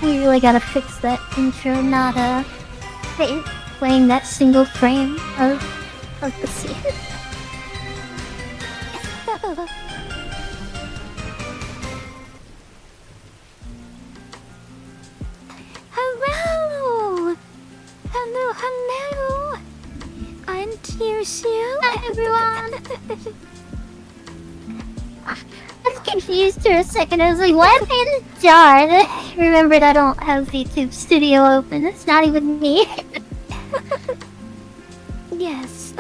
We really gotta fix that intro, not playing that single frame of the scene. Hello! Hello! I'm Kyushu. Hi everyone! I was confused for a second. I was like, why am I in a jar? I remembered I don't have YouTube Studio open. It's not even me. Yes.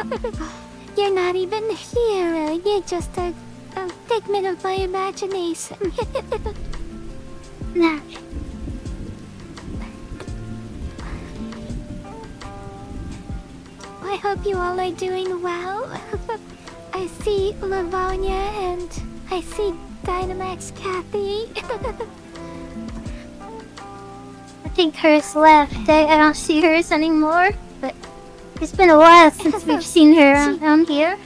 You're not even here. You're just a figment of my imagination. Nah. I hope you all are doing well. I see Livonia and I see Dynamax Kathy. I think hers left. I don't see hers anymore, but it's been a while since we've seen her around here.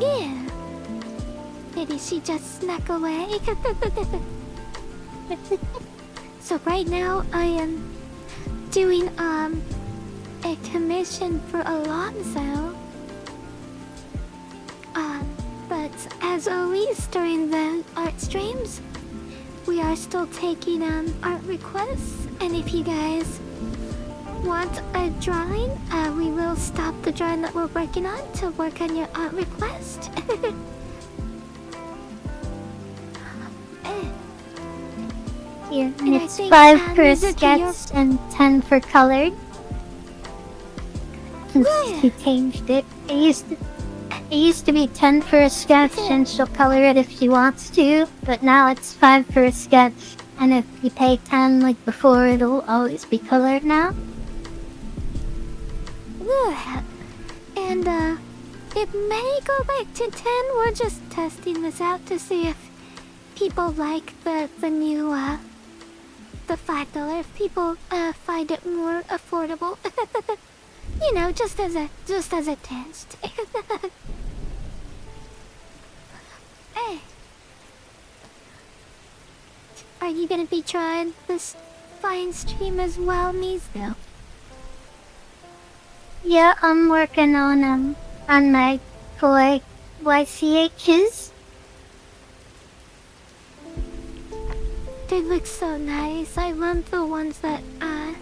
Yeah. Maybe she just snuck away. So right now I am doing a commission for Alonso. But as always during the art streams, we are still taking art requests, and if you guys want a drawing, we will stop the drawing that we're working on to work on your art request. Here, and it's 5 for sketch and 10 for colored. She changed it. It used to be 10 for a sketch, and she'll color it if she wants to, but now it's 5 for a sketch, and if you pay 10 like before, it'll always be colored now. And it may go back to 10. We're just testing this out to see if people like the new the $5. If people find it more affordable. You know, just as a test. Hey. Are you gonna be trying this fine stream as well, Mizu? Yeah, I'm working on my toy YCHs. They look so nice. I love the ones that I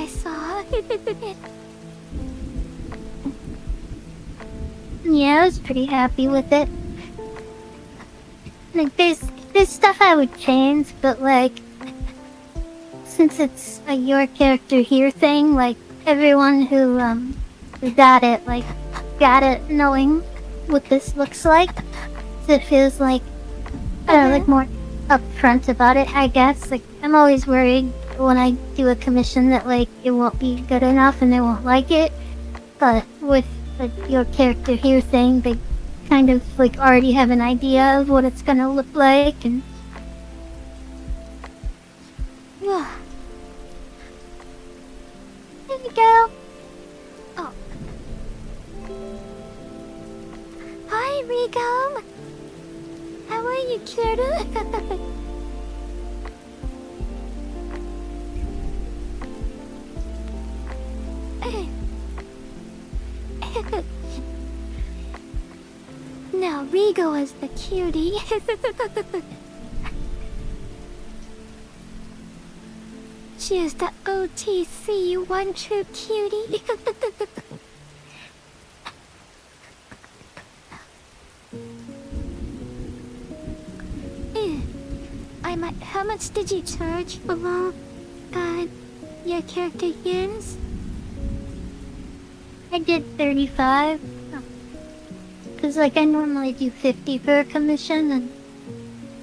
saw. Yeah, I was pretty happy with it. Like, there's stuff I would change, but like, since it's a your character here thing, like, everyone who got it, like, got it knowing what this looks like. So it feels like, I don't know, like more upfront about it, I guess. Like, I'm always worried when I do a commission that, like, it won't be good enough and they won't like it. But with your character here thing, they kind of like already have an idea of what it's gonna look like, and there you go. Oh. Hi, Rico. How are you, Kira? Now, Rigo is the cutie. She is the OTC one true cutie. How much did you charge below your character years? I did 35. Because, like, I normally do 50 for a commission, and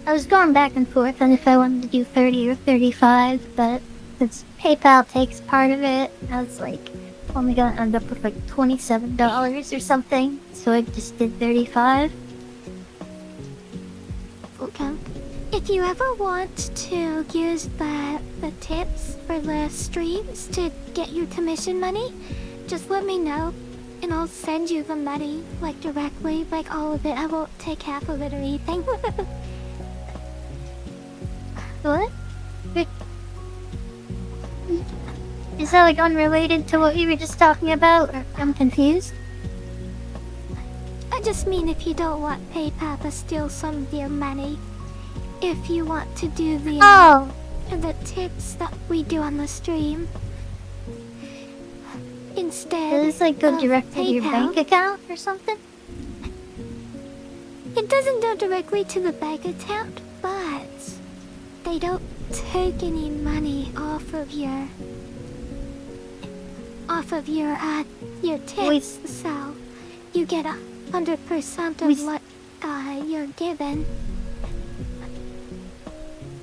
I was going back and forth on if I wanted to do 30 or 35, but since PayPal takes part of it, I was like, only gonna end up with like $27 or something, so I just did 35. Okay. If you ever want to use the tips for the streams to get your commission money, just let me know. And I'll send you the money, like, directly, like, all of it. I won't take half of it or anything. What? Is that like unrelated to what you were just talking about? Or I'm confused. I just mean if you don't want PayPal to steal some of your money. If you want to do Oh! the tips that we do on the stream. Instead Does this like go of directly to your PayPal, bank account or something? It doesn't go directly to the bank account, but they don't take any money off of your tips. So you get 100% of what you're given.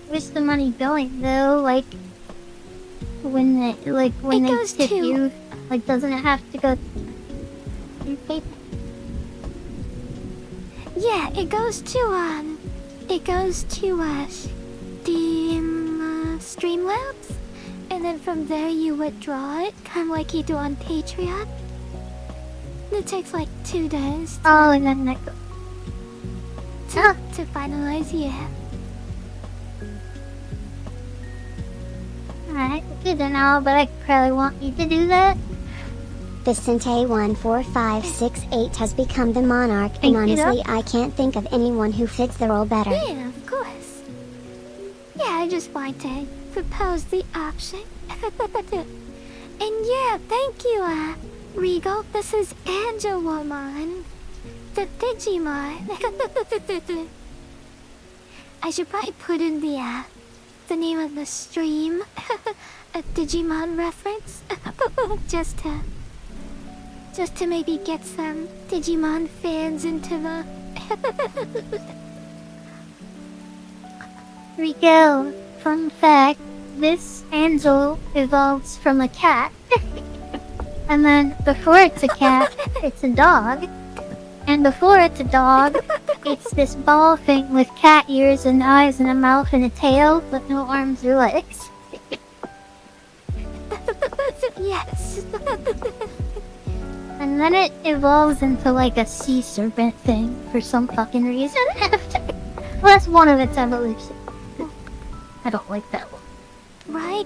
Where's the money going though? Like when they tip to- you, like doesn't it have to go through PayPal? Yeah, it goes to Streamlabs, and then from there you withdraw it, kind of like you do on Patreon. It takes like 2 days Oh, and then that goes. to finalize, yeah. Alright, good to know, but I probably want you to do that. Vicente14568 has become the monarch, and honestly, I can't think of anyone who fits the role better. Yeah, of course. Yeah, I just wanted to propose the option. And yeah, thank you, Regal. This is Angelomon, the Digimon. I should probably put in the name of the stream, a Digimon reference, just to maybe get some Digimon fans into the. Rico, fun fact, this Angel evolves from a cat. And then before it's a cat, it's a dog. And before it's a dog, it's this ball thing with cat ears and eyes and a mouth and a tail, but no arms or legs. Yes. And then it evolves into like a sea serpent thing for some fucking reason. Well, that's one of its evolutions. I don't like that one. Right?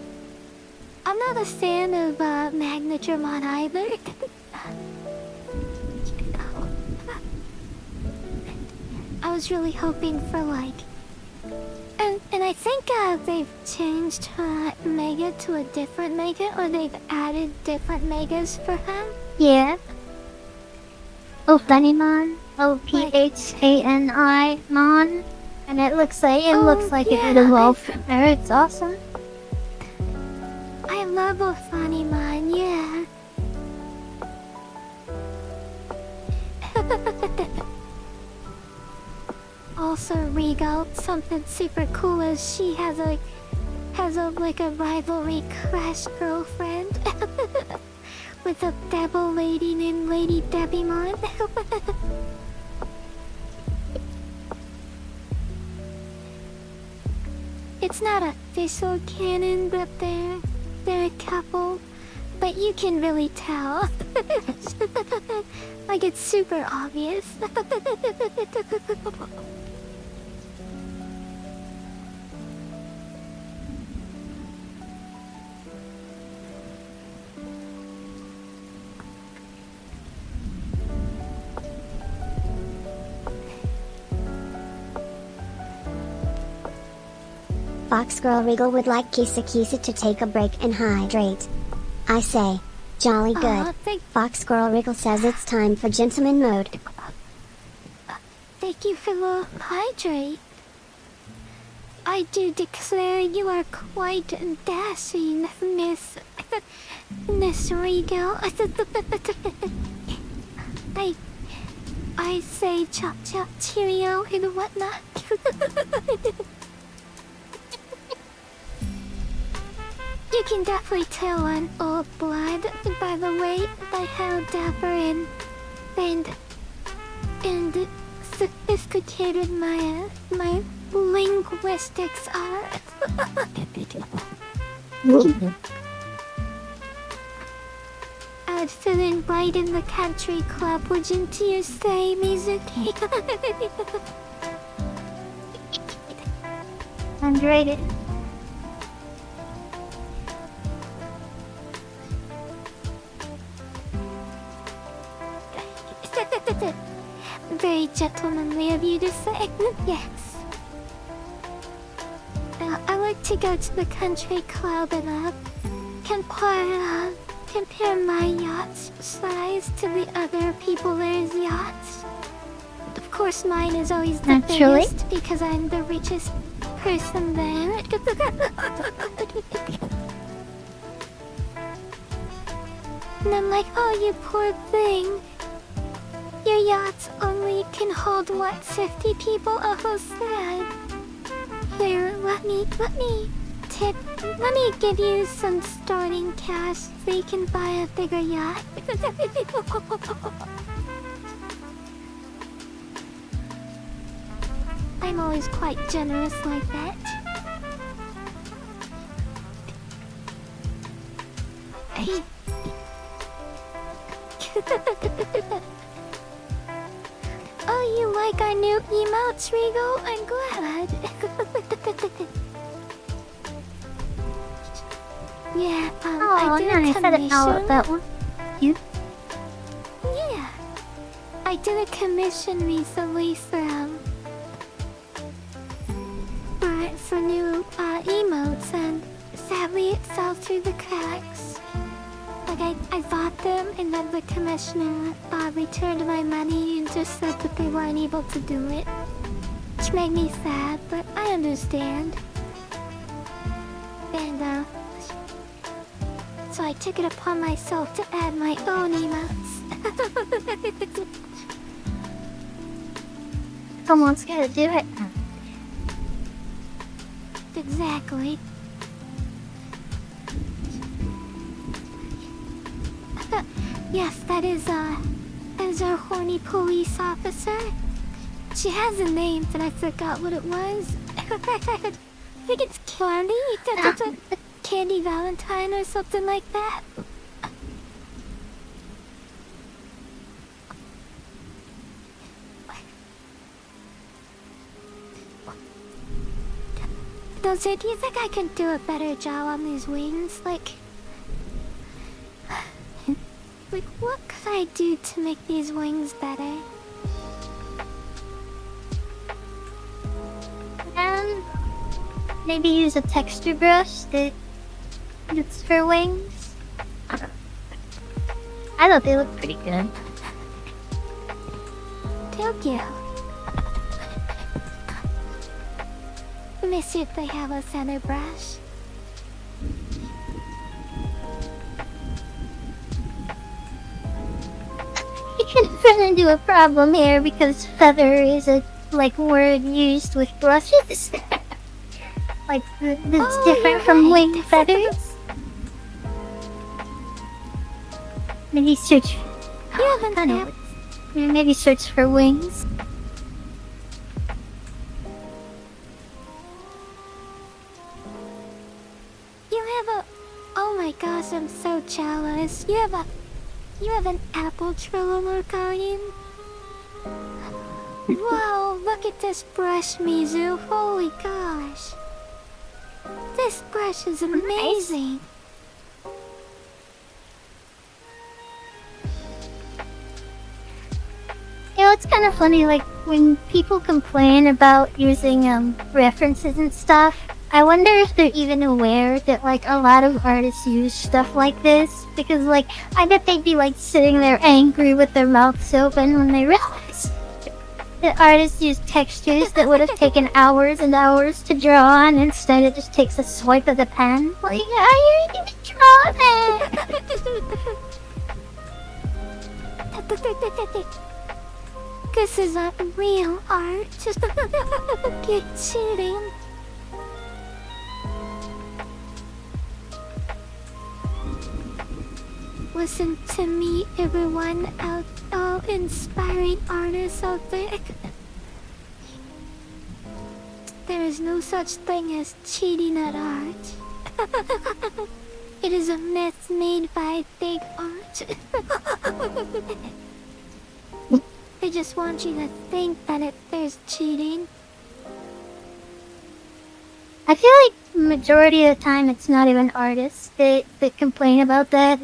I'm not a fan of Magnetramon either. I was really hoping for like, and I think they've changed Mega to a different Mega, or they've added different Megas for him. Yeah. Ophanimon. O-P-H-A-N-I Mon. And it looks like it yeah, would evolve from there. It's awesome. I love Ophanimon, yeah. Also, Regal, something super cool is she has a rivalry crush girlfriend with a devil lady named Lady Debimon. It's not official canon, but they're a couple. But you can really tell. Like it's super obvious. Fox Girl Regal would like KissuKissu to take a break and hydrate. I say, jolly good. Aw, Fox Girl Regal says it's time for gentleman mode. Thank you for the hydrate. I do declare you are quite dashing, Miss Regal. I say chop chop cheerio and whatnot. You can definitely tell on old blood by the way by how dapper and sophisticated my linguistics are. I'd fit in right in the country club, wouldn't you say, Mizuki? Underrated. very gentlemanly of you to say. Yes. I like to go to the country club and compare my yacht's size to the other people's yachts. Of course, mine is always the Naturally. biggest because I'm the richest person there. And I'm like, oh, you poor thing. Your yachts only can hold, what, 50 people? Oh, sad. Here, let me give you some starting cash so you can buy a bigger yacht. I'm always quite generous like that. Oh, you like our new emotes, Regal? I'm glad. Yeah, Oh, I did nice. a I didn't know commission. that one. You? Yeah, I did a commission recently for new emotes, and sadly it fell through the cracks. Like I bought them, and then the commissioner returned my money and just said that they weren't able to do it, which made me sad, but I understand. And so I took it upon myself to add my own emotes. Someone's gotta do it. Exactly. Yes, that is our horny police officer. She has a name, but I forgot what it was. I think it's Candy. Candy Valentine or something like that. Do you think I can do a better job on these wings? Like, what could I do to make these wings better? Maybe use a texture brush that's for wings. I thought they looked pretty good. Thank you. Let me see if they have a center brush. You can run into a problem here because feather is a word used with brushes. That's different from wing feathers. Maybe search. You haven't I know. Maybe search for wings. You have a... Oh my gosh, I'm so jealous. You have an apple trailer garden? Wow, look at this brush, Mizu. Holy gosh. This brush is amazing. You know, it's kind of funny, like, when people complain about using, references and stuff, I wonder if they're even aware that, a lot of artists use stuff like this, because, I bet they'd be, sitting there angry with their mouths open when they realize that artists use textures that would have taken hours and hours to draw on. Instead, it just takes a swipe of the pen. Like, I already draw that! This is not real art. Just you're cheating. Listen to me, everyone out, all inspiring artists out there. There is no such thing as cheating at art. It is a myth made by big art. They just want you to think that there's cheating. I feel like majority of the time it's not even artists that complain about that.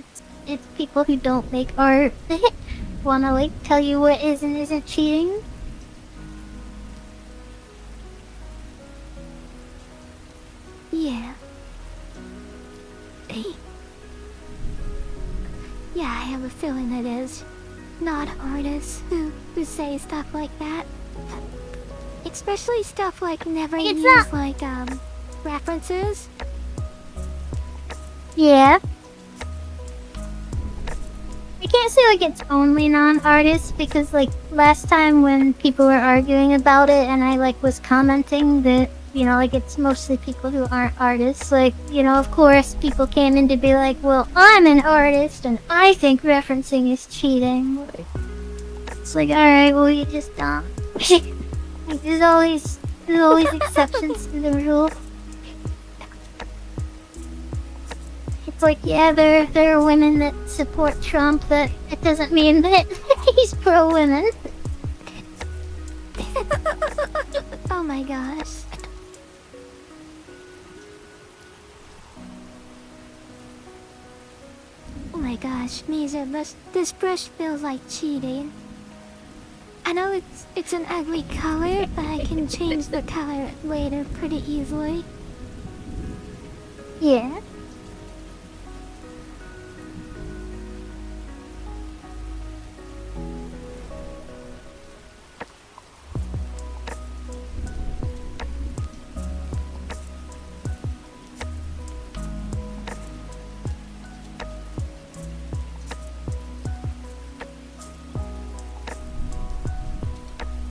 It's people who don't make art that want to tell you what is and isn't cheating. Yeah. Yeah, I have a feeling it is not artists who say stuff like that. Especially stuff like never It's use not- like references. Yeah. I can't say like it's only non-artists because like last time when people were arguing about it and I like was commenting that, you know, like it's mostly people who aren't artists, like, you know, of course people came in to be like, well, I'm an artist and I think referencing is cheating. It's like, alright, well you just don't. Like, there's always exceptions to the rule. It's like, yeah, there are women that support Trump, but it doesn't mean that he's pro-women. Oh my gosh. Oh my gosh, Misa, this brush feels like cheating. I know it's an ugly color, but I can change the color later pretty easily. Yeah.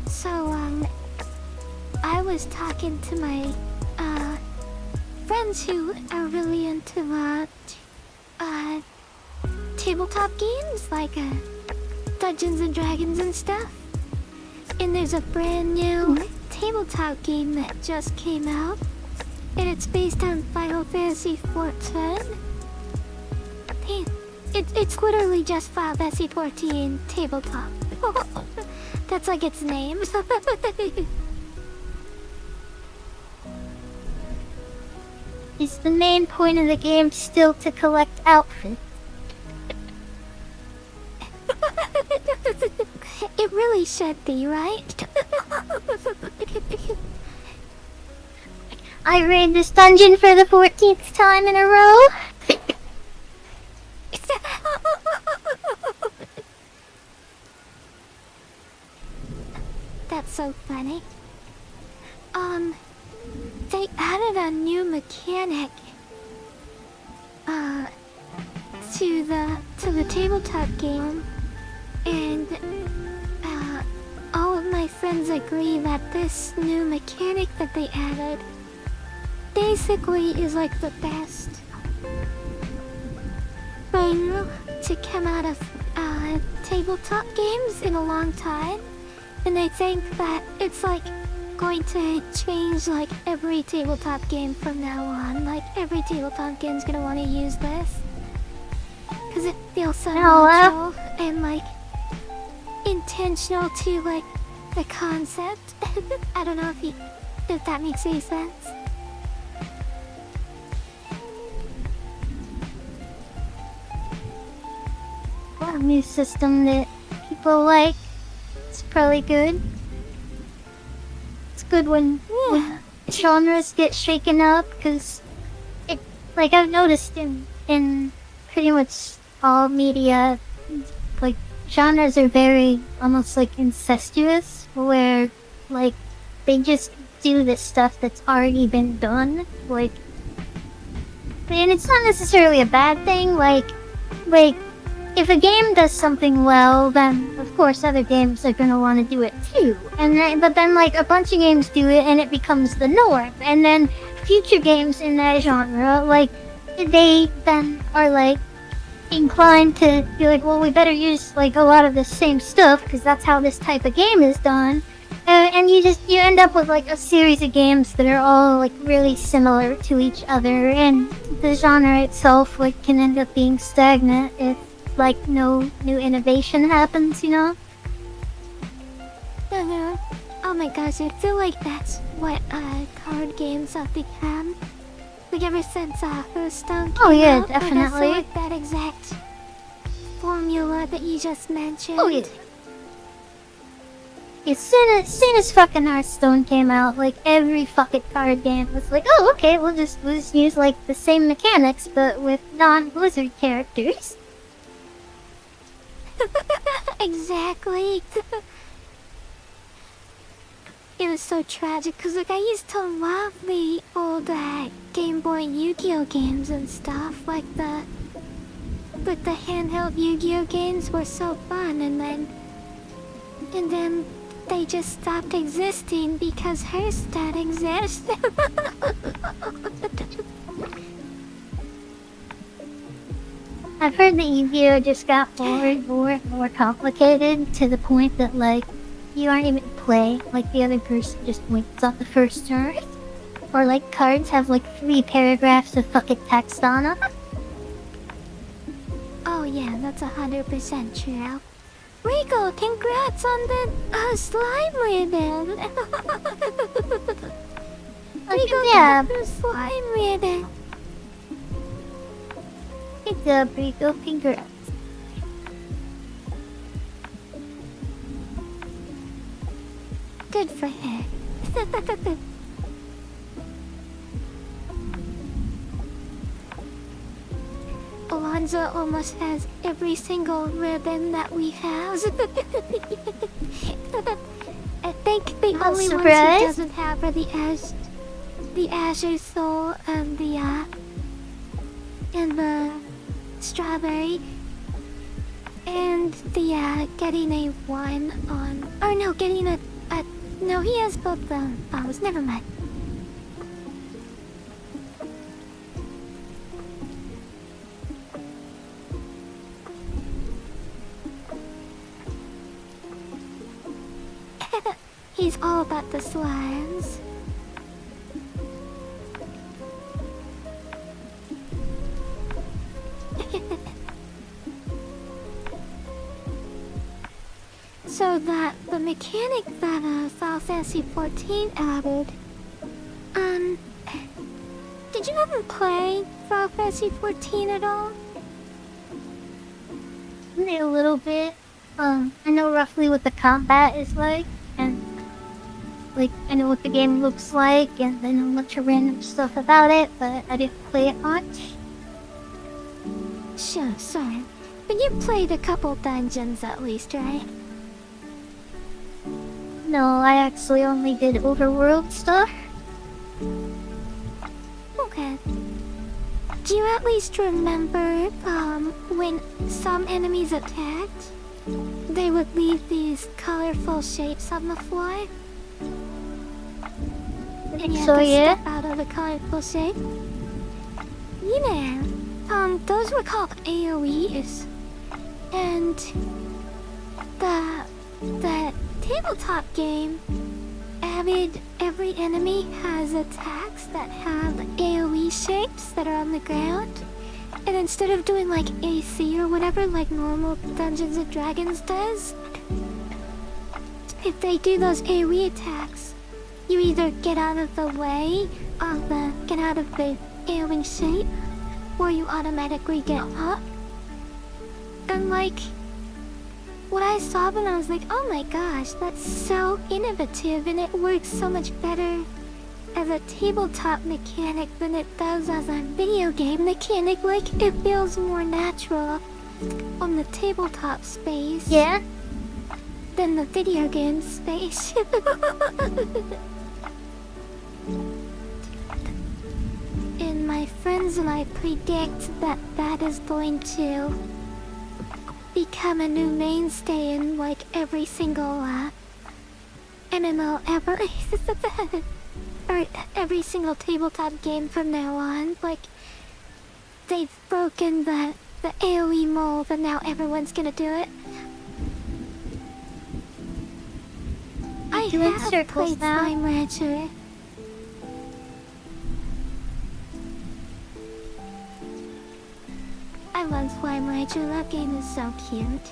So, I was talking to my, friends who are really into, tabletop games, like, Dungeons and Dragons and stuff. And there's a brand new tabletop game that just came out. And it's based on Final Fantasy XIV. Hey, it's literally just Final Fantasy XIV tabletop. That's like its name. Is the main point of the game still to collect outfits? It really should be, right? I raid this dungeon for the 14th time in a row. That's so funny. They added a new mechanic to the tabletop game, and all of my friends agree that this new mechanic that they added basically is like the best thing to come out of tabletop games in a long time. And I think that it's like going to change like every tabletop game from now on. Like every tabletop game's gonna want to use this. Cause it feels so natural and like intentional to like the concept. I don't know if that makes any sense. A new system that people like. It's probably good. It's good when genres get shaken up, because it, like I've noticed in pretty much all media, like genres are very almost like incestuous, where like they just do this stuff that's already been done, like, and it's not necessarily a bad thing, like if a game does something well, then of course other games are gonna want to do it too. But then like a bunch of games do it and it becomes the norm. And then future games in that genre, like they then are like inclined to be like, well, we better use like a lot of the same stuff because that's how this type of game is done. And you end up with like a series of games that are all like really similar to each other, and the genre itself like can end up being stagnant if like no new innovation happens, you know? Oh my gosh, I feel like that's what card games have become. Like ever since Hearthstone came yeah, out, definitely. Like, I feel like that exact formula that you just mentioned. Oh yeah. As soon as fucking Hearthstone came out, like every fucking card game was like, oh okay, we'll just use like the same mechanics but with non-Blizzard characters. Exactly. It was so tragic because like I used to love the old Game Boy Yu-Gi-Oh games and stuff like the handheld Yu-Gi-Oh games were so fun, and then they just stopped existing because Hearthstone exists. I've heard that Yu-Gi-Oh just got more complicated to the point that like you aren't even play, like the other person just wins on the first turn. Or like cards have like 3 paragraphs of fucking text on them. Oh yeah, that's 100% true. Rico, congrats on the slime ribbon. Rico, yeah. the slime ribbon. Good job, Rico. Congrats. Good for her. Alonzo almost has every single ribbon that we have. I think the only ones he doesn't have are the Azure Soul and the strawberry. And the getting a 1 on, or no, getting a no, he has both bombs. Never mind. He's all about the slimes. So that the mechanic that Final Fantasy 14 added, did you ever play Final Fantasy 14 at all? Only a little bit. I know roughly what the combat is like, and like I know what the game looks like, and I know a bunch of random stuff about it, but I didn't play it much. Sure, sorry. But you played a couple dungeons at least, right? No, I actually only did overworld stuff. Okay. Do you at least remember, when some enemies attacked, they would leave these colorful shapes on the floor? And you had to yeah. step out of the colorful shape? You know, those were called AoEs. And the tabletop game, every enemy has attacks that have AoE shapes that are on the ground. And instead of doing like AC or whatever like normal Dungeons and Dragons does, if they do those AoE attacks, you either get out of the way of the AoE shape, or you automatically get up. And like, what I saw when I was like, oh my gosh, that's so innovative, and it works so much better as a tabletop mechanic than it does as a video game mechanic. Like, it feels more natural on the tabletop space. Yeah? Than the video game space. And my friends and I predict that that is going to become a new mainstay in like every single MMO ever. Or every single tabletop game from now on. Like, they've broken the AoE mold and now everyone's gonna do it. I have played Slime Rancher. I love Slime Rancher, that game is so cute.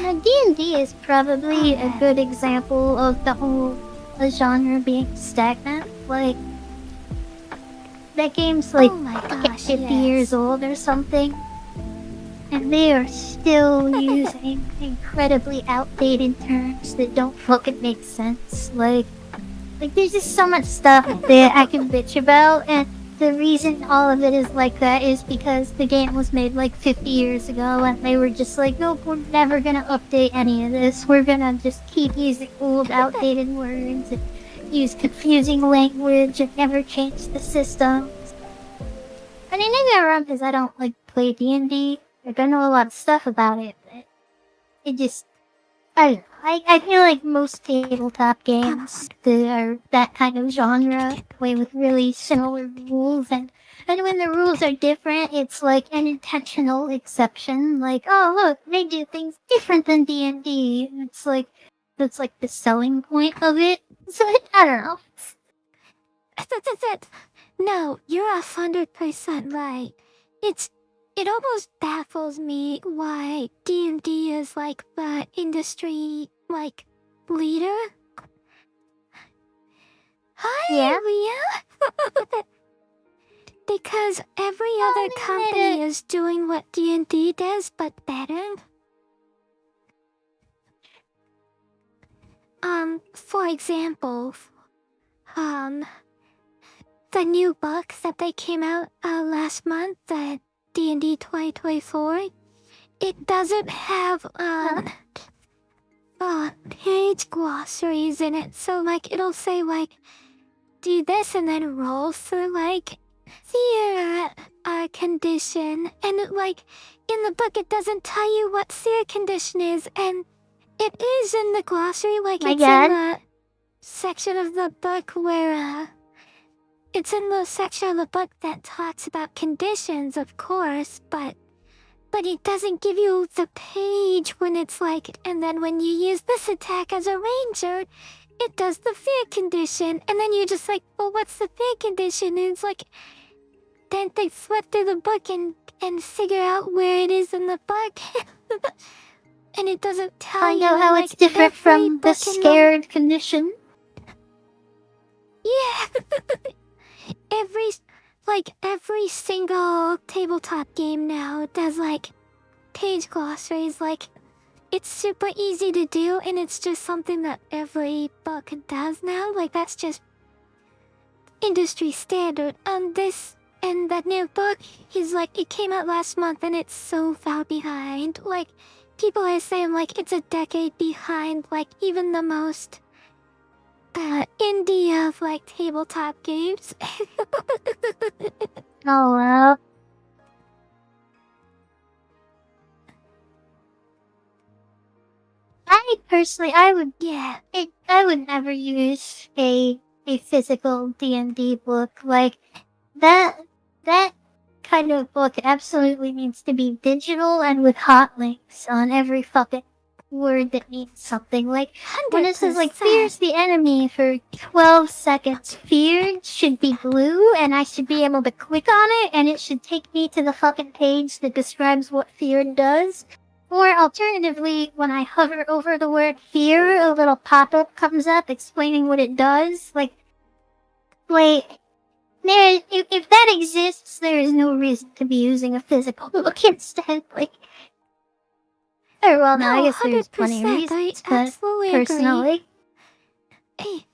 Now, D&D is probably a good example of the whole genre being stagnant. Like, that game's like oh my fucking gosh, 50 years old or something. and they are still using incredibly outdated terms that don't fucking make sense. Like there's just so much stuff that I can bitch about, and the reason all of it is like that is because the game was made like 50 years ago, and they were just like, nope, we're never gonna update any of this. We're gonna just keep using old, outdated words and use confusing language and never change the systems. I mean, maybe I'm wrong because I don't like play D&D. Like, I know a lot of stuff about it, but it just I don't know. I feel like most tabletop games that are that kind of genre play with really similar rules, and when the rules are different, it's like an intentional exception. Like, oh look, they do things different than D&D. It's like that's like the selling point of it. So I don't know. No, you're 100% right. It almost baffles me why D&D is like the industry like leader. Hi, Yeah. Leah. Because every other company is doing what D&D does, but better. For example, the new books that they came out last month, the D&D 2024, it doesn't have page glossaries in it, so like it'll say like do this and then roll through like fear condition, and like in the book it doesn't tell you what fear condition is, and it is in the glossary, like it's in the section of the book where it's in the section of the book that talks about conditions, of course, but it doesn't give you the page when it's like, and then when you use this attack as a ranger, it does the fear condition, and then you're just like, well, what's the fear condition? And it's like, then they flip through the book and figure out where it is in the book. And it doesn't tell you how like, it's different from the book in the- scared condition. Yeah. every single tabletop game now does like page glossaries. Like, it's super easy to do, and it's just something that every book does now. Like, that's just industry standard. And that new book is like, it came out last month and it's so far behind. Like, people are saying like it's a decade behind, like even the most indie of like tabletop games. Oh well. I personally, I would never use a physical D&D book. Like that kind of book absolutely needs to be digital and with hot links on every fucking word that means something. Like when it says like fear's the enemy for 12 seconds, fear should be blue and I should be able to click on it and it should take me to the fucking page that describes what fear does. Or alternatively, when I hover over the word fear, a little pop-up comes up explaining what it does. Like, if that exists, there is no reason to be using a physical book instead. Like, or well, no, I guess there's plenty of reasons, but personally, Hey.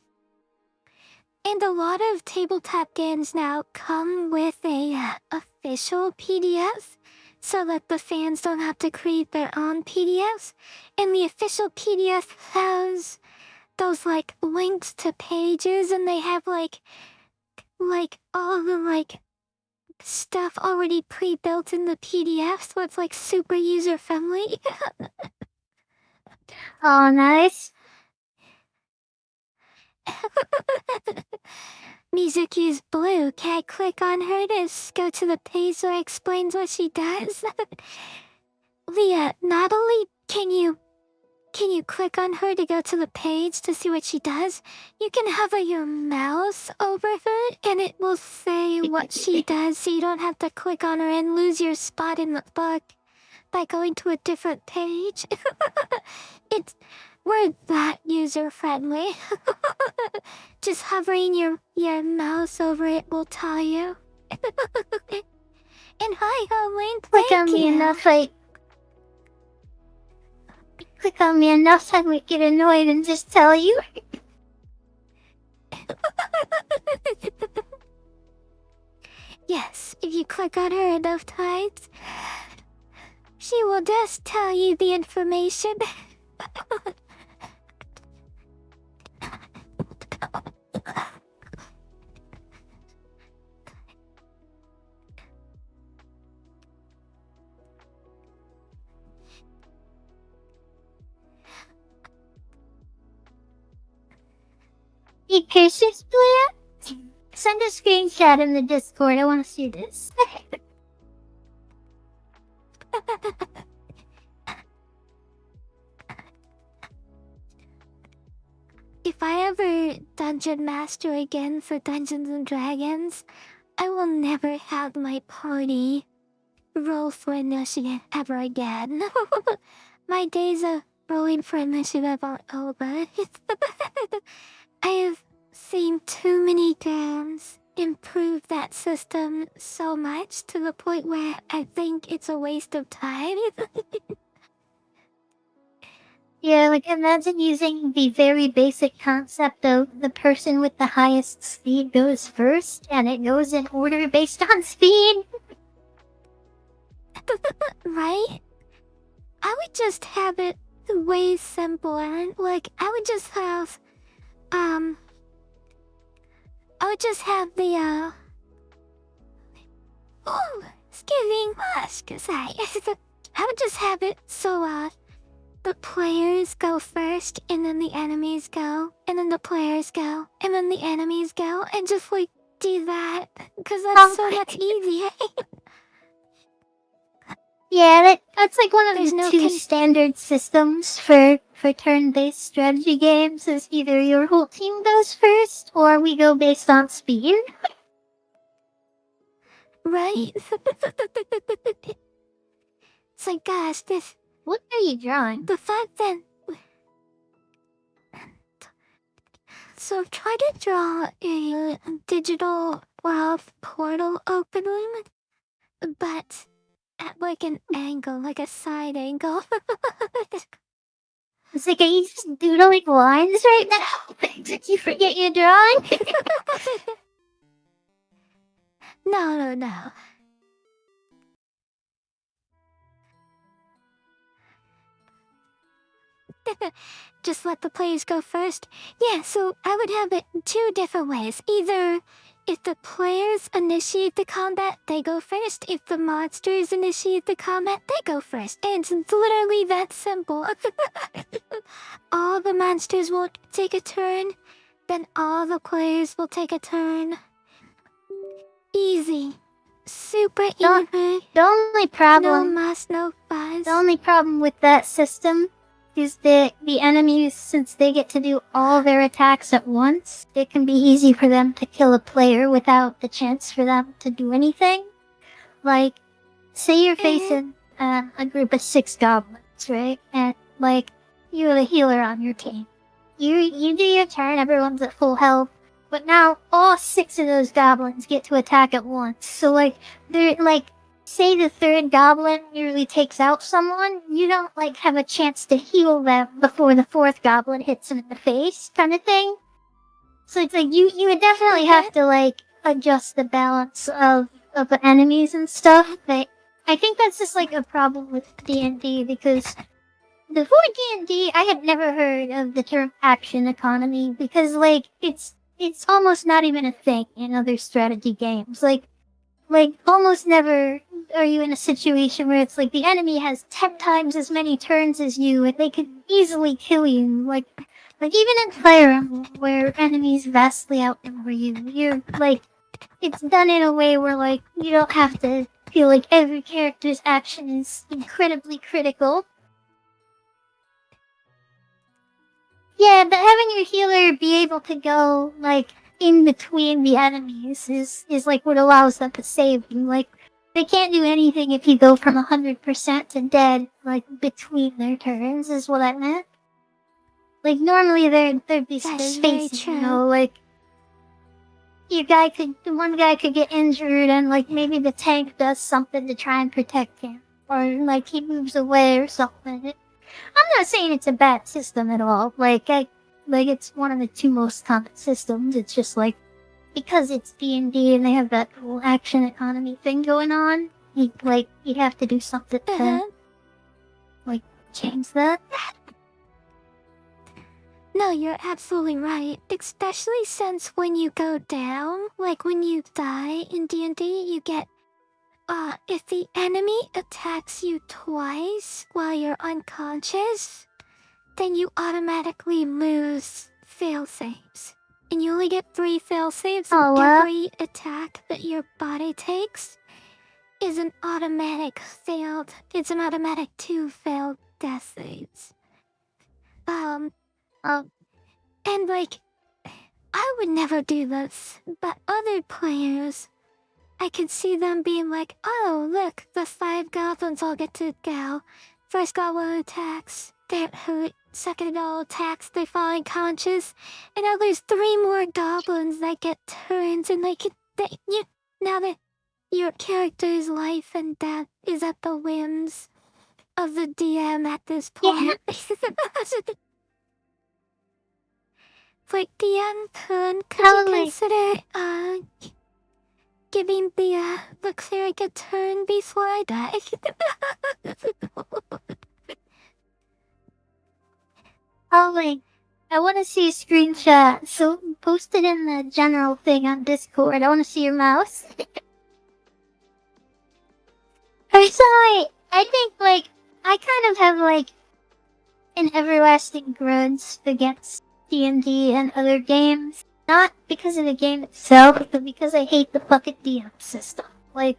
And a lot of tabletop games now come with a official PDF, so that the fans don't have to create their own PDFs. And the official PDF has those like links to pages, and they have like all the like stuff already pre-built in the PDF, so it's like super user friendly. oh nice. Mizuki's blue. Can I click on her to go to the page where it explains what she does? Leah, not only can you click on her to go to the page to see what she does, you can hover your mouse over her and it will say what she does, so you don't have to click on her and lose your spot in the book by going to a different page. We're that user-friendly. Just hovering your mouse over it will tell you. And hi, Helen, Like, enough, click on me enough, I might get annoyed and just tell you. Yes, if you click on her enough times, she will just tell you the information. Hey, Kissu's player? Send a screenshot in the Discord. I want to see this. If I ever Dungeon Master again for Dungeons and Dragons, I will never have my party roll for initiative ever again. My days of rolling for initiative are over. I have seen too many games improve that system so much to the point where I think it's a waste of time. Yeah, like imagine using the very basic concept of the person with the highest speed goes first, and it goes in order based on speed. Right? I would just have it way simpler. Like, I would just have, I would just have the, oh, excuse me, sorry. I would just have it so, the players go first, and then the enemies go, and then the players go, and then the enemies go, and just, like, do that. Because that's so much easier. Yeah, that's like one of There's the no two standard systems for turn-based strategy games. Is either your whole team goes first, or we go based on speed. Right? It's like, gosh, this... What are you drawing? The fact that... So I've tried to draw a digital portal opening, but at like an angle, like a side angle. It's like, are you just doodling lines right now? Did you forget your drawing? No. Just let the players go first? Yeah, so I would have it two different ways. Either if the players initiate the combat, they go first. If the monsters initiate the combat, they go first. And it's literally that simple. All the monsters will take a turn, then all the players will take a turn. Easy. Super easy. The only problem... No muss, no fuss. The only problem with that system is that the enemies, since they get to do all their attacks at once, it can be easy for them to kill a player without the chance for them to do anything. Like, say you're facing a group of 6 goblins, right? And, like, you're the healer on your team. You do your turn, everyone's at full health, but now all 6 of those goblins get to attack at once. So, like, they're, like, say the 3rd goblin nearly takes out someone, you don't, like, have a chance to heal them before the 4th goblin hits them in the face, kind of thing. So it's like, you would definitely have to, like, adjust the balance of the enemies and stuff, but I think that's just, like, a problem with D&D, because before D&D, I had never heard of the term action economy, because, like, it's almost not even a thing in other strategy games. Like, almost never are you in a situation where it's like the enemy has 10 times as many turns as you and they could easily kill you. Like even in Fire Emblem, where enemies vastly outnumber you, you're like, it's done in a way where like you don't have to feel like every character's action is incredibly critical. Yeah, but having your healer be able to go like in between the enemies is like what allows them to save you. Like, they can't do anything if you go from 100% to dead, like, between their turns, is what I meant. Like, normally there'd be some space, you know, like, one guy could get injured and, like, maybe the tank does something to try and protect him. Or, like, he moves away or something. I'm not saying it's a bad system at all. Like it's one of the two most common systems. It's just like because it's D&D and they have that whole action economy thing going on. You have to do something to like change that. No, you're absolutely right. Especially since when you go down, like when you die in D&D, you get if the enemy attacks you twice while you're unconscious, then you automatically lose fail saves. And you only get 3 fail saves, and Oh, well. every attack that your body takes is an automatic failed. It's an automatic 2 failed death saves. And like, I would never do this, but other players, I could see them being like, oh, look, the 5 goblins all get to go. First goblin attacks, they're hurt. Second goblin attacks, they fall unconscious. And now there's 3 more goblins that get turns, and now that your character's life and death is at the whims of the DM at this point. Like, DM could you consider, giving the cleric a turn before I die? Like, I want to see a screenshot, so post it in the general thing on Discord. I want to see your mouse. Personally, I think, like, I kind of have, like, an everlasting grudge against D&D and other games. Not because of the game itself, but because I hate the fucking DM system. Like,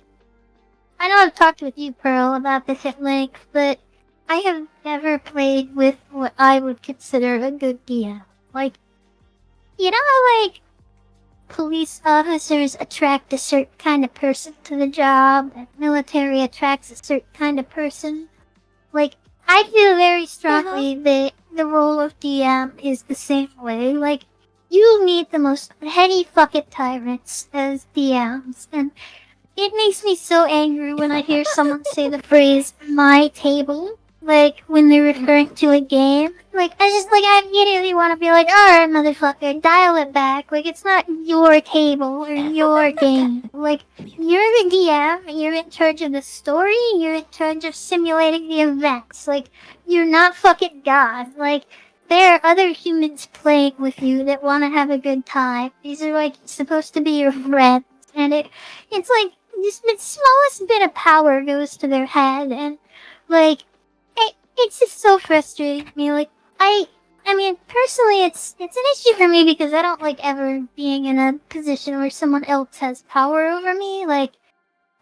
I know I've talked with you, Pearl, about this at length, but I have never played with what I would consider a good DM. Like, you know how, like, police officers attract a certain kind of person to the job, and military attracts a certain kind of person? Like, I feel very strongly that the role of DM is the same way. Like, you meet the most petty fucking tyrants as DMs, and it makes me so angry when I hear someone say the phrase, my table, like, when they're referring to a game. Like, I immediately want to be like, alright, motherfucker, dial it back. Like, it's not your table or your game. Like, you're the DM, you're in charge of the story, you're in charge of simulating the events. Like, you're not fucking God. Like, there are other humans playing with you that want to have a good time. These are, like, supposed to be your friends. And it's like, just the smallest bit of power goes to their head, and, like, it's just so frustrating to me. Like, I mean, personally, it's an issue for me because I don't like ever being in a position where someone else has power over me. Like,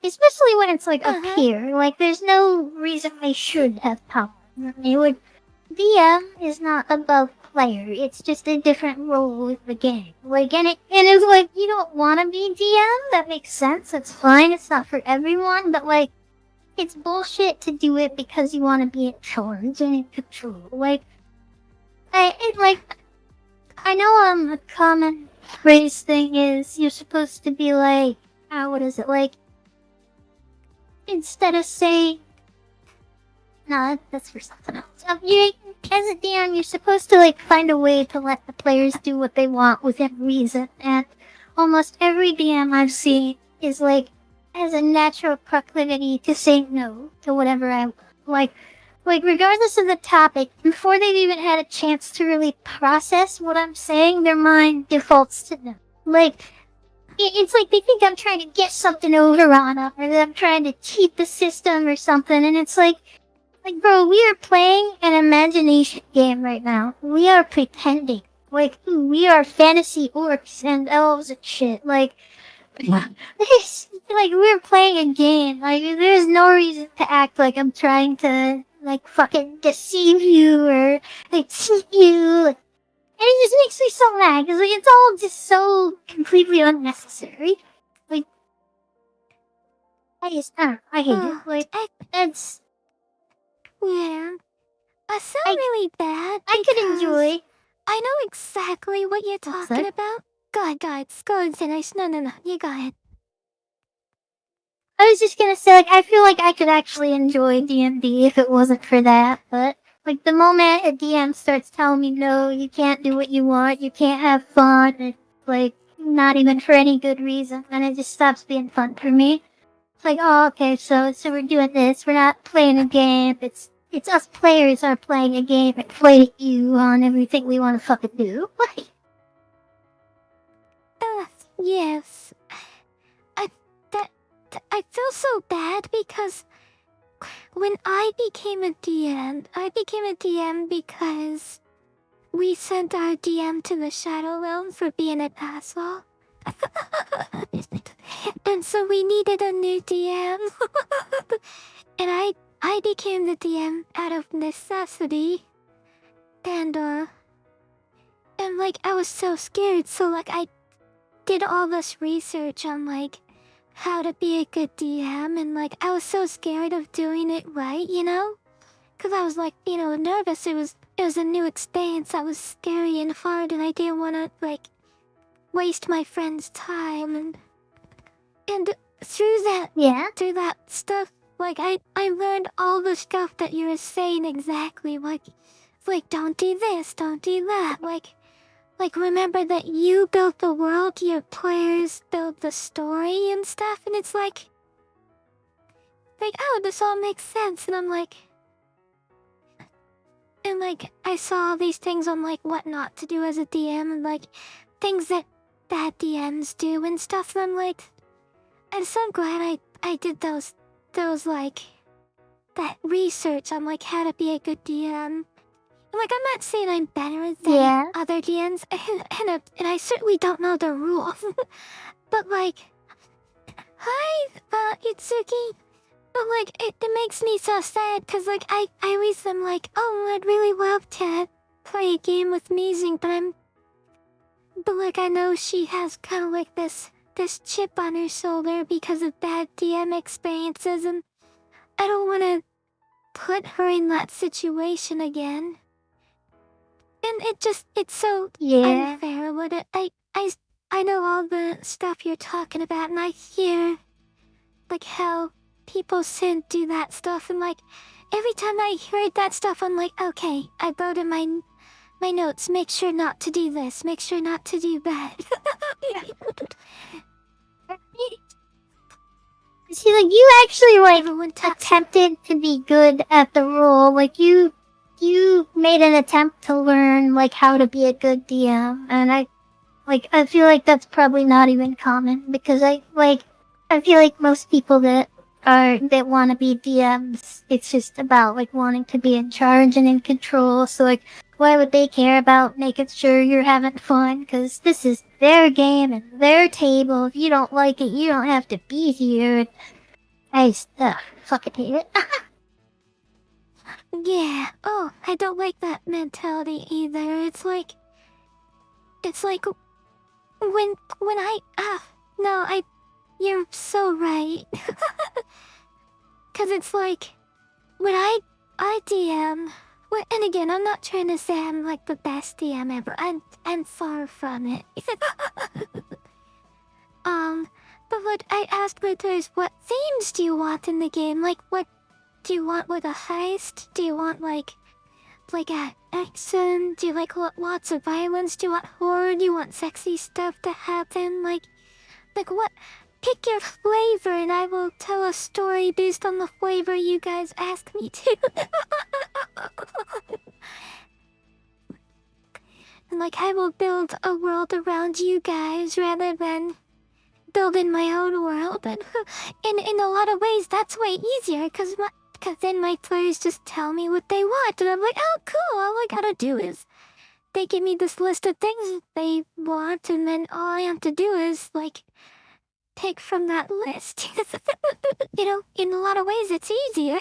especially when it's like up here. Like, there's no reason they should have power over me. Like, DM is not above player. It's just a different role with the game. Like, and it's like, you don't want to be DM. That makes sense. That's fine. It's not for everyone. But, like, it's bullshit to do it because you want to be in charge and in control. Like, I know a common phrase thing is you're supposed to be like, what is it, like, instead of saying, no, that's for something else. As a DM, you're supposed to, like, find a way to let the players do what they want within reason, and almost every DM I've seen is, like, has a natural proclivity to say no to whatever I want. Like, regardless of the topic, before they've even had a chance to really process what I'm saying, their mind defaults to no. Like, it's like they think I'm trying to get something over on them, or that I'm trying to cheat the system or something, and it's like, bro, we are playing an imagination game right now. We are pretending. Like, we are fantasy orcs and elves and shit. Like, we're playing a game. Like, there's no reason to act like I'm trying to, like, fucking deceive you or, like, cheat you. Like, and it just makes me so mad, because, like, it's all just so completely unnecessary. Like, I hate it. Like, it's... Yeah. I sound really bad. I could enjoy. I know exactly what you're talking about. Go ahead, finish. No, you go ahead. I was just gonna say, like, I feel like I could actually enjoy D&D if it wasn't for that, but Like, the moment a DM starts telling me, no, you can't do what you want, you can't have fun, and, like, not even for any good reason, and it just stops being fun for me. It's like, oh, okay, so we're doing this, we're not playing a game, it's us players are playing a game and playing you on everything we want to fucking do. Like, Yes. I that I feel so bad because when I became a DM because we sent our DM to the Shadow Realm for being an asshole. And so we needed a new DM. And I became the DM out of necessity. And like I was so scared, so like I did all this research on like how to be a good DM, and like I was so scared of doing it right, you know? Cause I was like, you know, nervous. It was a new experience. That was scary and hard, and I didn't want to like waste my friend's time. And through that stuff, like I learned all the stuff that you were saying exactly. Like don't do this, don't do that. Like remember that you built the world, your players build the story and stuff, and it's like oh, this all makes sense. And I'm like, and like I saw all these things on like what not to do as a DM, and like things that bad DMs do and stuff. And I'm like, I'm so glad I did those like that research on like how to be a good DM. Like, I'm not saying I'm better than other DMs, and I certainly don't know the rules. But like, hi, Itsuki. But like, it makes me so sad, cause like I always am like, oh, I'd really love to play a game with Mizuki, but like I know she has kind of like this chip on her shoulder because of bad DM experiences, and I don't want to put her in that situation again. And it's so unfair. What I know all the stuff you're talking about, and I hear like how people do that stuff, and like every time I heard that stuff, I'm like, okay, I wrote in my notes, make sure not to do this, make sure not to do that. see, like, you actually, like, attempted to be good at the role. Like, you made an attempt to learn, like, how to be a good DM, and I feel like that's probably not even common, because I feel like most people that want to be DMs, it's just about, like, wanting to be in charge and in control, so, like, why would they care about making sure you're having fun? Because this is their game and their table. If you don't like it, you don't have to be here. I fucking hate it. Yeah. Oh, I don't like that mentality either. It's like when you're so right. Cause it's like when I DM. Well, and again, I'm not trying to say I'm like the best DM ever. I'm far from it. But what I asked my toys, what themes do you want in the game? Like, what do you want with a heist? Do you want like action? Do you like lots of violence? Do you want horror? Do you want sexy stuff to happen? Like what? Pick your flavor, and I will tell a story based on the flavor you guys ask me to. And like, I will build a world around you guys rather than building my own world. And in a lot of ways, that's way easier, cause then my players just tell me what they want, and I'm like, oh cool, all I gotta do is they give me this list of things they want, and then all I have to do is like pick from that list. You know, in a lot of ways it's easier.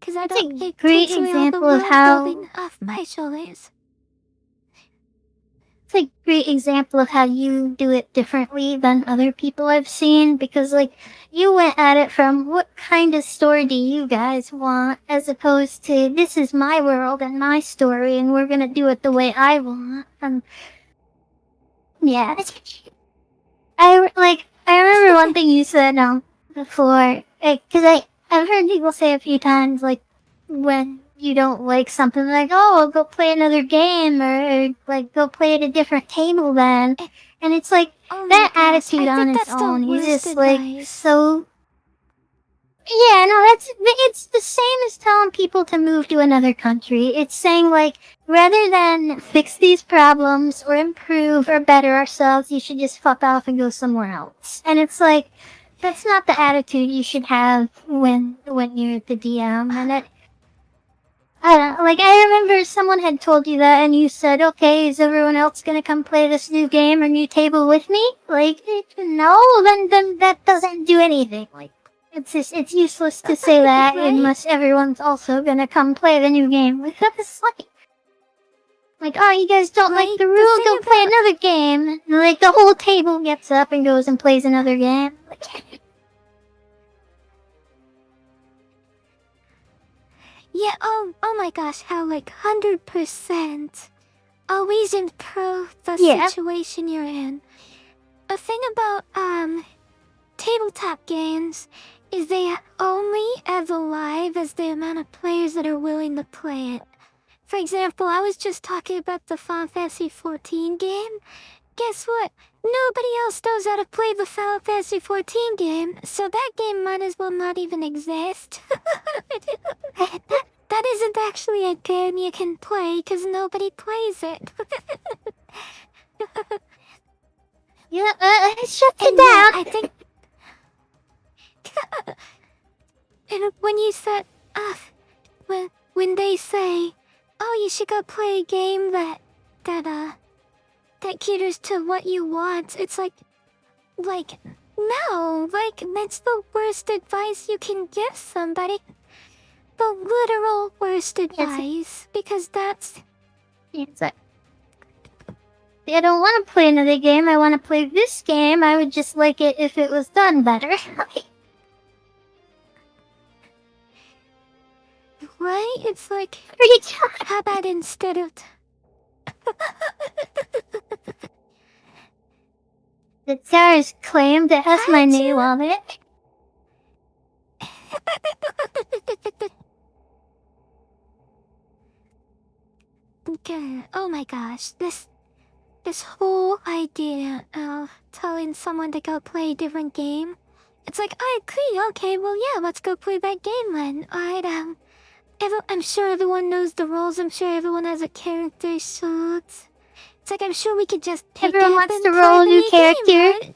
Cause I don't take great example of how building off my shoulders. It's a great example of how you do it differently than other people I've seen, because like you went at it from what kind of story do you guys want, as opposed to this is my world and my story and we're gonna do it the way I want. Yeah. I remember one thing you said before, because I've heard people say a few times, like, when you don't like something, like, oh, I'll go play another game, or like go play at a different table then. And it's like, Oh that my gosh, attitude I on think its that's the own is worst just like advice. so. Yeah, no, it's the same as telling people to move to another country. It's saying, like, rather than fix these problems or improve or better ourselves, you should just fuck off and go somewhere else. And it's like, that's not the attitude you should have when you're the DM. And I don't know, like, I remember someone had told you that, and you said, okay, is everyone else gonna come play this new game or new table with me? Like, no, then that doesn't do anything. Like, it's useless to say that Right? unless everyone's also gonna come play the new game with us. Like, oh, you guys don't like Right, the the rule, thing go play about- another game. And, like, the whole table gets up and goes and plays another game. Like, Yeah, oh my gosh, how like 100% always improve the yeah. situation you're in. The thing about, tabletop games is they are only as alive as the amount of players that are willing to play it. For example, I was just talking about the Final Fantasy XIV game. Guess what? Nobody else knows how to play the Final Fantasy XIV game, so that game might as well not even exist. that isn't actually a game you can play because nobody plays it. Yeah, shut it And down. yeah, I think. And when you said, when they say, oh, you should go play a game that caters to what you want, it's like, no, like, that's the worst advice you can give somebody. The literal worst advice, because that's... It's like, I don't want to play another game. I want to play this game. I would just like it if it was done better. Right? It's like, Preach. how about instead of... The tower's claimed it has my name on it. Okay, oh my gosh, this whole idea of telling someone to go play a different game, it's like, I agree, okay, well yeah, let's go play that game then. Alright, I'm sure everyone knows the rules, I'm sure everyone has a character, so it's like, I'm sure we could just pick Everyone up wants and to play roll a the new character. game, right?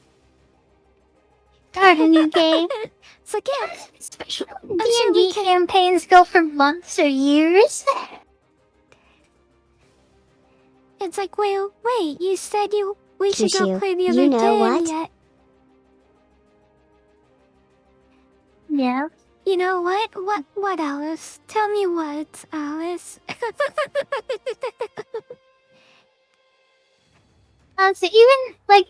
Start a new game. It's like, yeah, Special sure we D&D can- campaigns go for months or years. it's like, well, wait, you said we should go Kyushu, play the you other know game what? yet. Yeah. You know what? What, Alice? Tell me what, Alice? So even, like,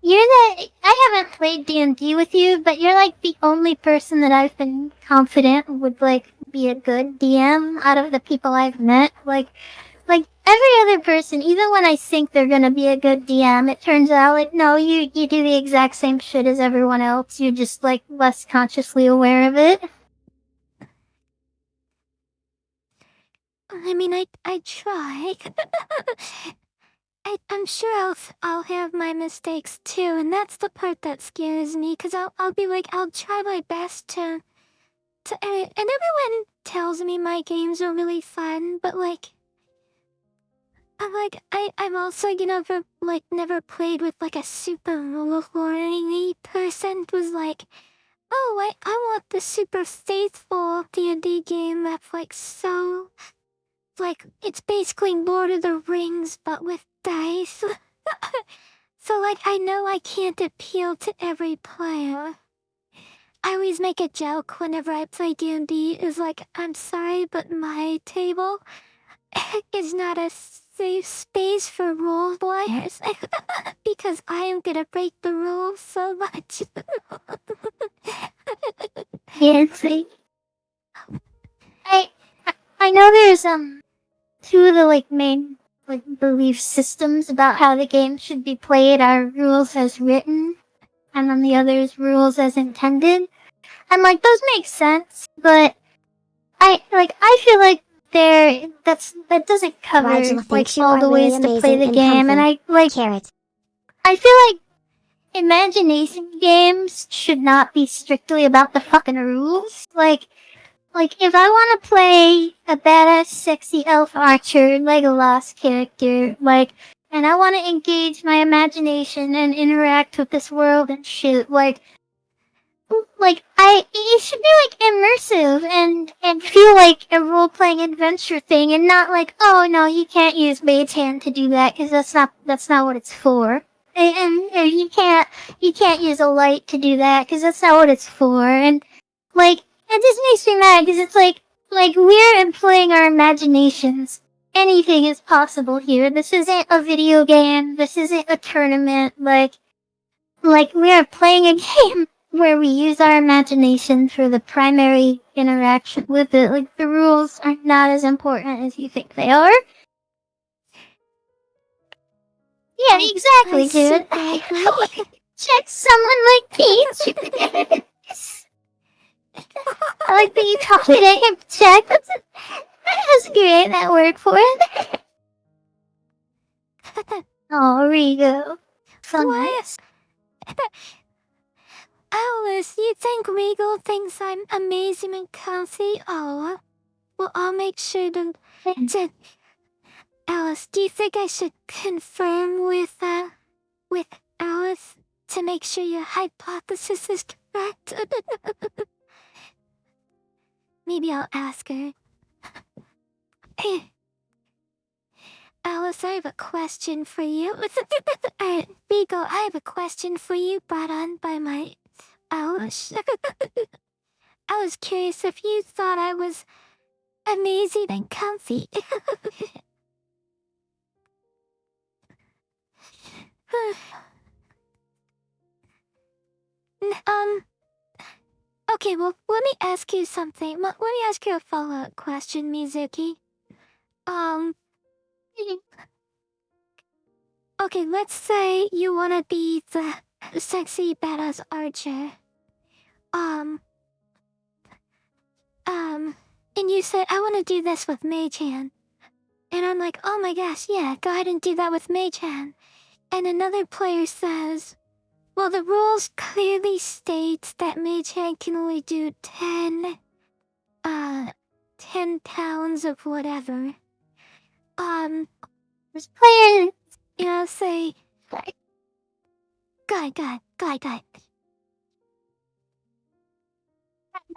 I haven't played D&D with you, but you're, like, the only person that I've been confident would, like, be a good DM out of the people I've met. Like, every other person, even when I think they're gonna be a good DM, it turns out, like, no, you do the exact same shit as everyone else. You're just, like, less consciously aware of it. I mean, I try. I'm sure I'll have my mistakes too, and that's the part that scares me, cause I'll be like, I'll try my best to and everyone tells me my games are really fun, but like, I'm also, never played with like a super horny person who's like, oh, I want the super faithful D&D game that's like so, like, it's basically Lord of the Rings but with dice. So like, I know I can't appeal to every player. I always make a joke whenever I play D&D is like, I'm sorry, but my table is not a safe space for role players because I am gonna break the rules so much. Yeah, it's like, I know there's, two of the, like, main, like, belief systems about how the game should be played are rules as written, and then the other is rules as intended. And, like, those make sense, but I feel like that doesn't cover Rigel like thinks you all are the really ways to play amazing the and game, and comfy. Carrot. I feel like imagination games should not be strictly about the fucking rules. Like if I want to play a badass, sexy elf archer Legolas character, and I want to engage my imagination and interact with this world and shit, it should be like immersive and feel like a role playing adventure thing, and not like, oh no, you can't use Mage Hand to do that because that's not what it's for. And you can't use a light to do that because that's not what it's for. And like it just makes me mad because it's like we're employing our imaginations. Anything is possible here. This isn't a video game. This isn't a tournament. Like we are playing a game where we use our imagination for the primary interaction with it. Like the rules are not as important as you think they are. Yeah, exactly, dude. I agree. Check someone like Peach. I like that you taught me to him check. That's great. That word for it. Oh, Rigo. So Why? nice. Alice, you think Regal thinks I'm amazing and comfy? Oh, well, I'll make sure to... Alice, do you think I should confirm with Alice to make sure your hypothesis is correct? Maybe I'll ask her. Alice, I have a question for you. Beagle, I have a question for you brought on by my Alice. I was curious if you thought I was amazing and comfy. Okay, well, let me ask you something. Let me ask you a follow-up question, Mizuki. Okay, let's say you wanna be the sexy badass archer. And you said, I wanna do this with Mei-chan. And I'm like, oh my gosh, yeah, go ahead and do that with Mei-chan. And another player says, well, the rules clearly state that Mei-chan can only do 10 pounds of whatever. This player. You know, say... Guy.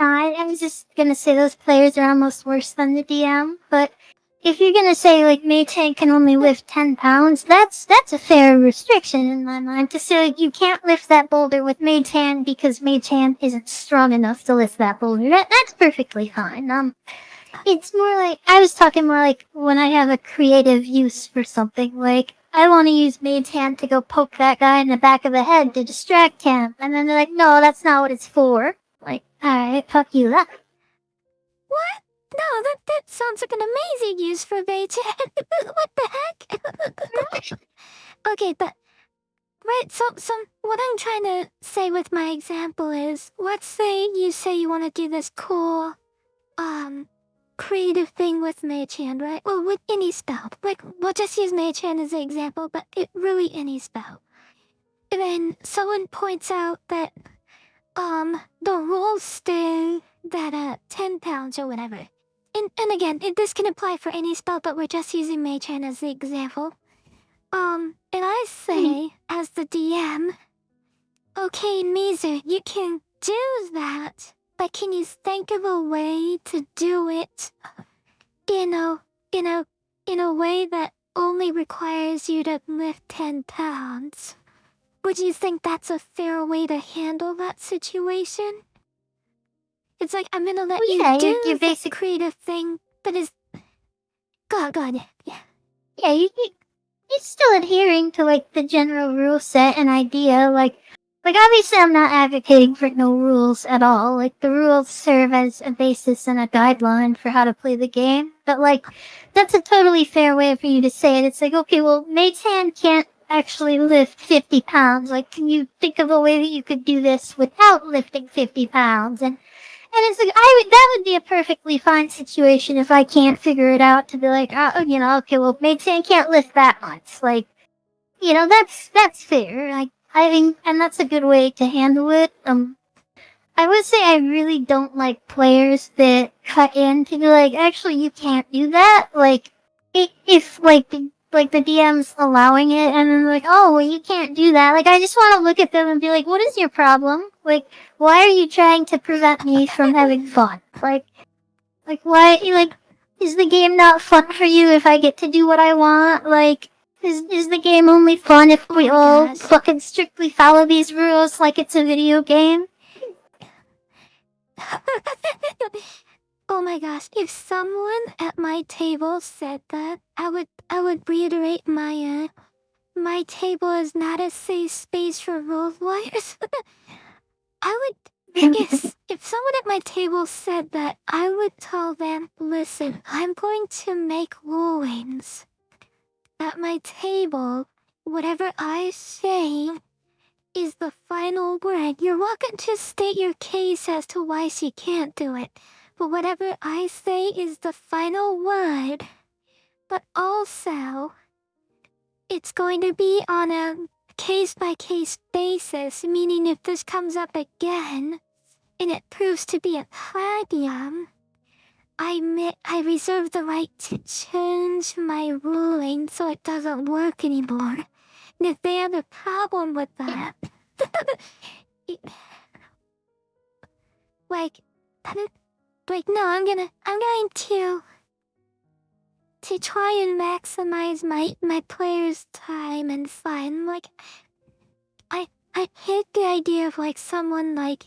No, I was just gonna say those players are almost worse than the DM, but if you're gonna say like Mei-chan can only lift 10 pounds, that's a fair restriction in my mind. To say like you can't lift that boulder with Mei-chan because Mei-chan isn't strong enough to lift that boulder. That's perfectly fine. It's more like I was talking more like when I have a creative use for something. Like I want to use Mei-chan to go poke that guy in the back of the head to distract him, and then they're like, no, that's not what it's for. Like, alright, fuck you. What? No, that sounds like an amazing use for Mei-chan. What the heck? Okay, but... Right, so what I'm trying to say with my example is, let's say you want to do this cool, creative thing with Mei-chan, right? Well, with any spell. Like, we'll just use Mei-chan as an example, but really any spell. And then someone points out that, the rules say that, 10 pounds or whatever. And again, this can apply for any spell, but we're just using Mei-chan as the example. And I say, as the DM, okay, Mizu, you can do that, but can you think of a way to do it in a way that only requires you to lift 10 pounds? Would you think that's a fair way to handle that situation? It's like, I'm gonna let you do your the basic creative thing, but is... God, yeah. Yeah, you're still adhering to like the general rule set and idea. Like obviously I'm not advocating for no rules at all. Like the rules serve as a basis and a guideline for how to play the game. But like that's a totally fair way for you to say it. It's like, okay, well, Mei-chan can't actually lift 50 pounds. Like, can you think of a way that you could do this without lifting 50 pounds? And it's like, that would be a perfectly fine situation if I can't figure it out to be like, oh, okay, well, Maid can't lift that much. Like, that's fair. Like, I think, and that's a good way to handle it. I would say I really don't like players that cut in to be like, actually, you can't do that. Like, if the DM's allowing it, and then like, oh, well, you can't do that. Like, I just want to look at them and be like, what is your problem? Like, why are you trying to prevent me from having fun? Like why? Like, is the game not fun for you if I get to do what I want? Like, is the game only fun if we all gosh. fucking strictly follow these rules like it's a video game? Oh my gosh, if someone at my table said that, I would reiterate my table is not a safe space for role players. If someone at my table said that, I would tell them, listen, I'm going to make rulings. At my table, whatever I say is the final word. You're welcome to state your case as to why she can't do it. But whatever I say is the final word. But also, it's going to be on a case-by-case basis, meaning if this comes up again, and it proves to be a problem, I reserve the right to change my ruling so it doesn't work anymore. And if they have a problem with that, like, no, I'm going to try and maximize my players' time and fun. Like, I hate the idea of like someone like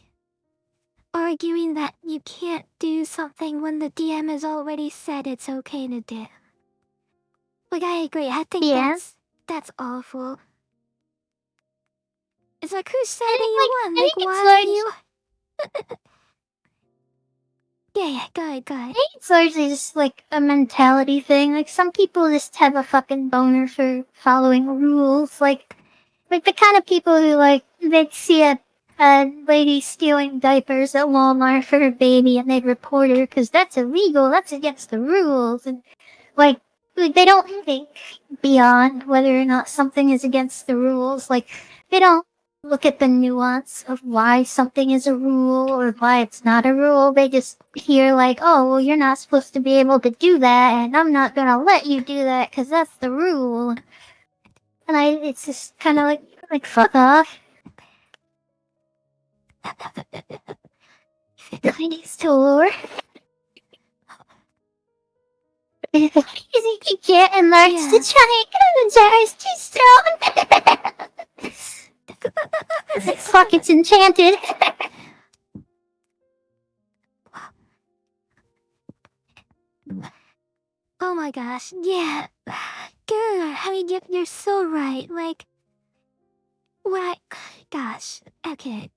arguing that you can't do something when the DM has already said it's okay to do. Like, I agree. I think that's awful. It's like, who said that you won? Like, why are you? Yeah, go ahead. I think it's largely just like a mentality thing. Like, some people just have a fucking boner for following rules. Like the kind of people who like they'd see a lady stealing diapers at Walmart for her baby and they'd report her because that's illegal. That's against the rules. And like they don't think beyond whether or not something is against the rules. Like, they don't look at the nuance of why something is a rule or why it's not a rule. They just hear like, oh, well, you're not supposed to be able to do that, and I'm not gonna let you do that because that's the rule. And it's just kind of like fuck off. I need to lure. You can't enlarge the triangle. The jar is too strong. Fuck, it's enchanted. Oh my gosh, yeah. Good. I mean, you're so right. Like, what? Gosh, okay.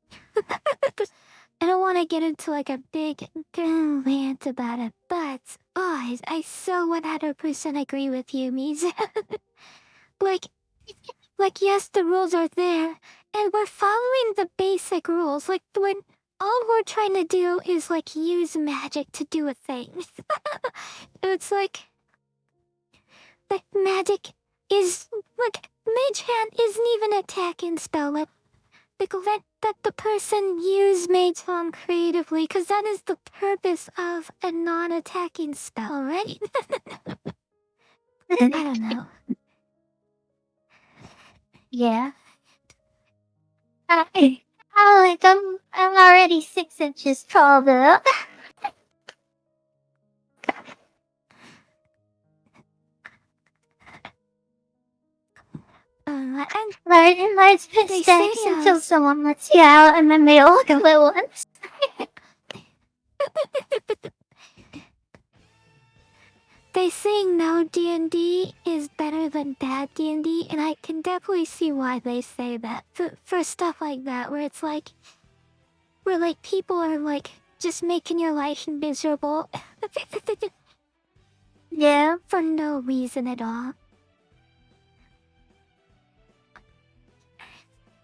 I don't want to get into like a big rant about it, but I so 100% agree with you, Mizu. like yes, the rules are there, and we're following the basic rules. Like when all we're trying to do is like use magic to do a thing. It's like magic is like mage hand isn't even an attacking spell. Like let the person use mage hand creatively, because that is the purpose of a non-attacking spell, right? I don't know. Yeah. I'm already 6 inches tall though. And large mistakes until someone lets you out, and then they all go at once. They say no D&D is better than bad D&D, and I can definitely see why they say that. For stuff like that, where it's like, where like people are like just making your life miserable. Yeah. For no reason at all.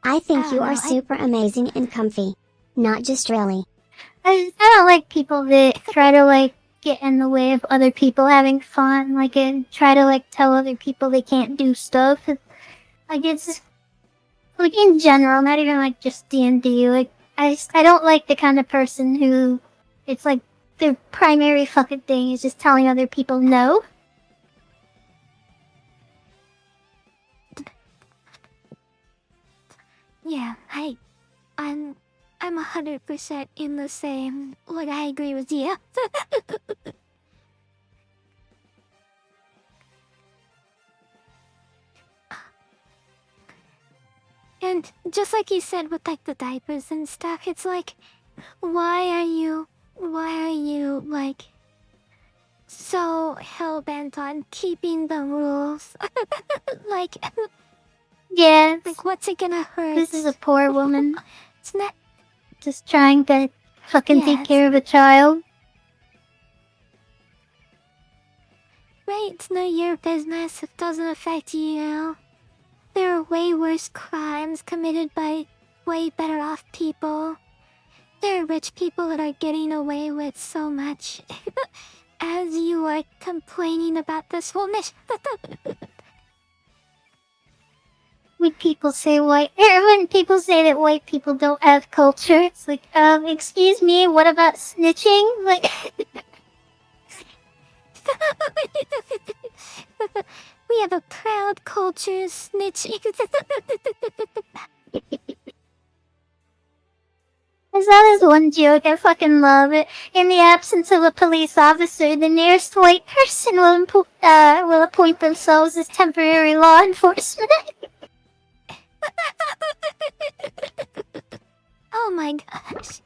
I think you are super amazing and comfy. Not just really. I don't like people that try to, like, get in the way of other people having fun, like, and try to, like, tell other people they can't do stuff. Like, it's, like, in general, not even, like, just D&D, like, I don't like the kind of person who, it's like, their primary fucking thing is just telling other people no. Yeah, I'm 100% in the same. Like, I agree with you. And just like you said with like the diapers and stuff, it's like, why are you like so hell-bent on keeping the rules? like, Yeah, like what's it gonna hurt? this is a poor woman It's not. just trying to fucking take Yes. care of a child. Right, it's not your business. It doesn't affect you. There are way worse crimes committed by way better off people. There are rich people that are getting away with so much. As you are complaining about this whole mission. When people say when people say that white people don't have culture, it's like, excuse me, what about snitching? Like, We have a proud culture, snitching. I saw this one joke, I fucking love it. In the absence of a police officer, the nearest white person will appoint themselves as temporary law enforcement. Oh my gosh.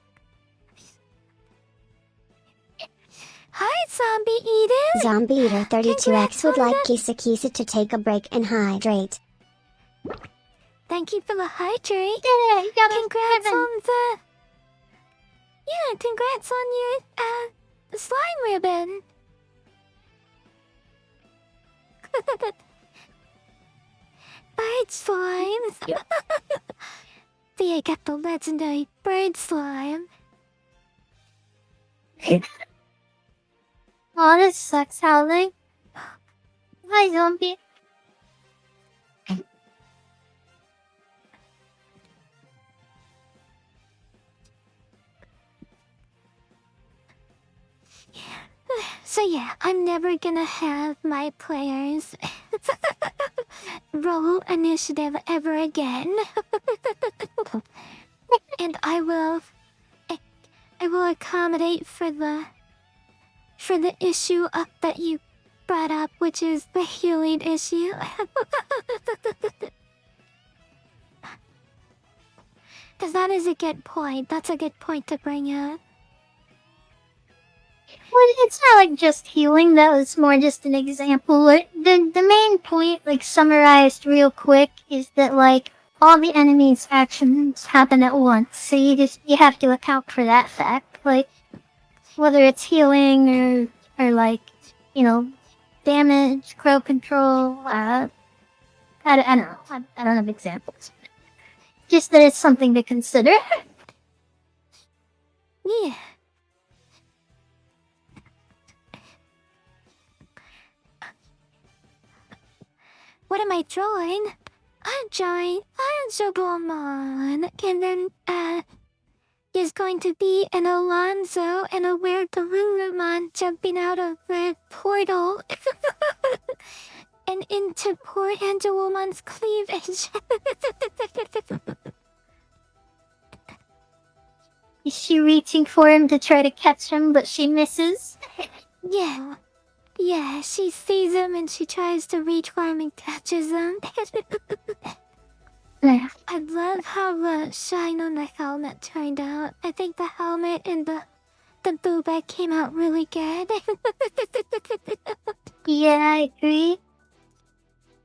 Hi, Zombie Eden! Zombie Eater 32X Congrats would on like the- KissuKissu to take a break and hydrate. Thank you for the hydrate. Yeah, you got Congrats on the... Yeah, congrats on your, slime ribbon. Bird slimes. Yep. See, I got the legendary bird slime. Oh, this sucks, Howling. Hi, zombie. So yeah, I'm never gonna have my players roll initiative ever again. And I will accommodate for the issue that you brought up, which is the healing issue. Cause that is a good point. That's a good point to bring up. Well, it's not like just healing, that was more just an example. The main point, like, summarized real quick, is that, like, all the enemy's actions happen at once, so you have to account for that fact. Like, whether it's healing or like, you know, damage, crowd control, I don't know. I don't have examples. Just that it's something to consider. Yeah. What am I drawing? I'm drawing Anjabomon. And then, there's going to be an Alonzo and a weird Darurumon jumping out of the portal. And into poor Angelomon's cleavage. Is she reaching for him to try to catch him, but she misses? Yeah. Yeah, she sees him and she tries to reach for him and catches him. Yeah. I love how the shine on the helmet turned out. I think the helmet and the boobag came out really good. Yeah, I agree.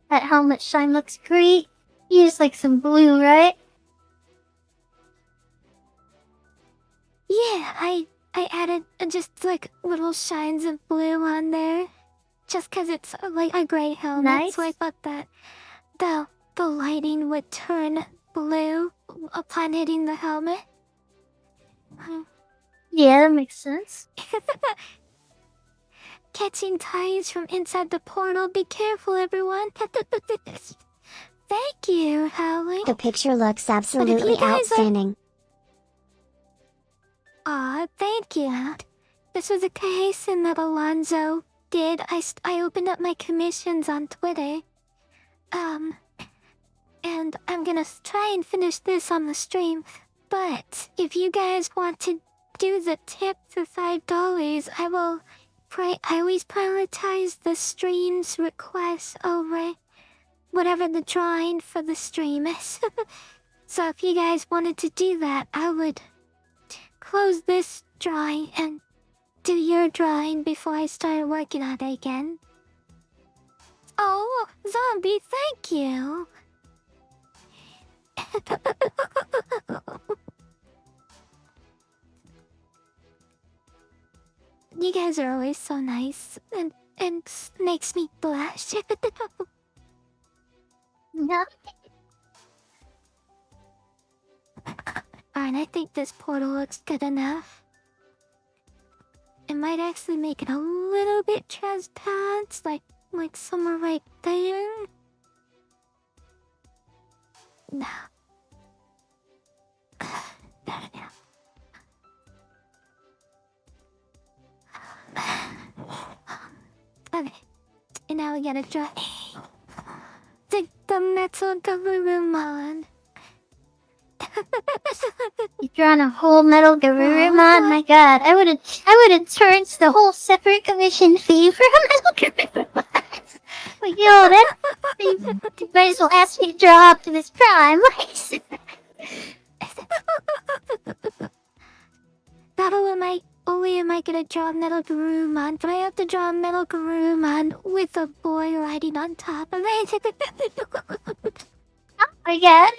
That helmet shine looks great. Use like some blue, right? Yeah, I added just like little shines of blue on there. Just cause it's like a gray helmet, Nice. so I thought that the lighting would turn blue upon hitting the helmet. Yeah, that makes sense. Catching ties from inside the portal. Be careful, everyone. Thank you, Howling. The picture looks But if absolutely you guys outstanding. Aw, thank you. This was a commission that Alonzo did. I opened up my commissions on Twitter. And I'm gonna try and finish this on the stream. But if you guys want to do the tip for $5, I always prioritize the stream's requests over whatever the drawing for the stream is. So if you guys wanted to do that, I would close this drawing and do your drawing before I start working on it again. Oh, Zombie, thank you. You guys are always so nice and makes me blush. No. Alright, I think this portal looks good enough. It might actually make it a little bit transparent, like somewhere right there. No. Okay, and now we gotta draw the metal Garurumon. You drawn a whole metal Garurumon? My god, I would've charged the whole separate commission fee for a metal Garurumon. But yo, you might as well ask me to draw Optimus Prime. Not only am I gonna draw a metal Garurumon, but I have to draw a metal Garurumon with a boy riding on top of it. Oh my god.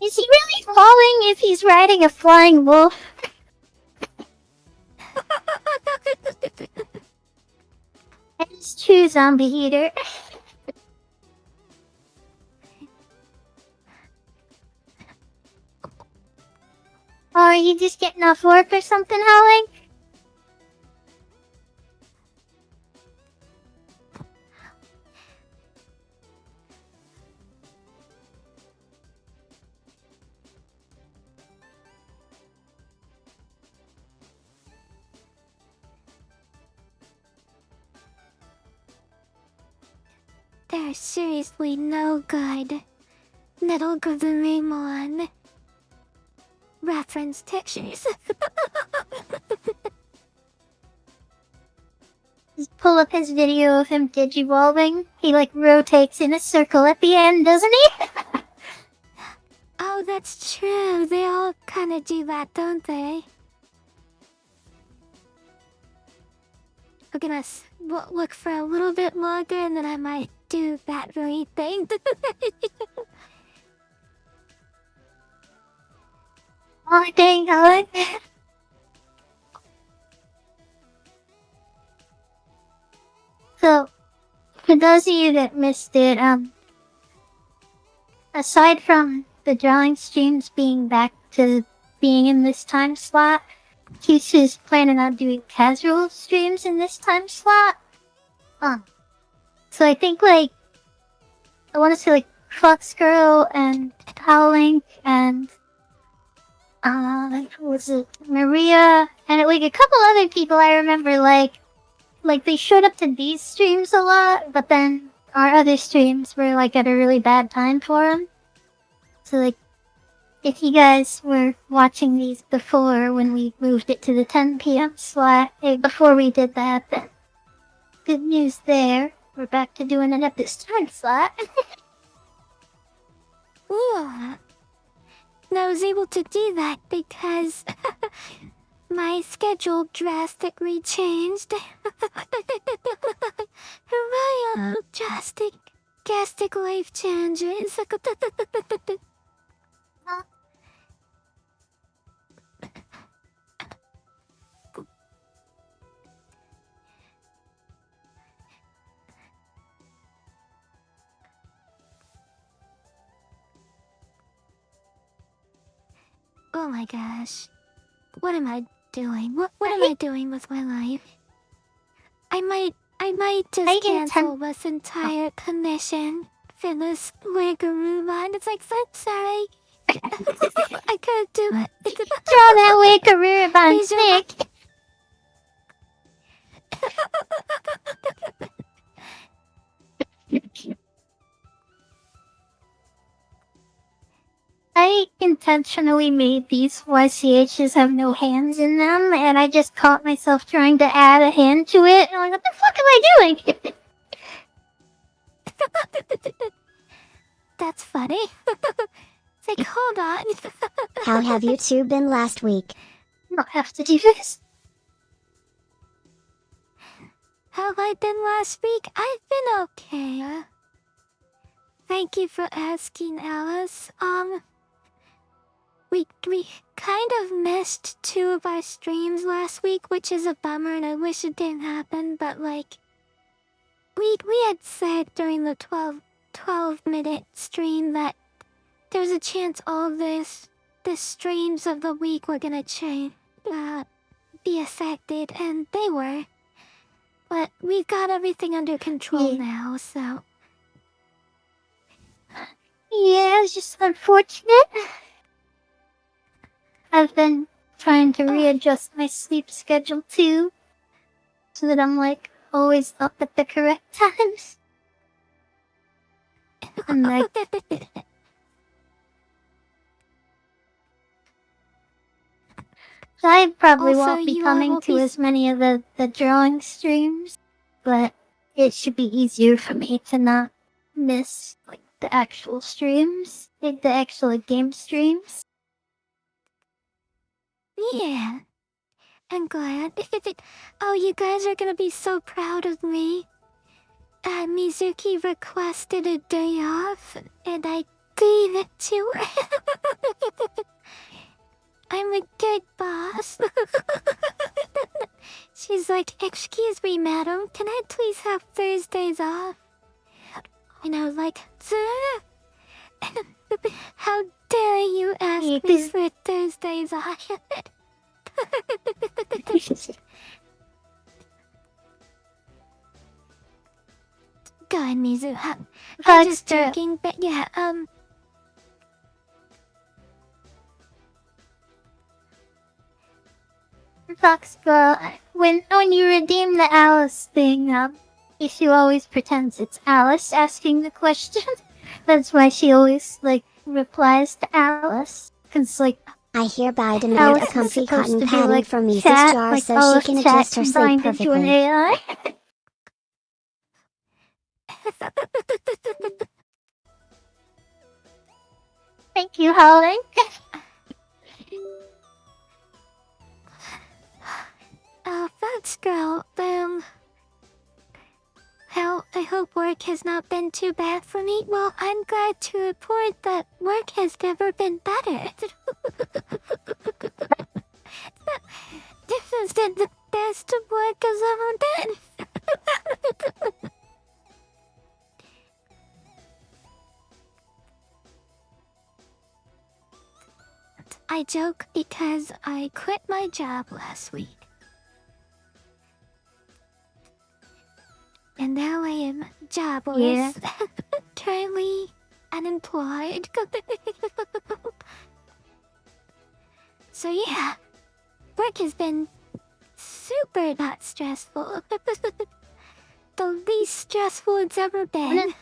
Is he really falling if he's riding a flying wolf? That is true, Zombie Eater. Oh, are you just getting off work or something, Howling? They're seriously no good. Metal Garurumon. Reference textures. Just pull up his video of him digivolving. He like rotates in a circle at the end, doesn't he? Oh, that's true. They all kind of do that, don't they? We're gonna look for a little bit longer and then I might do that very thing. Oh dang, Howling. So, for those of you that missed it, aside from the drawing streams being back to being in this time slot, Kyushu's planning on doing casual streams in this time slot. So I think I want to say Fox Girl and Howling and who was it? Maria and a couple other people I remember like they showed up to these streams a lot, but then our other streams were at a really bad time for them. So if you guys were watching these before when we moved it to the 10 p.m. slot, before we did that, then good news there. We're back to doing it at this time slot. Ooh. And I was able to do that because my schedule drastically changed. Hooray! Drastic life changes. Oh my gosh. What am I doing? What am I doing with my life? I might just cancel this entire commission for this wiggle line. It's like, so sorry. I can't do it. Throw that wiggle on stick. I intentionally made these YCHs have no hands in them, and I just caught myself trying to add a hand to it, and I'm like, what the fuck am I doing? That's funny. It's like, hold on. How have you two been last week? I don't have to do this. How have I been last week? I've been okay. Thank you for asking, Alice. We kind of missed 2 of our streams last week, which is a bummer, and I wish it didn't happen, but like, we had said during the 12-minute stream that there's a chance all the streams of the week were gonna be affected, and they were. But we've got everything under control now, so... Yeah, it's just unfortunate. I've been trying to readjust my sleep schedule too, so that I'm like always up at the correct times. And like, I probably Also, won't be you coming will to be as many of the drawing streams, but it should be easier for me to not miss like the actual streams, like the actual game streams. Yeah, I'm glad. Oh, you guys are gonna be so proud of me. Mizuki requested a day off, and I gave it to her. I'm a good boss. She's like, excuse me, madam, can I please have Thursdays off? And I was like, sir, how dare you ask me for Thursdays off? Go on, Mizu. I'm just joking, but yeah, Fox Girl, when you redeem the Alice thing, Kissu always pretends it's Alice asking the question. That's why she always, like, replies to Alice. Cause, like, I hereby demand Alice a is comfy supposed cotton to be padding like from Mises chat, Jar like so Alice she can chat adjust her sleep combined into an perfectly. AI. Thank you, Holly. Thanks, girl. Well, I hope work has not been too bad for me. Well, I'm glad to report that work has never been better. This has been the best work has ever been. I joke because I quit my job last week. And now I am jobless. Yeah. Currently unemployed. So yeah, work has been super not stressful. The least stressful it's ever been.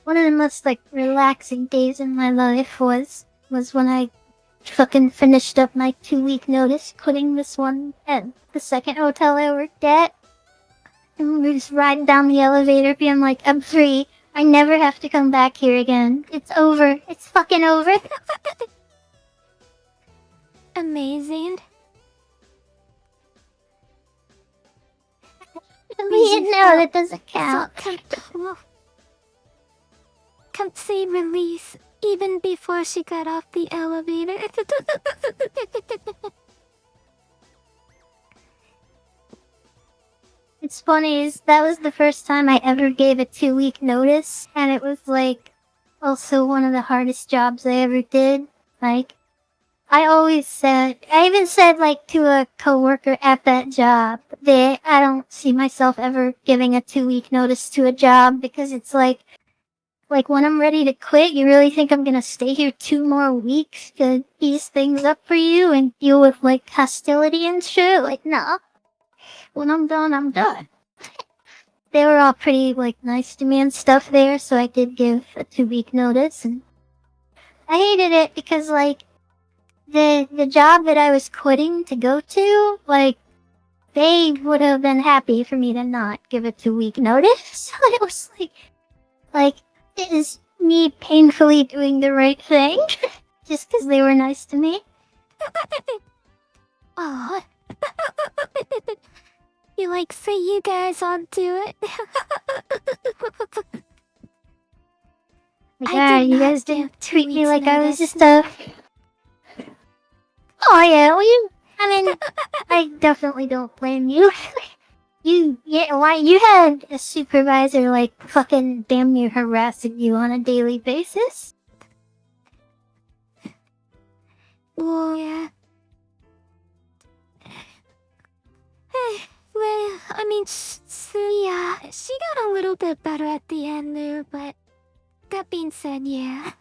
One of the most, like, relaxing days in my life was when I fucking finished up my 2-week notice quitting this one at the second hotel I worked at. And we were just riding down the elevator being like, I'm free. I never have to come back here again. It's over. It's fucking over. Amazing. No, that doesn't count. Complete release, even before she got off the elevator. It's funny, is that was the first time I ever gave a 2-week notice, and it was like also one of the hardest jobs I ever did. Like, I even said like to a coworker at that job that I don't see myself ever giving a 2-week notice to a job because it's like when I'm ready to quit, you really think I'm gonna stay here 2 more weeks to ease things up for you and deal with like hostility and shit? Like, nah. When I'm done, I'm done. They were all pretty like nice to me and stuff there, so I did give a 2-week notice, and I hated it because like the job that I was quitting to go to, like they would have been happy for me to not give a 2-week notice. So it was like it is me painfully doing the right thing just because they were nice to me. Oh. You like say you guys on Duet? Like, I did you not guys give didn't 2 treat me weeks like I was notice. just a. Oh yeah, well I mean, I definitely don't blame you. Why you had a supervisor like fucking damn near harassing you on a daily basis? Well, yeah. Well, I mean, yeah, she got a little bit better at the end there, but that being said, yeah.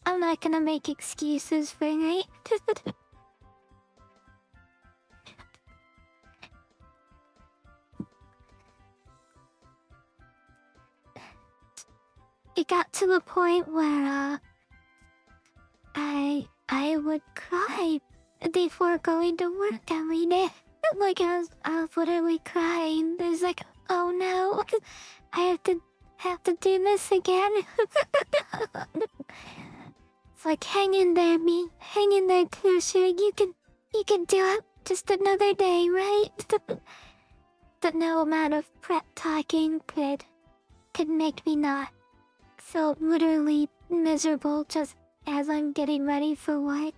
I'm not gonna make excuses for it. It got to the point where, I would cry before going to work every day. Like, I was literally crying. There's like, oh no, I have to do this again. It's like, hang in there, me. Hang in there, Kyushu. You can do it. Just another day, right? That no amount of prep talking could make me not feel literally miserable just as I'm getting ready for work.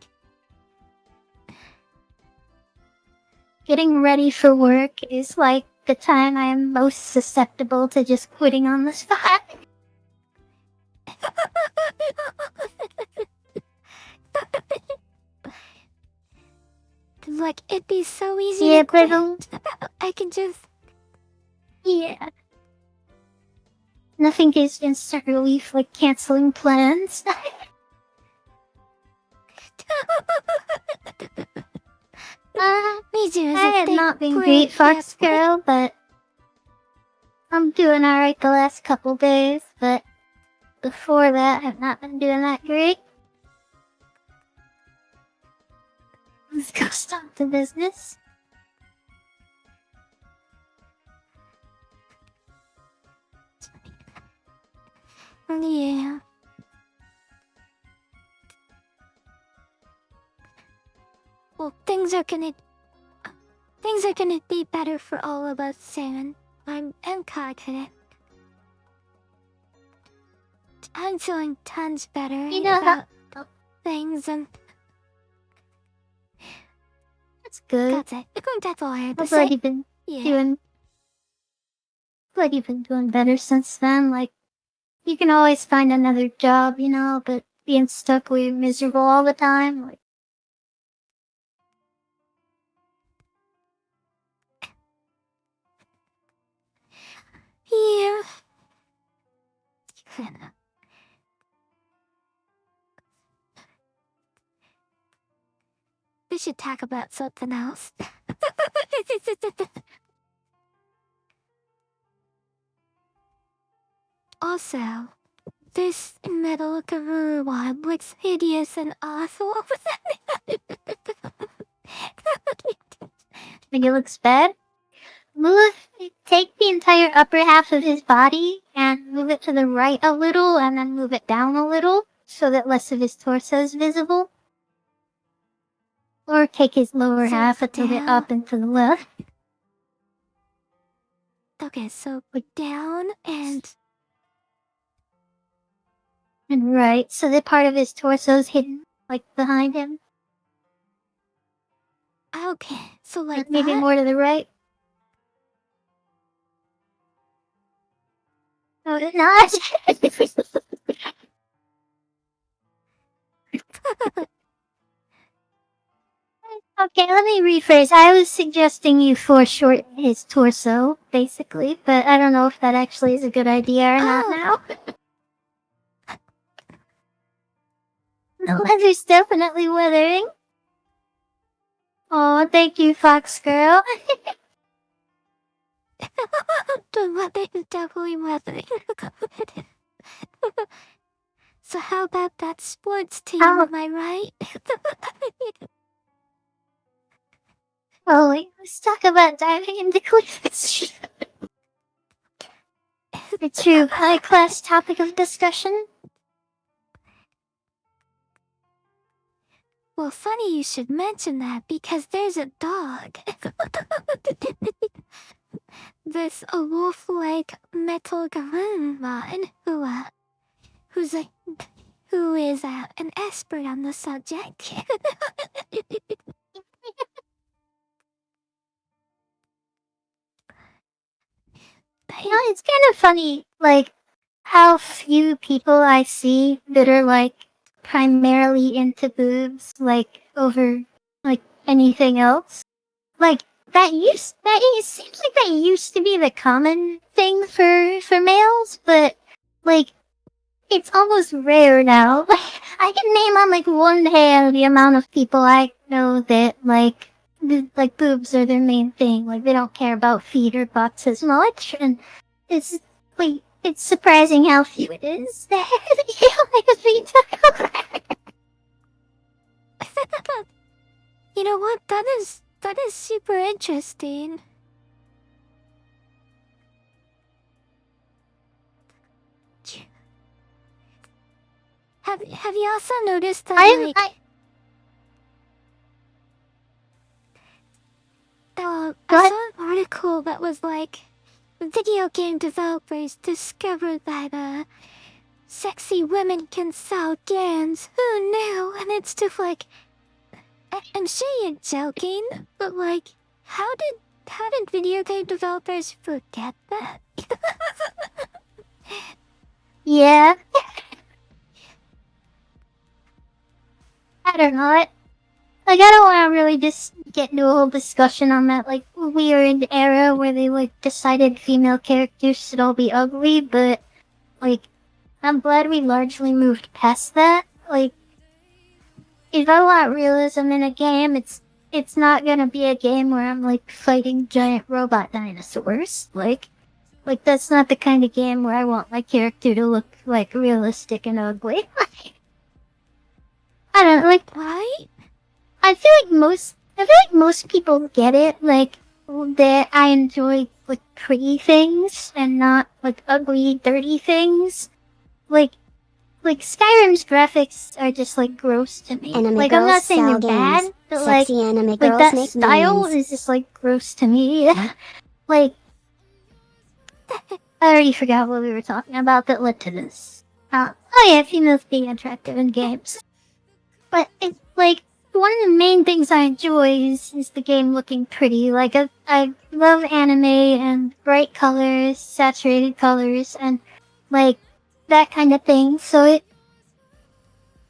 Getting ready for work is like the time I am most susceptible to just quitting on the spot. Like, it'd be so easy Yeah, to quit. but I can just... yeah. Nothing gives instant relief like canceling plans. Mizu is I a have big not been brain great Fox like, Girl, but I'm doing alright the last couple days, but before that I've not been doing that great. Let's go stop the business. yeah. Well, things are gonna be better for all of us soon. I'm confident. I'm feeling tons better You know about how things, and that's good. that's it. I think that's all I had to I'm glad say. you've been Yeah. doing better since then. Like, you can always find another job, you know, but being stuck where you're miserable all the time, like, Yeah. We should talk about something else. Also, this metal Karuru wand looks hideous and awful. think it looks bad. Take the entire upper half of his body and move it to the right a little and then move it down a little so that less of his torso is visible. Or take his lower So half and move it down. up and to the left. Okay, so down and right, so that part of his torso is hidden, like behind him. okay, so like Maybe that. more to the right. No, not. Okay, let me rephrase. I was suggesting you foreshorten his torso, basically, but I don't know if that actually is a good idea or not now. The leather's definitely weathering. Oh, thank you, Fox Girl. The weather is definitely weathering. So how about that sports team, am I right? Oh, wait, let's talk about diving into cliffs. A true high-class topic of discussion. Well, funny you should mention that because there's a dog. This a wolf-like metal Garunman who is an expert on the subject. You know, it's kind of funny, like, how few people I see that are, like, primarily into boobs, like, over, like, anything else. Like, it seems like that used to be the common thing for males, but, like, it's almost rare now. Like, I can name on, like, one hand the amount of people I know that, like boobs are their main thing. Like, they don't care about feet or butts as much, and it's, like, it's surprising how few it is that like a feet. You know what? That is super interesting. Have you also noticed that I saw an article that was like video game developers discovered that sexy women can sell games. Who knew? And it's just like, I'm sure you're joking, but like, how did video game developers forget that? Yeah. I don't know. Like, I don't want to really just get into a whole discussion on that, like, weird era where they, like, decided female characters should all be ugly, but, like, I'm glad we largely moved past that. Like, if I want realism in a game, it's not gonna be a game where I'm, like, fighting giant robot dinosaurs. Like, that's not the kind of game where I want my character to look, like, realistic and ugly. I don't know, like, Right? I feel like most people get it, like, that I enjoy, like, pretty things and not, like, ugly, dirty things. Like, Skyrim's graphics are just, like, gross to me. Anime like, I'm not girls saying they're sell bad, games. but, like, Sexy anime like girls that make style millions. is just, like, gross to me. Like, I already forgot what we were talking about that led to this. Oh yeah, females being attractive in games. But it's, like, one of the main things I enjoy is the game looking pretty. Like, I love anime and bright colors, saturated colors, and, like, that kind of thing. So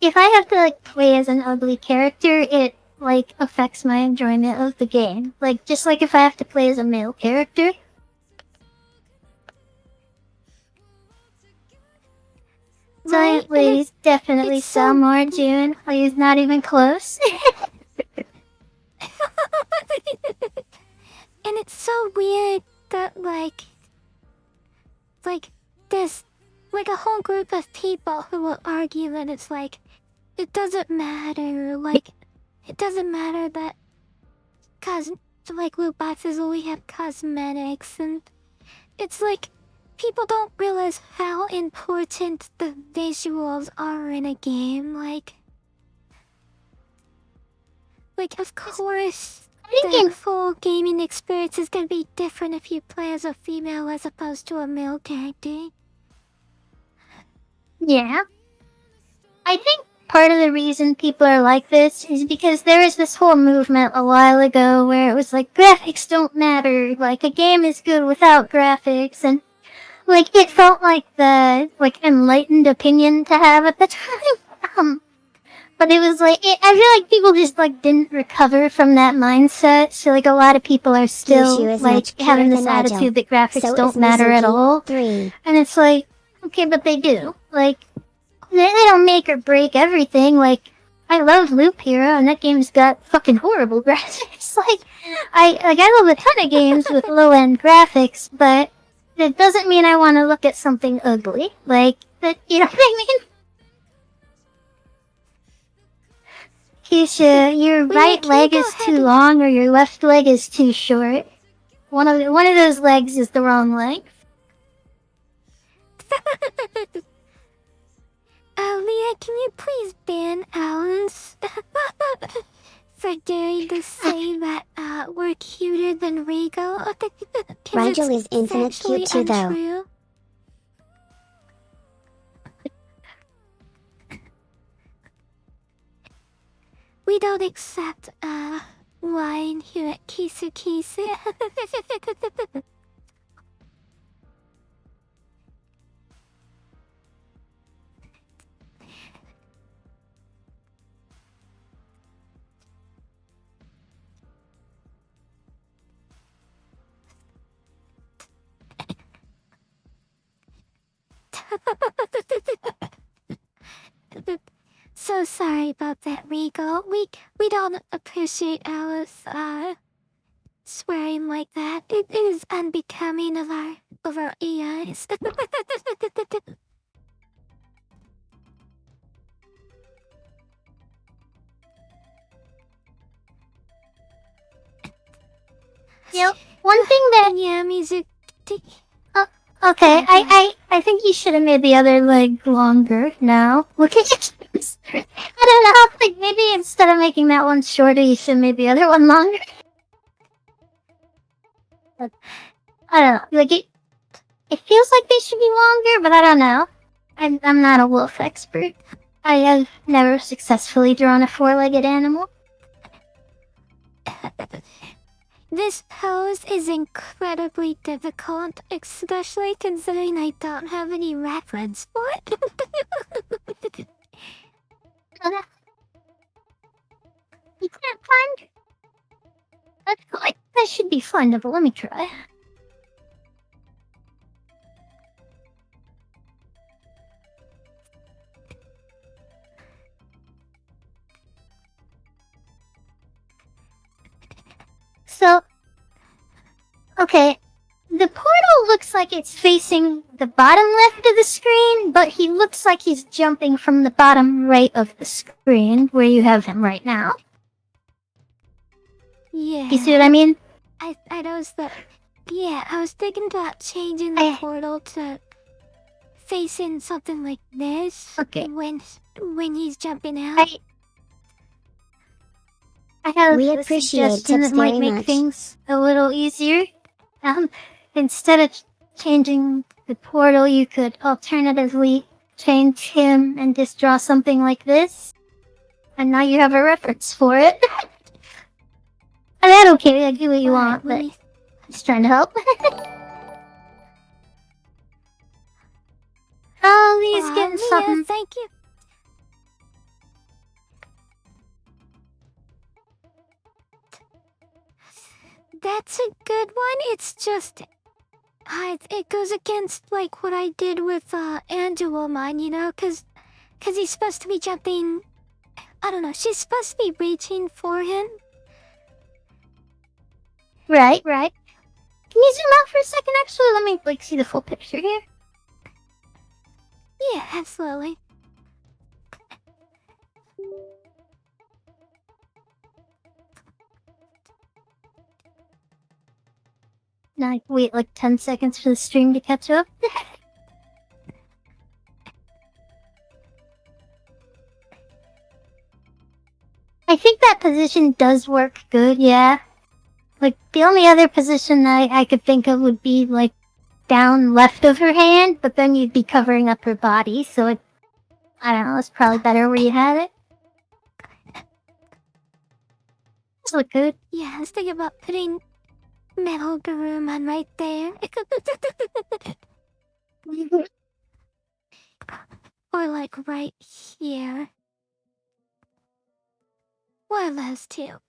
if I have to, like, play as an ugly character, it, like, affects my enjoyment of the game. Like, just like if I have to play as a male character. Giant ladies definitely sell more, June. Please, not even close. And it's so weird that like there's like a whole group of people who will argue that it's like it doesn't matter, like it doesn't matter that like loot boxes only have cosmetics, and it's like people don't realize how important the visuals are in a game. Like of course the full gaming experience is gonna be different if you play as a female as opposed to a male character. Yeah. I think part of the reason people are like this is because there was this whole movement a while ago where it was like, graphics don't matter, like, a game is good without graphics, and like, it felt like the, like, enlightened opinion to have at the time. But it was like, I feel like people just, like, didn't recover from that mindset. So, like, a lot of people are still, Kyushu is like, much having cuter this than Agile. attitude that graphics So don't is matter at Mizuki. all. 3. And it's like, okay, but they do. Like, they don't make or break everything. Like, I love Loop Hero, and that game's got fucking horrible graphics. I love a ton of games with low-end graphics, but that doesn't mean I want to look at something ugly. Like, that, you know what I mean? Kisha, your right can you leg go is ahead too and- long or your left leg is too short. One of those legs is the wrong leg. Leah, can you please ban Alan's for daring to say that we're cuter than Rigo? 'Cause Rigel it's is infinite factually cute too, though. untrue. We don't accept wine here at KissuKissu. So sorry about that, Rigo. We don't appreciate Alice swearing like that. It is unbecoming of our AIs. Yep. One thing that Yeah, music. okay, I think you should have made the other leg longer now. Look at your I don't know, like maybe instead of making that one shorter, you should have made the other one longer. But, I don't know, like it feels like they should be longer, but I don't know. I'm not a wolf expert. I have never successfully drawn a four-legged animal. This pose is incredibly difficult, especially considering I don't have any reference for it. You can't find... That should be findable, let me try. So, okay, the portal looks like it's facing the bottom left of the screen, but he looks like he's jumping from the bottom right of the screen, where you have him right now. Yeah. You see what I mean? I was the... Yeah, I was thinking about changing the portal to facing something like this. Okay. When he's jumping out. I have We a appreciate suggestion tips that might very make much. things a little easier. Instead of changing the portal, you could alternatively change him and just draw something like this. And now you have a reference for it. I mean, I don't care, do what you want, but I'm just trying to help. Oh, he's getting Leah, something. thank you. That's a good one. It's just... it goes against, like, what I did with, Angela mine, you know? Cause he's supposed to be jumping... I don't know, she's supposed to be reaching for him. Right. Can you zoom out for a second, actually? Let me, like, see the full picture here. Yeah, absolutely. Now I wait like 10 seconds for the stream to catch up. I think that position does work good, yeah. Like, the only other position I could think of would be, like, down left of her hand, but then you'd be covering up her body, so I don't know, it's probably better where you had it. Does look good. Yeah, I was thinking about putting Metal Garurumon right there. Or like right here. One of those two.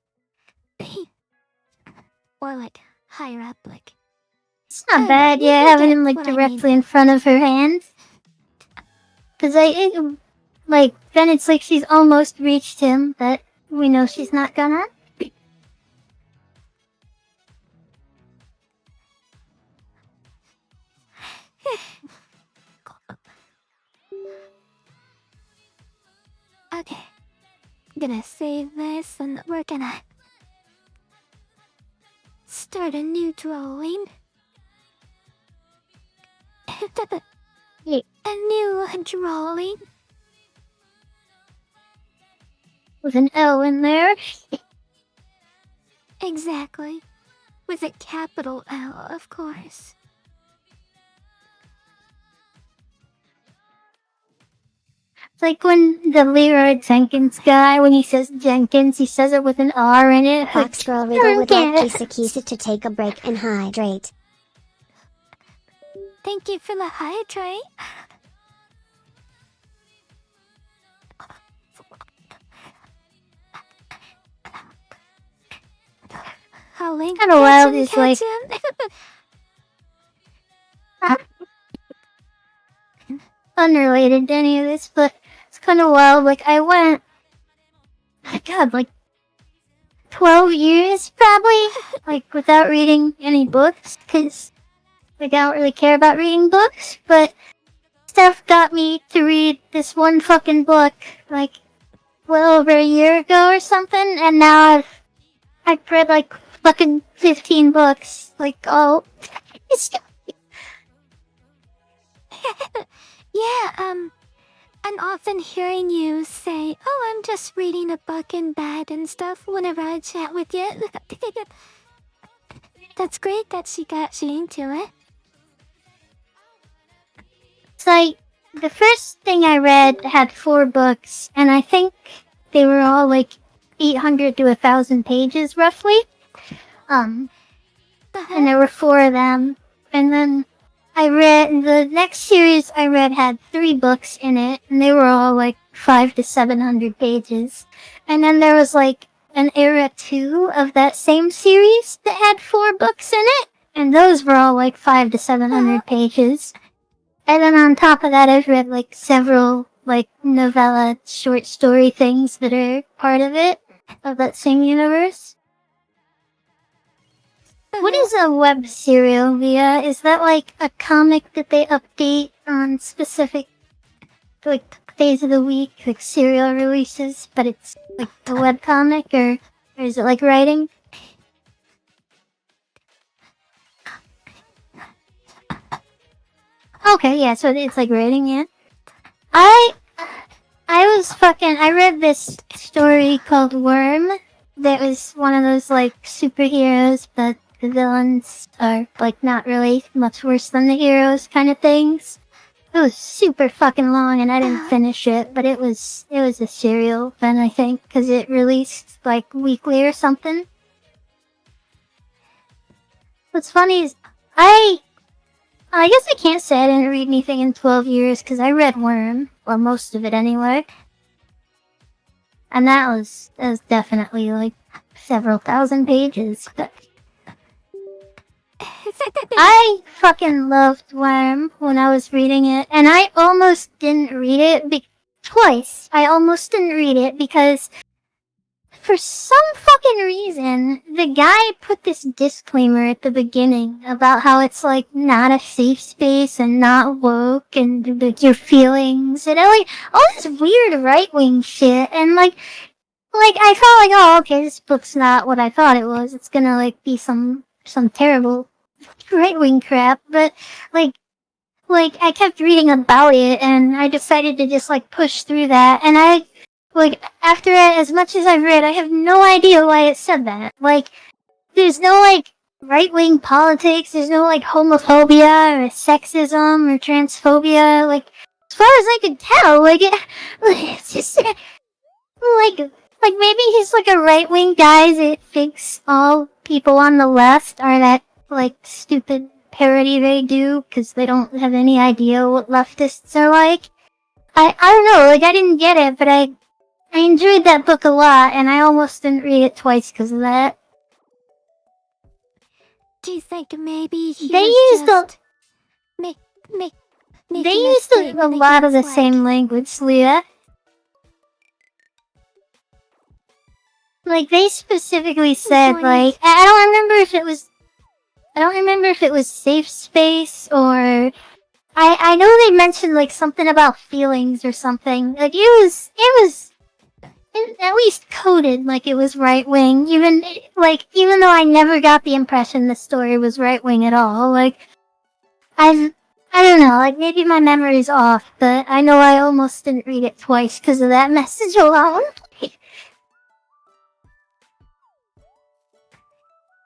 Or like higher up, like. It's I not don't know, bad, you yeah, get having him like what I directly mean. in front of her hand. Cause then it's like she's almost reached him, but we know she's not gonna. Okay. Gonna save this and we're gonna start a new drawing. Yeah. A new drawing. With an L in there. Exactly. With a capital L, of course. It's like when the Leroy Jenkins guy, when he says Jenkins, he says it with an R in it. Fox Like, Girl Regal would like yeah. KissuKissu to take a break and hydrate. Thank you for the hydrate. How link Kinda wild is like unrelated to any of this, but it's kind of wild. Like, I went, my God, like 12 years probably, like without reading any books, because like, I don't really care about reading books, but Steph got me to read this one fucking book, like, well over a year ago or something, and now I've read like fucking 15 books, like, oh, it's Yeah, I'm often hearing you say, oh, I'm just reading a book in bed and stuff whenever I chat with you. That's great that she got you into it. It's like, the first thing I read had 4 books, and I think they were all like 800 to 1,000 pages roughly. And there were 4 of them. And then the next series I read had 3 books in it, and they were all like 500 to 700 pages. And then there was like an era 2 of that same series that had 4 books in it, and those were all like 500 to 700 pages. And then on top of that, I've read like several like novella short story things that are part of it, of that same universe. What is a web serial, Leah? Is that like a comic that they update on specific like days of the week, like serial releases, but it's like a web comic, or is it like writing? Okay, yeah, so it's like writing, yeah. I read this story called Worm that was one of those like superheroes, but the villains are like not really much worse than the heroes kind of things. It was super fucking long and I didn't finish it, but it was a serial then, I think, because it released like weekly or something. What's funny is I guess I can't say I didn't read anything in 12 years because I read Worm, or most of it anyway. And that was definitely like several thousand pages. But I fucking loved Worm when I was reading it, and I almost didn't read it twice. I almost didn't read it because for some fucking reason, the guy put this disclaimer at the beginning about how it's like not a safe space and not woke and your feelings and like all this weird right wing shit, and like I felt like, oh, okay, this book's not what I thought it was. It's gonna like be some terrible right wing crap, but like I kept reading about it and I decided to just like push through that, and after as much as I've read, I have no idea why it said that. Like, there's no like right wing politics, there's no like homophobia or sexism or transphobia. Like, as far as I could tell, it's just like maybe he's like a right wing guy that thinks all people on the left are that like stupid parody they do, because they don't have any idea what leftists are like. I don't know, like, I didn't get it, but I enjoyed that book a lot, and I almost didn't read it twice because of that. Do you think maybe he They was used just they used a lot of the same language, Leah. Like, they specifically said, like, I don't remember if it was safe space or I know they mentioned like something about feelings or something. Like it was at least coded like it was right wing. Even though I never got the impression the story was right wing at all. Like I don't know. Like maybe my memory's off, but I know I almost didn't read it twice because of that message alone.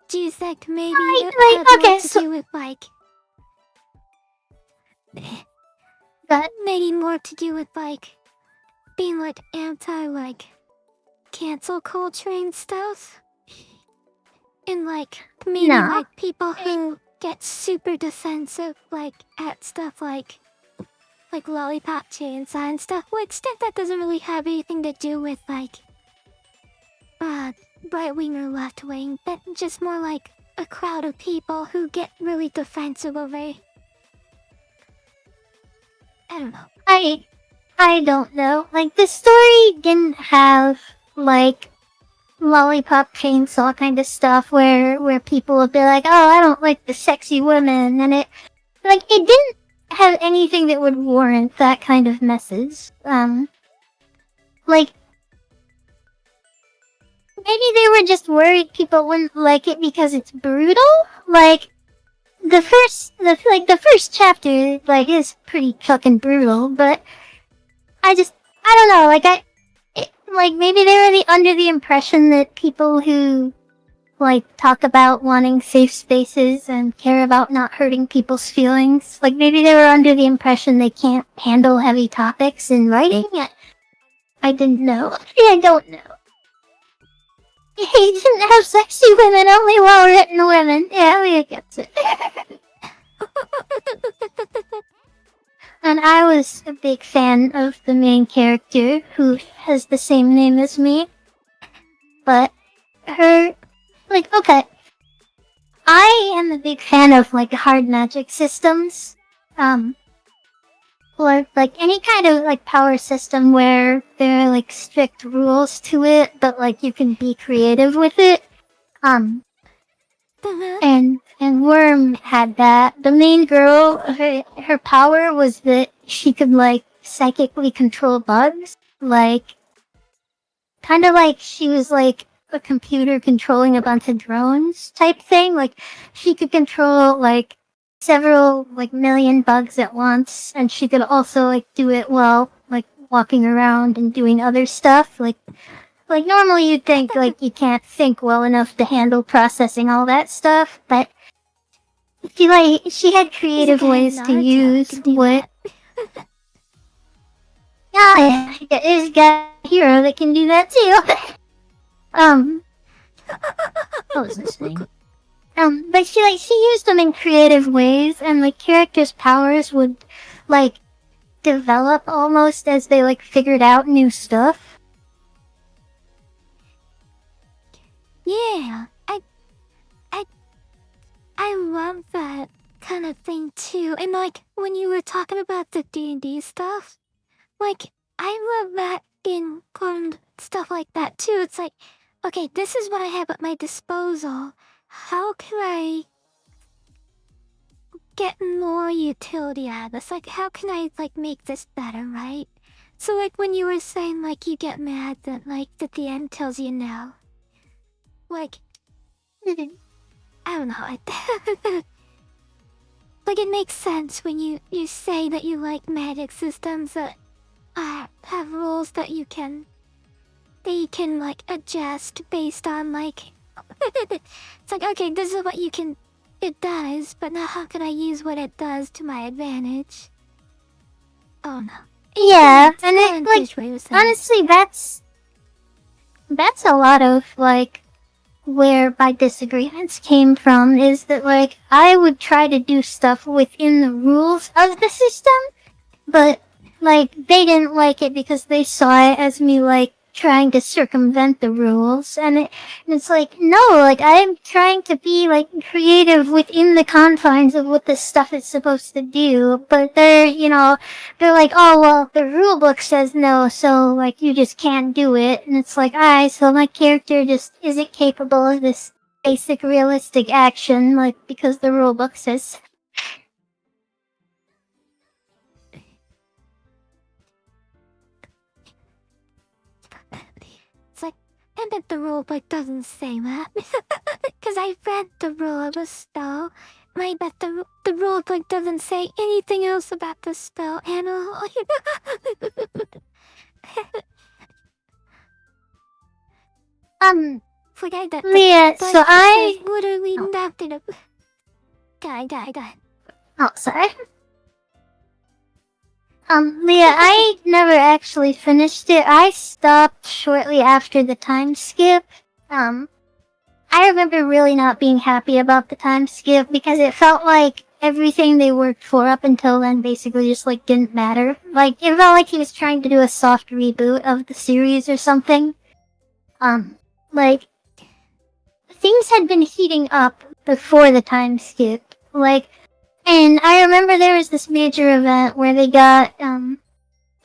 Do you think maybe it had more to do with like maybe more to do with like being like anti like cancel culture and stuff? And like maybe like people who get super defensive like at stuff like lollipop chainsaw and stuff, which that doesn't really have anything to do with like right wing or left wing, but just more like a crowd of people who get really defensive over. I don't know. I don't know. Like the story didn't have like lollipop chainsaw kind of stuff where people would be like, oh, I don't like the sexy women, and it didn't have anything that would warrant that kind of message. Like maybe they were just worried people wouldn't like it because it's brutal. Like the first chapter like is pretty fucking brutal, but I don't know. Like maybe they were under the impression that people who like talk about wanting safe spaces and care about not hurting people's feelings, like maybe they were under the impression they can't handle heavy topics in writing. I didn't know. I don't know. He didn't have sexy women, only well-written women. Yeah, Leah gets it. And I was a big fan of the main character, who has the same name as me. But her, like, okay. I am a big fan of, like, hard magic systems. Or, like, any kind of, like, power system where there are, like, strict rules to it, but, like, you can be creative with it. And Worm had that. The main girl, her power was that she could, like, psychically control bugs. Like, kind of like she was, like, a computer controlling a bunch of drones type thing. Like, she could control, like, several, like, million bugs at once, and she could also, like, do it while, like, walking around and doing other stuff. Like, normally you'd think, like, you can't think well enough to handle processing all that stuff, but she had creative ways to use what... Yeah, there's a guy hero that can do that too. I was listening. But she used them in creative ways, and the characters' powers would, like, develop almost as they, like, figured out new stuff. Yeah, I love that kind of thing too. And like when you were talking about the D&D stuff, like I love that in stuff like that too. It's like, okay, this is what I have at my disposal. How can I get more utility out of this? Like, how can I like make this better, right? So like when you were saying like you get mad that like that the end tells you no. Like, I don't know. Like it makes sense when you say that you like magic systems that have rules that you can like adjust based on like it's like, okay, this is what it does, but now how can I use what it does to my advantage? Oh no. Yeah, and it, like, honestly, that's a lot of, like, where my disagreements came from is that, like, I would try to do stuff within the rules of the system, but, like, they didn't like it because they saw it as me, like, trying to circumvent the rules, and it's like, no, like, I'm trying to be, like, creative within the confines of what this stuff is supposed to do, but they're like, oh, well, the rule book says no, so, like, you just can't do it, and it's like, alright, so my character just isn't capable of this basic realistic action, like, because the rule book says. It's like, and that the rulebook doesn't say that. Because I read the rule of a spell. I bet the rulebook doesn't say anything else about the spell, Anna. Forget that. Leah, so I... literally nothing of... Die. Oh, sorry. Leah, I never actually finished it. I stopped shortly after the time skip. I remember really not being happy about the time skip because it felt like everything they worked for up until then basically just, like, didn't matter. Like, it felt like he was trying to do a soft reboot of the series or something. Like, things had been heating up before the time skip. Like, and I remember there was this major event where they got,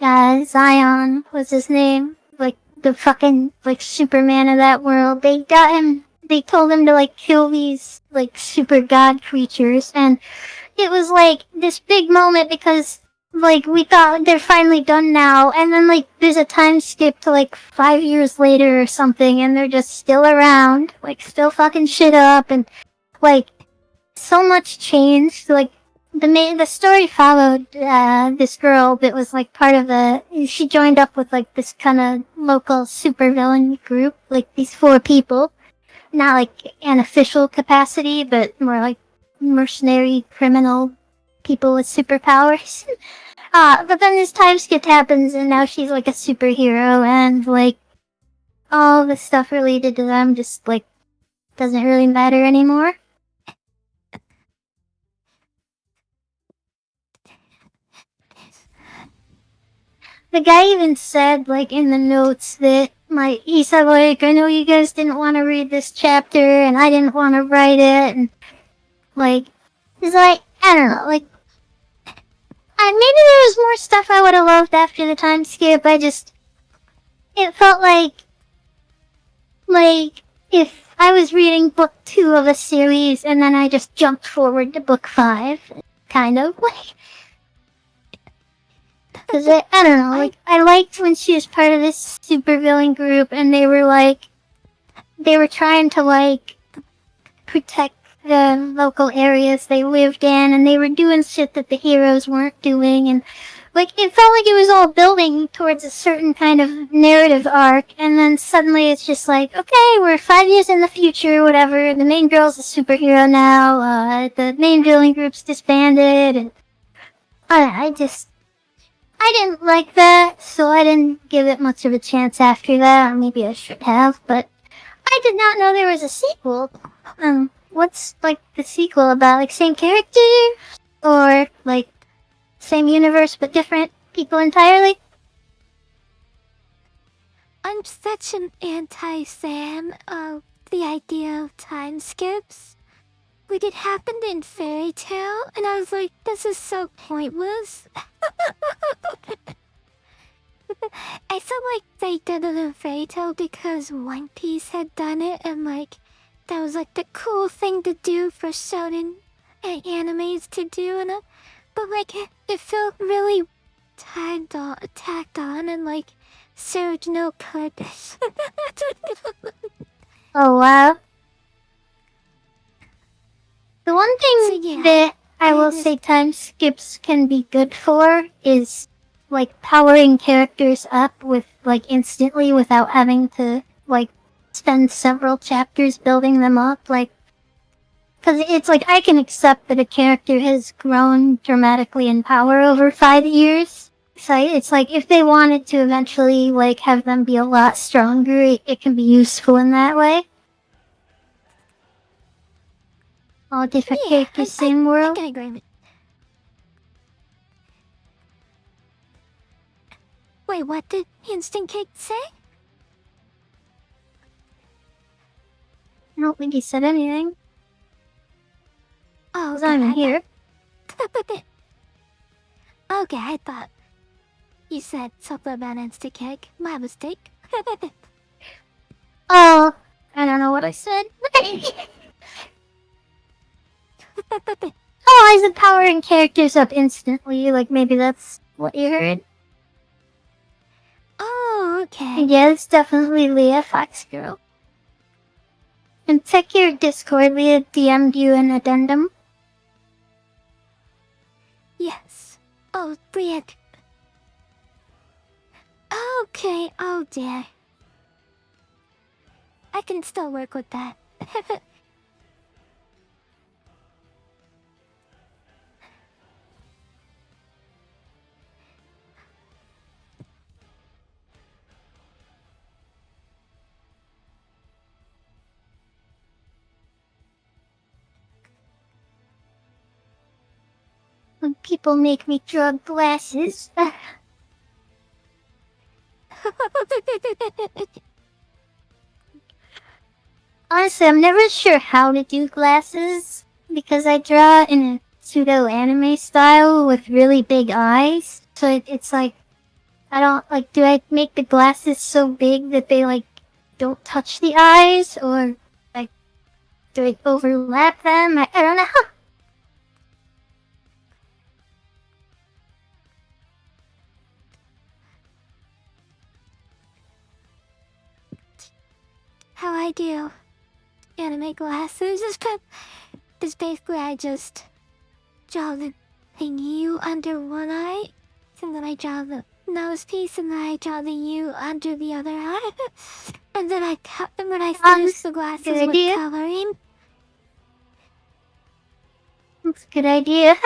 Zion was his name, like, the fucking, like, Superman of that world. They told him to, like, kill these, like, super god creatures, and it was, like, this big moment because, like, we thought they're finally done now, and then, like, there's a time skip to, like, 5 years later or something, and they're just still around, like, still fucking shit up, and, like, so much changed. Like, the story followed this girl that was, like, part of she joined up with, like, this kind of local supervillain group, like these 4 people, not like an official capacity, but more like mercenary criminal people with superpowers. But then this time skip happens, and now she's like a superhero, and, like, all the stuff related to them just, like, doesn't really matter anymore. The guy even said, like, in the notes that, like, he said, like, I know you guys didn't want to read this chapter, and I didn't want to write it, and, like, he's like, I don't know, like, maybe there was more stuff I would have loved after the time skip. It felt like, if I was reading book 2 of a series, and then I just jumped forward to book 5, kind of, like, because I don't know, like, I liked when she was part of this supervillain group, and they were trying to, like, protect the local areas they lived in, and they were doing shit that the heroes weren't doing, and, like, it felt like it was all building towards a certain kind of narrative arc, and then suddenly it's just like, okay, we're 5 years in the future, whatever, the main girl's a superhero now, the main villain group's disbanded, and I didn't like that, so I didn't give it much of a chance after that, or maybe I should have, but I did not know there was a sequel. What's, like, the sequel about? Like, same character? Or, like, same universe but different people entirely? I'm such an anti-Sam of the idea of time skips. Like, it happened in Fairy Tale, and I was like, this is so pointless. I felt like they did it in Fairy Tale because One Piece had done it, and, like, that was, like, the cool thing to do for shonen animes to do, and but, like, it felt really tacked on, and, like, served no purpose. Oh, wow. The one thing that I will say time skips can be good for is, like, powering characters up with, like, instantly without having to, like, spend several chapters building them up, like, because it's like, I can accept that a character has grown dramatically in power over 5 years, so it's like, if they wanted to eventually, like, have them be a lot stronger, it can be useful in that way. all different Yeah, characters, same world. I can agree with. Wait, what did Instant Cake say? I don't think he said anything. Oh, Cause I'm in here. Okay, I thought you said something about Instant Cake. My mistake. Oh, I don't know what I said. Oh, he's empowering characters up instantly. Like maybe that's what you heard. Oh, okay. And yeah, it's definitely Leah Fox Girl. And check your Discord. Leah DM'd you an addendum. Yes. Oh, brilliant. Okay, oh dear. I can still work with that. When people make me draw glasses. Honestly, I'm never sure how to do glasses because I draw in a pseudo anime style with really big eyes. So it's like, I don't like, do I make the glasses so big that they like don't touch the eyes, or like, do I overlap them? I don't know. How I do anime glasses is basically I just draw the U under one eye, and then I draw the nose piece, and then I draw the U under the other eye, and then I cut them when I finish the glasses good with idea. coloring. That's a good idea.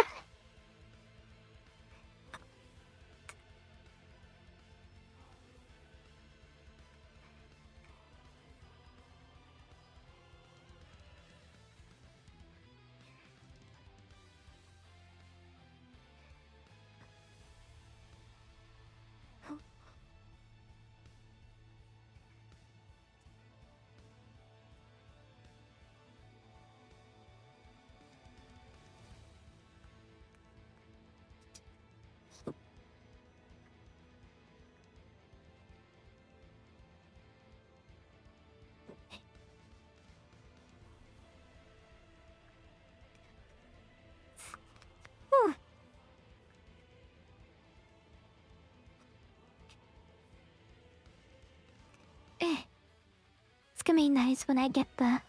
It's gonna be nice when I get the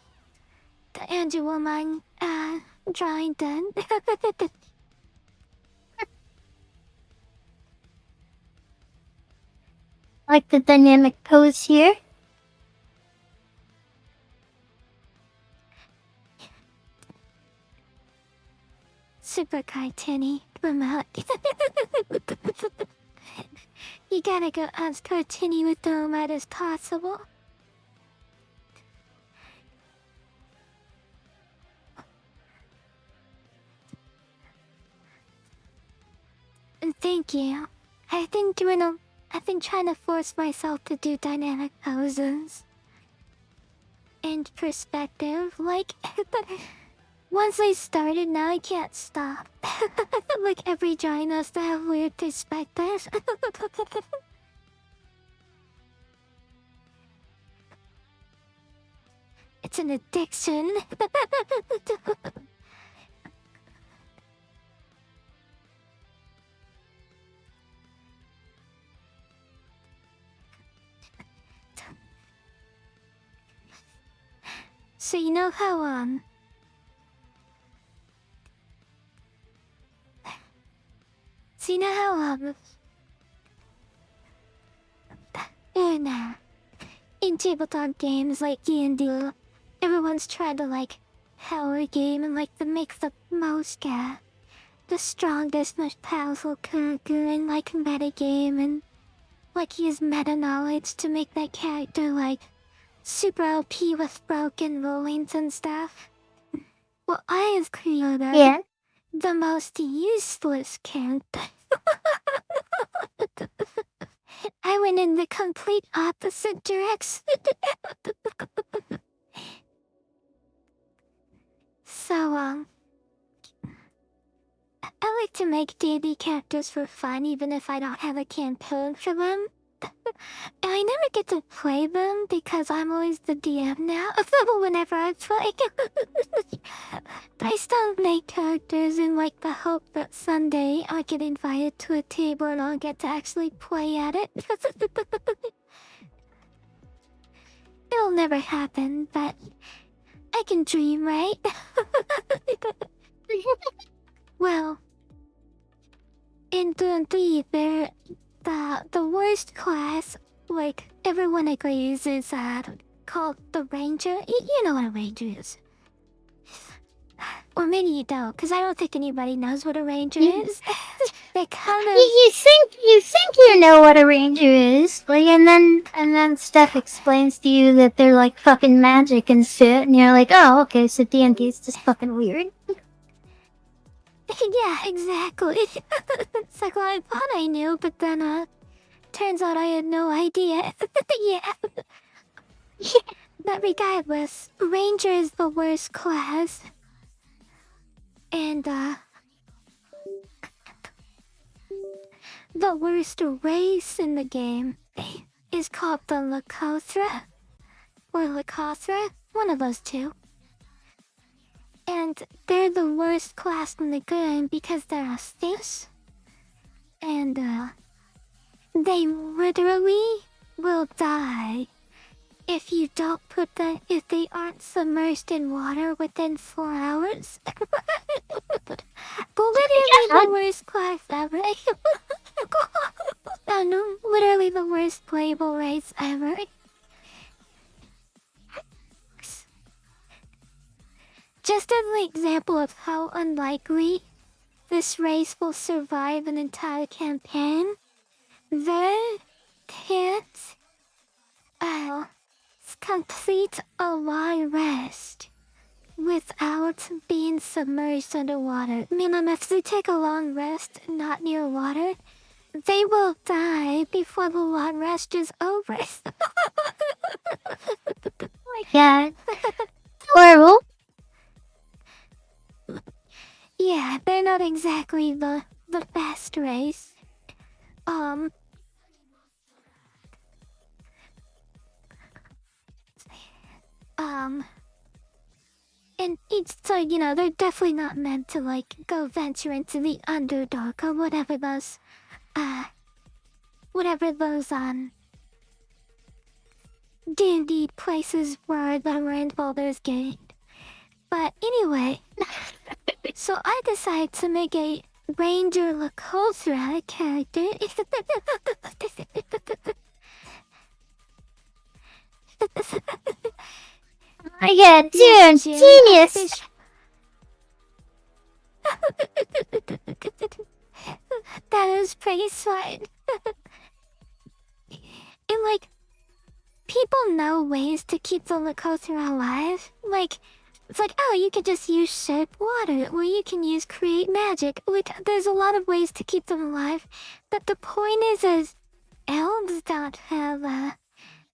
Angel Woman drawing done. Like the dynamic pose here. Super cartoony remote. You gotta go as cartoony with the remote as possible. And thank you. I've been trying to force myself to do dynamic poses. And perspective, like, once I started, now I can't stop. Like, every drawing has to have weird perspectives. It's an addiction. So you know how, in tabletop games like D&D, everyone's trying to, like, power game and, like, to make the most, the strongest, most powerful character in, like, metagame and, like, use meta knowledge to make that character, like, super OP with broken rollings and stuff. Well, I have created Yeah. the most useless character. I went in the complete opposite direction. So, I like to make D&D characters for fun even if I don't have a campaign for them. I never get to play them because I'm always the DM now. Whenever I play, I still make characters in like the hope that someday I get invited to a table and I'll get to actually play at it. It'll never happen, but I can dream, right? Well, in D&D, the worst class, like everyone agrees, is called the Ranger. You know what a Ranger is. Or maybe you don't, because I don't think anybody knows what a Ranger is. They kind of... You think you know what a ranger is, like, and then Steph explains to you that they're like fucking magic and shit, and you're like, oh, okay, so D&D's just fucking weird. Yeah, exactly. It's like, well, I thought I knew, but then, turns out I had no idea. Yeah. But regardless, Ranger is the worst class. And, the worst race in the game is called the Lakothra. Or Lakothra, one of those two. And they're the worst class in the game because they're a fish. And, they literally will die if you don't put them, if they aren't submerged in water within 4 hours. Literally the worst class ever. Oh no, literally the worst playable race ever. Just as an example of how unlikely this race will survive an entire campaign, they can't complete a long rest without being submerged underwater. Meaning if they take a long rest not near water, they will die before the long rest is over. My god. Horrible. Yeah, they're not exactly the best race. And it's so, you know, they're definitely not meant to, like, go venture into the Underdark or whatever those, D&D places were that were in Baldur's Gate. But anyway, so I decided to make a Ranger Lakothra character. My god, dude, genius! That is pretty smart. And like, people know ways to keep the Lakothra alive. Like, it's like, oh, you could just use shape water, or you can use create magic. Like, there's a lot of ways to keep them alive. But the point is elves don't have,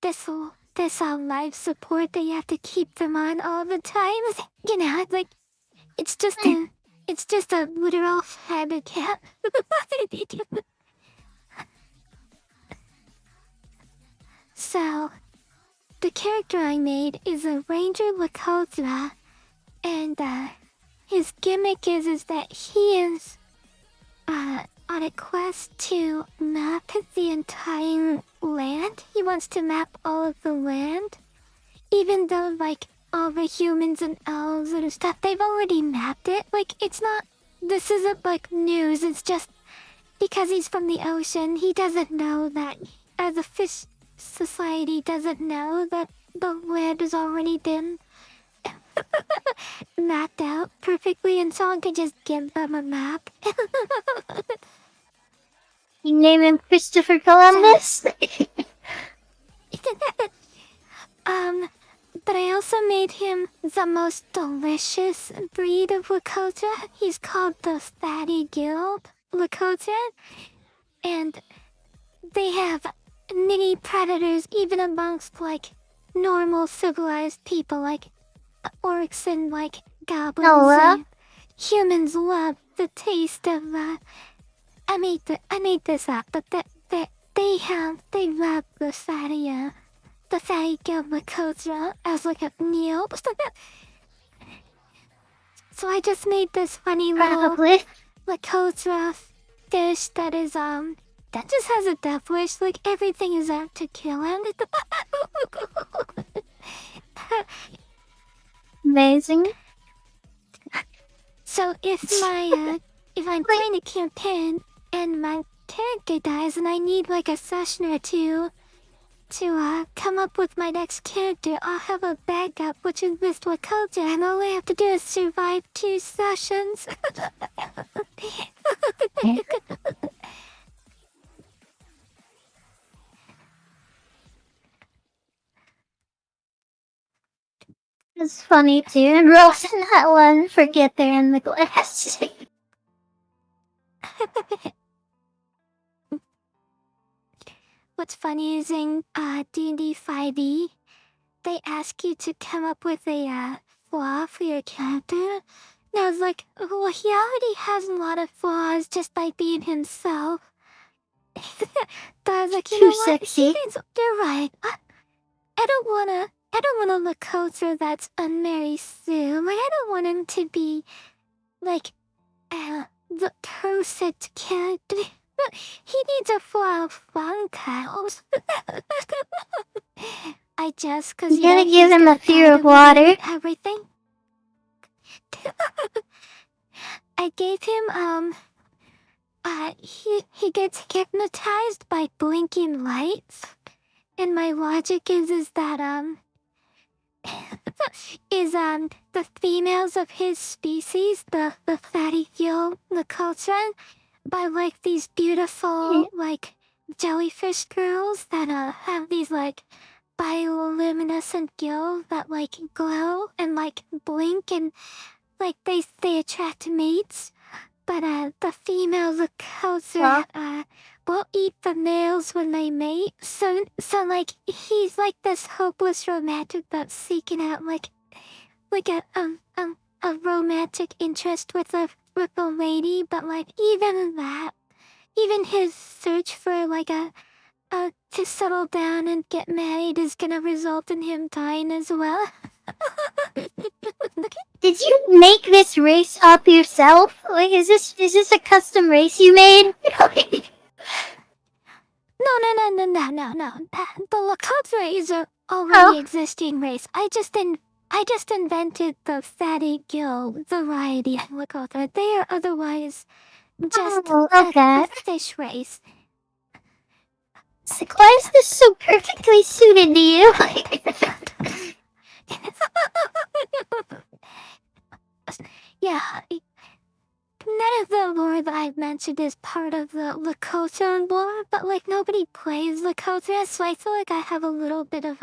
this life support that you have to keep them on all the time. You know, like, it's just a literal habitat. So, the character I made is a Ranger Lakothra, and his gimmick is that he is on a quest to map the entire land. He wants to map all of the land, even though like all the humans and elves and stuff, they've already mapped it. Like, it's not, this isn't like news, it's just because he's from the ocean, he doesn't know that, as a fish society doesn't know that the land has already been mapped out perfectly, and someone could just give them a map. You name him Christopher Columbus? But I also made him the most delicious breed of Lakota. He's called the Fatty Guild Lakota. And they have many predators even amongst, like, normal civilized people, like orcs and, like, goblins. And humans love the taste of, I made this up, but they love the fatty guild Lakota as, like, a meal. So I just made this funny little Lakota dish that is, that just has a death wish, like everything is out to kill him. Amazing. So if I'm playing a campaign and my character dies and I need like a session or two to come up with my next character, I'll have a backup which is with Lakota, and all I have to do is survive 2 sessions. It's funny too. And Rose and that one forget they're in the glass. What's funny is in D&D 5e, they ask you to come up with a flaw for your character. And I was like, well, he already has a lot of flaws just by being himself. But I was like, you know what? Sexy. You're right. I don't wanna Lakota that's unmarried soon. Like, I don't want him to be like the perfect character. He needs a full fun cows. I just, cause You gotta give him a fear of water. Everything. I gave him he gets hypnotized by blinking lights, and my logic is that the females of his species, the fatty gill, the culture, by like these beautiful like jellyfish girls that have these like bioluminescent gills that like glow and like blink, and like they attract mates. But the females of culture will eat the males when they mate. So like he's like this hopeless romantic that's seeking out like a romantic interest with a lady. But like even his search for like to settle down and get married is gonna result in him dying as well. Did you make this race up yourself? Like, is this a custom race you made? No. The Lakota is a already existing race. I just invented the fatty gill variety of Lakota. They are otherwise just a fish race. It's like, why is this so perfectly suited to you? Yeah, none of the lore that I've mentioned is part of the Lakota lore, but like nobody plays Lakota, so I feel like I have a little bit of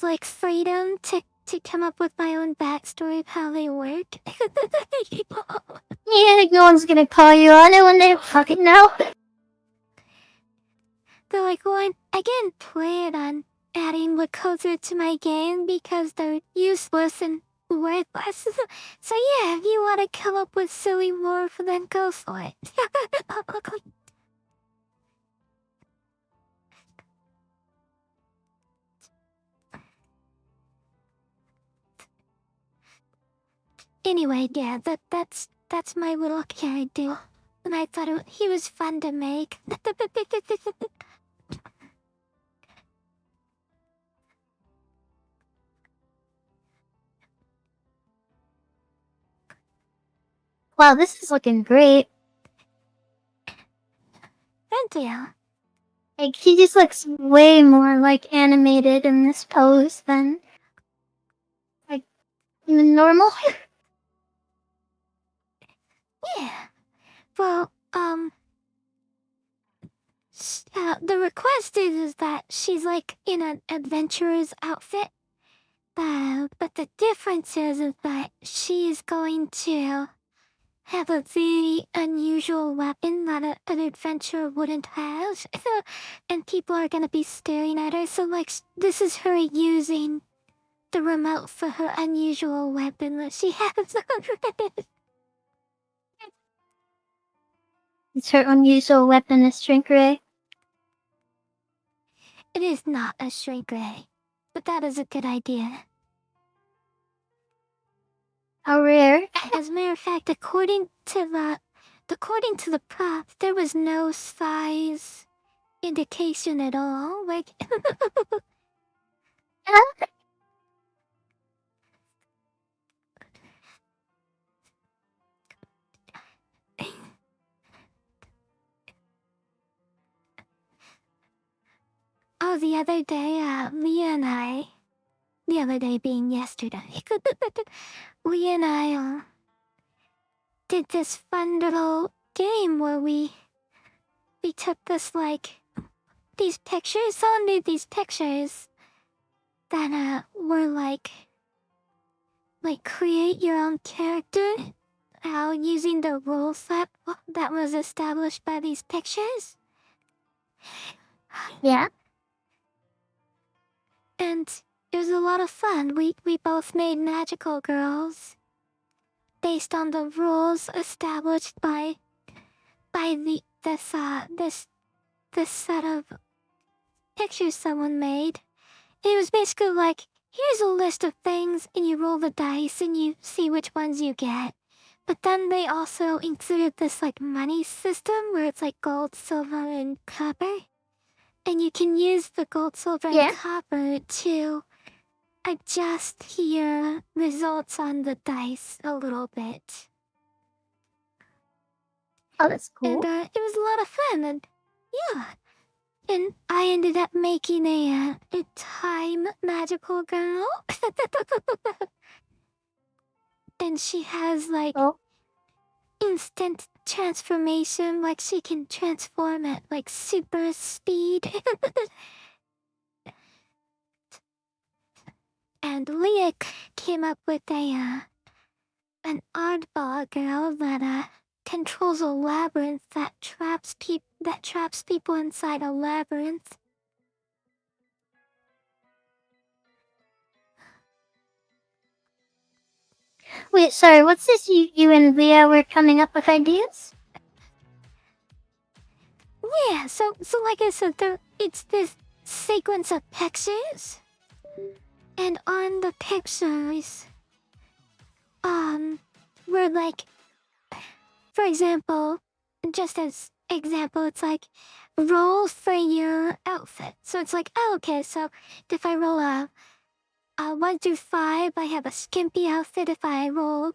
like freedom to come up with my own backstory of how they work. Yeah, no one's gonna call you on it when they fucking know. They're like, well, I can't plan on adding Lakota to my game because they're useless and worthless. So yeah, if you want to come up with silly lore, then go for it. Anyway, yeah, that's my little character, and I thought he was fun to make. Wow, this is looking great. Thank you. Like, he just looks way more like animated in this pose than like normal. Yeah. Well, the request quest is that she's like in an adventurer's outfit. But the difference is that she is going to have a very unusual weapon that an adventurer wouldn't have. And people are gonna be staring at her, so like this is her using the remote for her unusual weapon that she has. Is her unusual weapon a shrink ray? It is not a shrink ray, but that is a good idea. How rare. As a matter of fact, according to the prop, there was no size indication at all. Like, oh, the other day, Leah and I, the other day being yesterday, Leah and I did this fun little game where we took this like these pictures. Someone made these pictures that were like create your own character, using the rules that was established by these pictures. Yeah. And it was a lot of fun. We both made magical girls based on the rules established by this set of pictures someone made. It was basically like, here's a list of things, and you roll the dice and you see which ones you get. But then they also included this like money system where it's like gold, silver, and copper. And you can use the gold, silver, and copper to adjust your results on the dice a little bit. Oh, that's cool. And it was a lot of fun, and yeah. And I ended up making a time magical girl. And she has like instant transformation, like she can transform at like super speed. And Leah came up with an oddball girl that controls a labyrinth that traps people inside a labyrinth. Wait, sorry, what's this? You and Leah were coming up with ideas? Yeah, so like I said, it's this sequence of pictures. And on the pictures, we're like, for example, just as example, it's like, roll for your outfit. So it's like, oh, okay, so if I roll a 1 through 5, I have a skimpy outfit. If I roll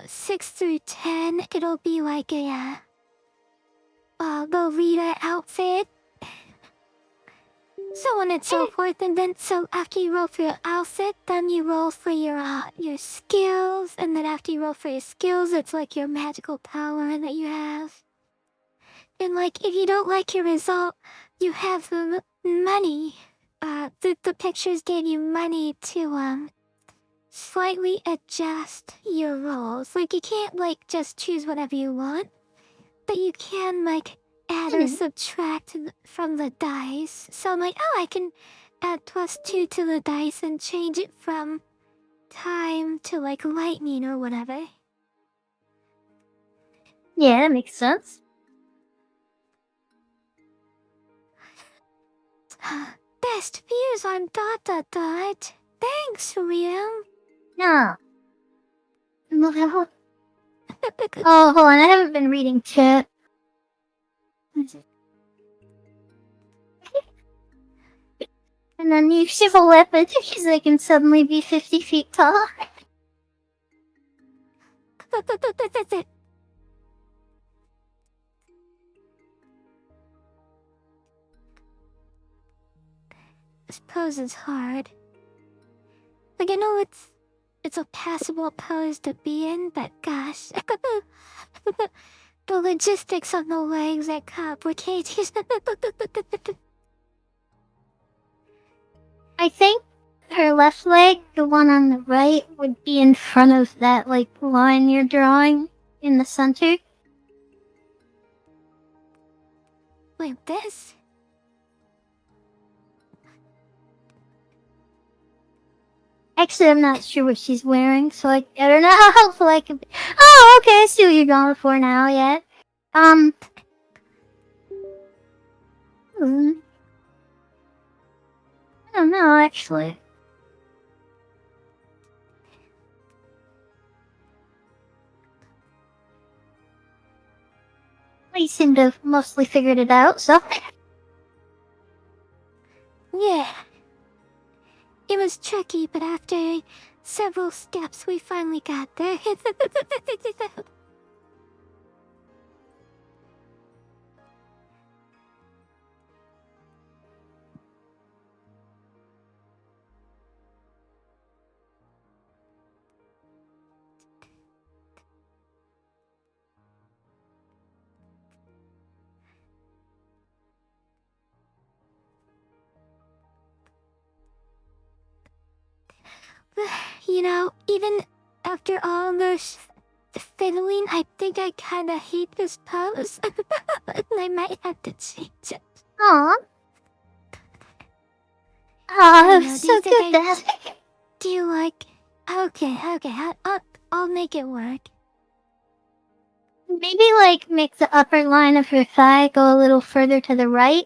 6 through 10, it'll be like a Lolita outfit. So on and so forth, and then so after you roll for your outfit, then you roll for your skills, and then after you roll for your skills, it's like your magical power that you have. And like if you don't like your result, you have the money. The pictures gave you money to slightly adjust your rolls. Like you can't like just choose whatever you want, but you can like add or subtract from the dice. So I'm like, oh, I can add +2 to the dice and change it from time to like lightning or whatever. Yeah, that makes sense. Best views on ... Thanks, Liam. Yeah. Oh, hold on, I haven't been reading chat. And then you shiv a weapon because they can suddenly be 50 feet tall. This pose is hard. Like I know it's a passable pose to be in, but gosh, the logistics of the legs are complicated. I think her left leg, the one on the right, would be in front of that, like, line you're drawing in the center. Like this? Actually, I'm not sure what she's wearing, so I don't know how helpful I can be. Oh, okay, I see what you're going for now, yeah. Hmm, I don't know, actually. You seem to have mostly figured it out, so. Yeah. It was tricky, but after several steps, we finally got there. You know, even after all this fiddling, I think I kinda hate this pose. I might have to change it. Aw. I Oh, know, do so you think good, Dad. Do you like... Okay, I'll make it work. Maybe, like, make the upper line of her thigh go a little further to the right.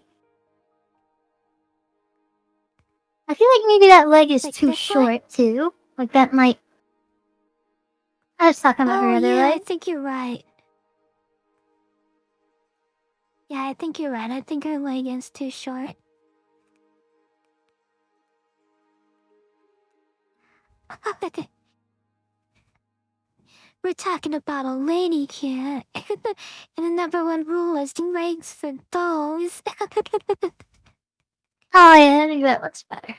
I feel like maybe that leg is Like too this short, too. Like, that might... I was talking about her Oh other yeah, I leg. think you're right. Yeah, I think you're right. I think her leg is too short. We're talking about a lady here. And the number one rule is legs for those. Oh, yeah, I think that looks better.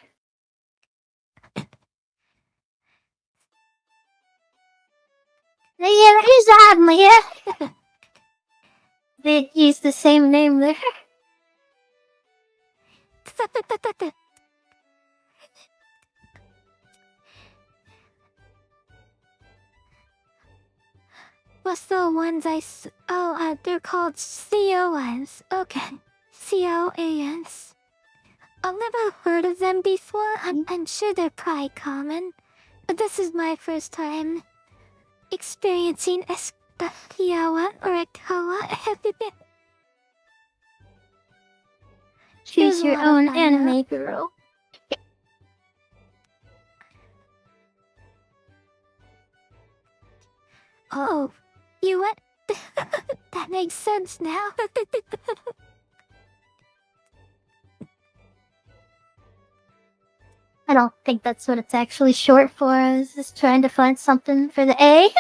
Yeah, that is odd, Leah. They use the same name there. What's the ones they're called CONs. Okay. COANs. I've never heard of them before. I'm sure they're probably common. But this is my first time experiencing a Kiawa or a Kawa. Choose your own anime girl. Oh, you what? That makes sense now. I don't think that's what it's actually short for. I was just trying to find something for the A.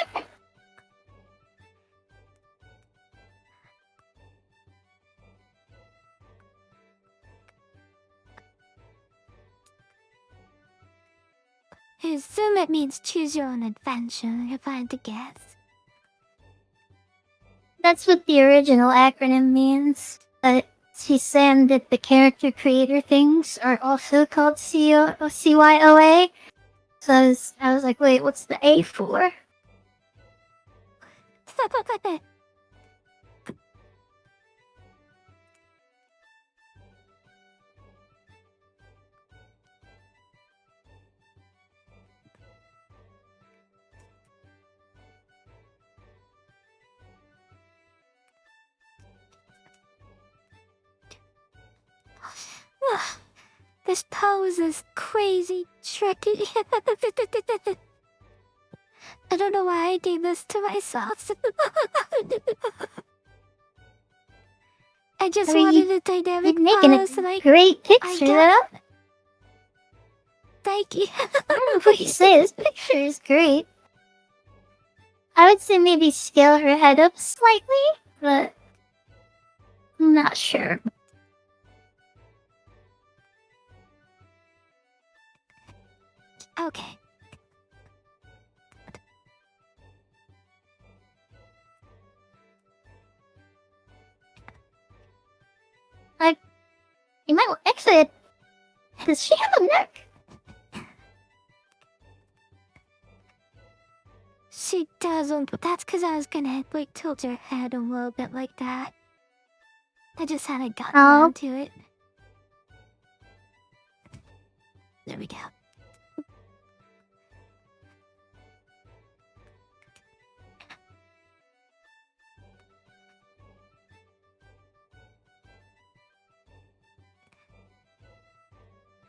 I assume it means choose your own adventure, if I had to guess. That's what the original acronym means. But she's saying that the character creator things are also called CYOA. So I was like, wait, what's the A for? This pose is crazy tricky. I don't know why I did this to myself. I just wanted a dynamic You're making pose and a great picture, though. Thank you. I don't know what you say. This picture is great. I would say maybe scale her head up slightly, but I'm not sure. Okay. You might actually. Does she have a neck? She doesn't, but that's because I was gonna like tilt her head a little bit like that. I just hadn't gotten around to it. There we go.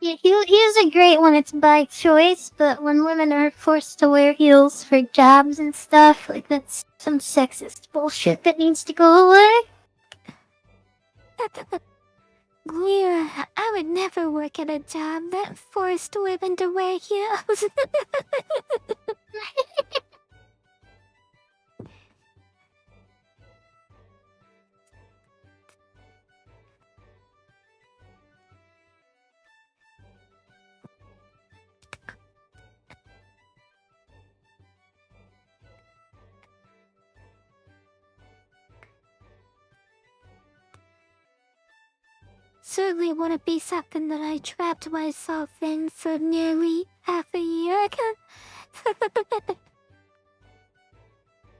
Yeah, heels are great when it's by choice, but when women are forced to wear heels for jobs and stuff, like that's some sexist bullshit that needs to go away. Lear, I would never work at a job that forced women to wear heels. Certainly wouldn't be something that I trapped myself in for nearly half a year.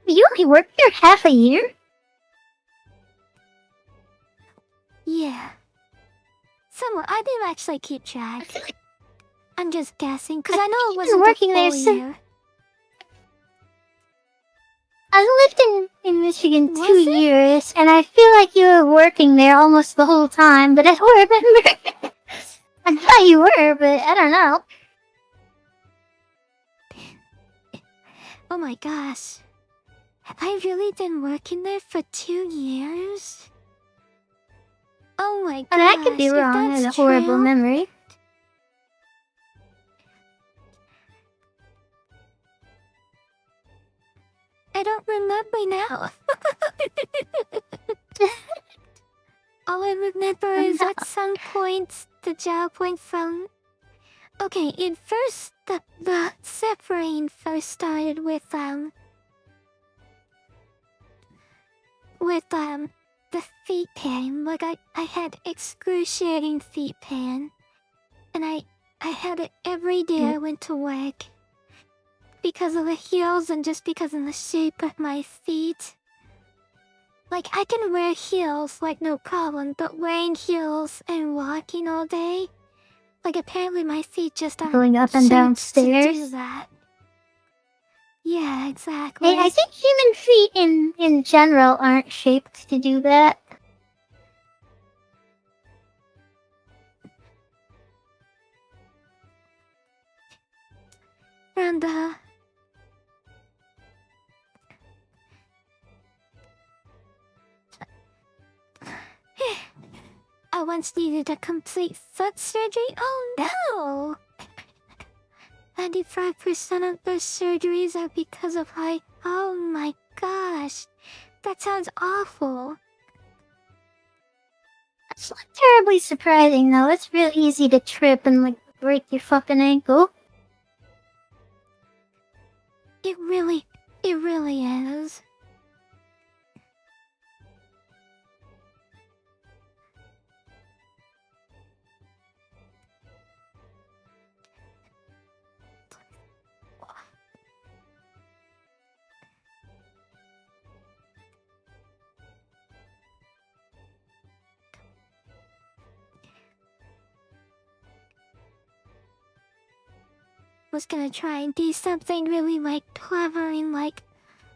You only worked here half a year? Yeah. Somewhat, I didn't actually keep track. I'm just guessing, because I know it wasn't working a there full since- year. I lived in Michigan Was 2 it? years, and I feel like you were working there almost the whole time, but I don't remember. I thought you were, but I don't know. Oh my gosh. Have I really been working there for 2 years? Oh my gosh. And I could be if wrong, that's it's a horrible true, memory. I don't remember now. All I remember is at some point the job went from... Okay, it first, the separating first started with the feet pain. Like, I had excruciating feet pain. And I had it every day I went to work. Because of the heels and just because of the shape of my feet. Like, I can wear heels, like, no problem, but wearing heels and walking all day, like, apparently my feet just aren't Going up and shaped down to stairs. do that. Yeah, exactly. Hey, I think human feet in general aren't shaped to do that. And, I once needed a complete foot surgery. Oh no! 95% of those surgeries are because of height. Oh my gosh. That sounds awful. It's not terribly surprising though. It's real easy to trip and like break your fucking ankle. It really is. Was gonna try and do something really like clever and like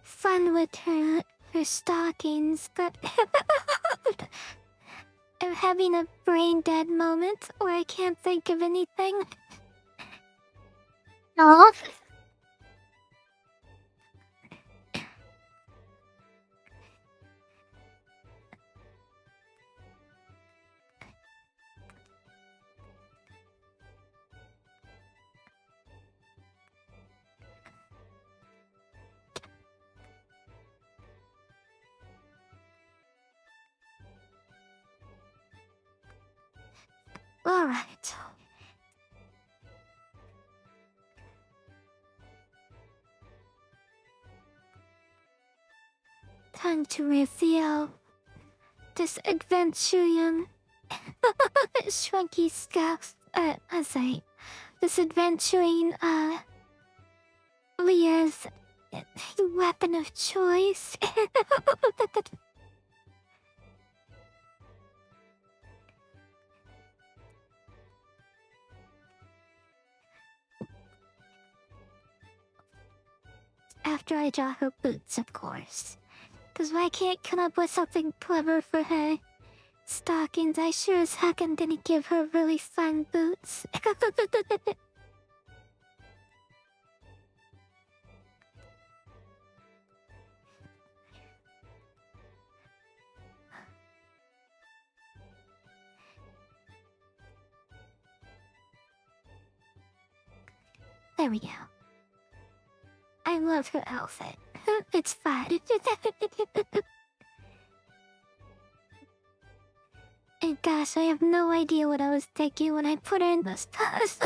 fun with her stockings, but I'm having a brain dead moment where I can't think of anything. No. Alright. Time to reveal this adventuring Shrunky Scouse. this adventuring, Leah's weapon of choice. After I draw her boots, of course. Cause why can't come up with something clever for her? Stockings, I sure as heck didn't give her really fun boots. There we go. I love her outfit. It's fun. And gosh, I have no idea what I was thinking when I put her in those pants.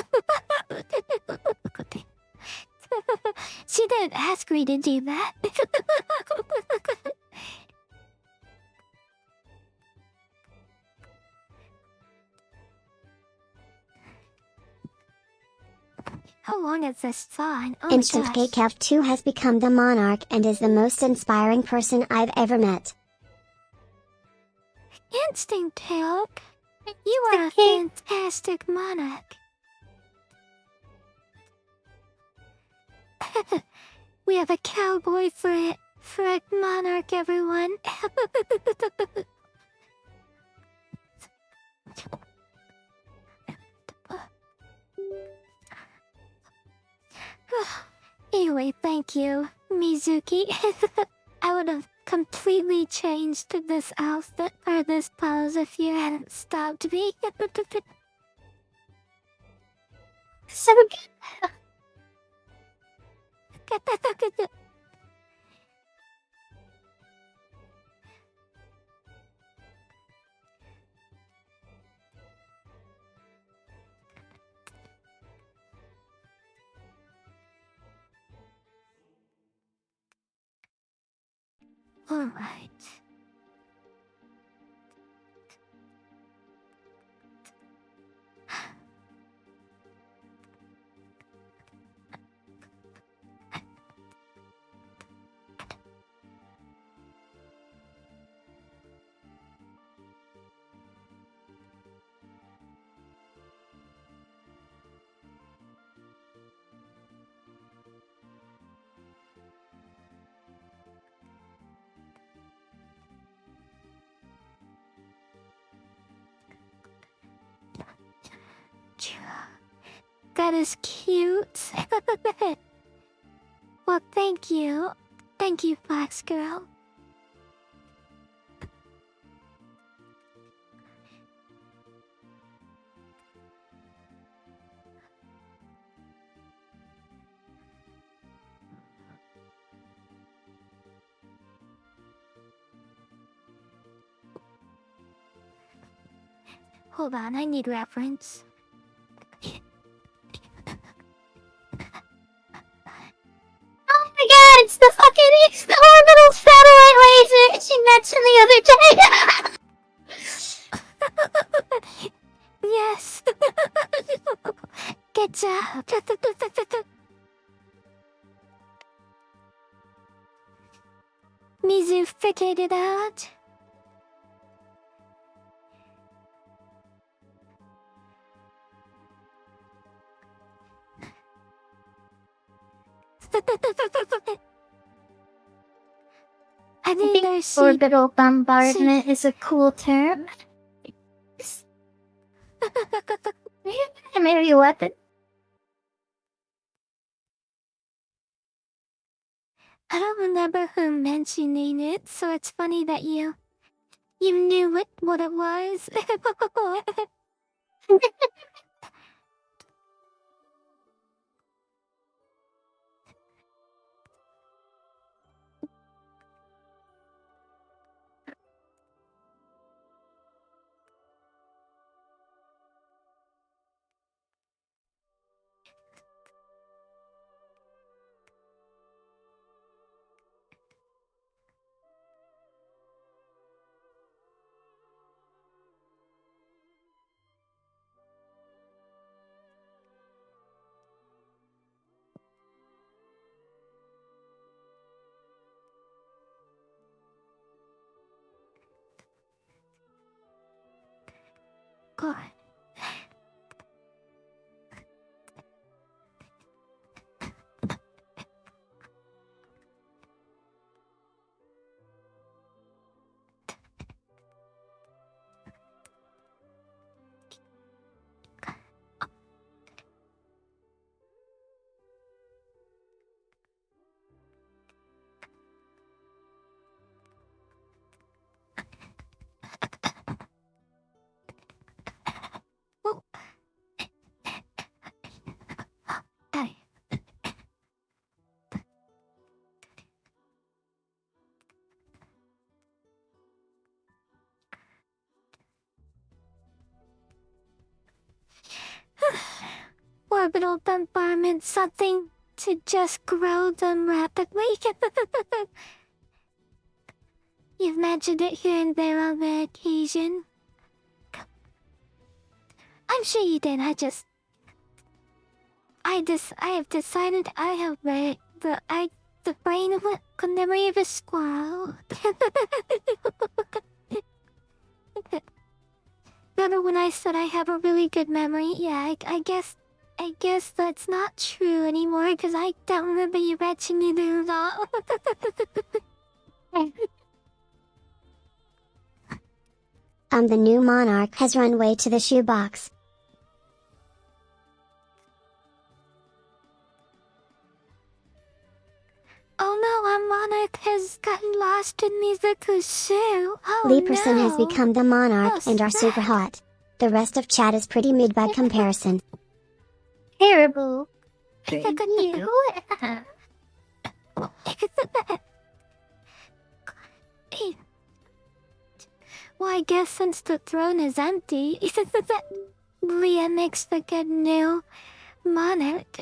She didn't ask me to do that. How long is this song? Oh Instant my gosh. Kev 2 has become the monarch and is the most inspiring person I've ever met. Instinct Help! You are a Okay. fantastic monarch. We have a cowboy for a monarch, everyone. Anyway, thank you, Mizuki. I would have completely changed this outfit or this pose if you hadn't stopped me. So good. Alright. That is cute. Well, thank you. Thank you, Fox Girl. Hold on, I need reference. Oh my god, it's the orbital satellite laser she mentioned the other day. Yes. Good job. Mizu figured it out. I think there's Orbital bombardment is a cool term. Maybe a weapon. I don't remember who mentioning it, so it's funny that you knew what it was. Orbital bombardment, something to just grow them rapidly. You've mentioned it here and there on the occasion. I'm sure you did. I have decided I have the brain of the memory of a squirrel. Remember when I said I have a really good memory? Yeah, I guess that's not true anymore because I don't remember you mentioning it at all. The new monarch has run away to the shoebox. Oh no, our monarch has gotten lost in Mizuku's shoe. Oh Leaperson no. has become the monarch Oh, and are super hot. The rest of chat is pretty mid by comparison. Terrible. For you. Well, I guess since the throne is empty, Leah makes the good new monarch.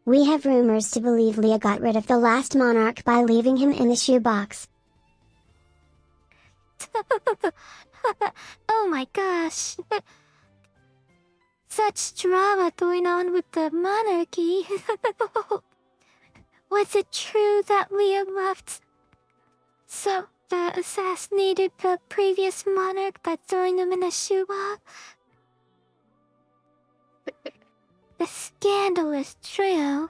We have rumors to believe Leah got rid of the last monarch by leaving him in the shoebox. Oh my gosh. Such drama going on with the monarchy. Was it true that Leah left assassinated the previous monarch by throwing him in a shoebox? The scandal is true.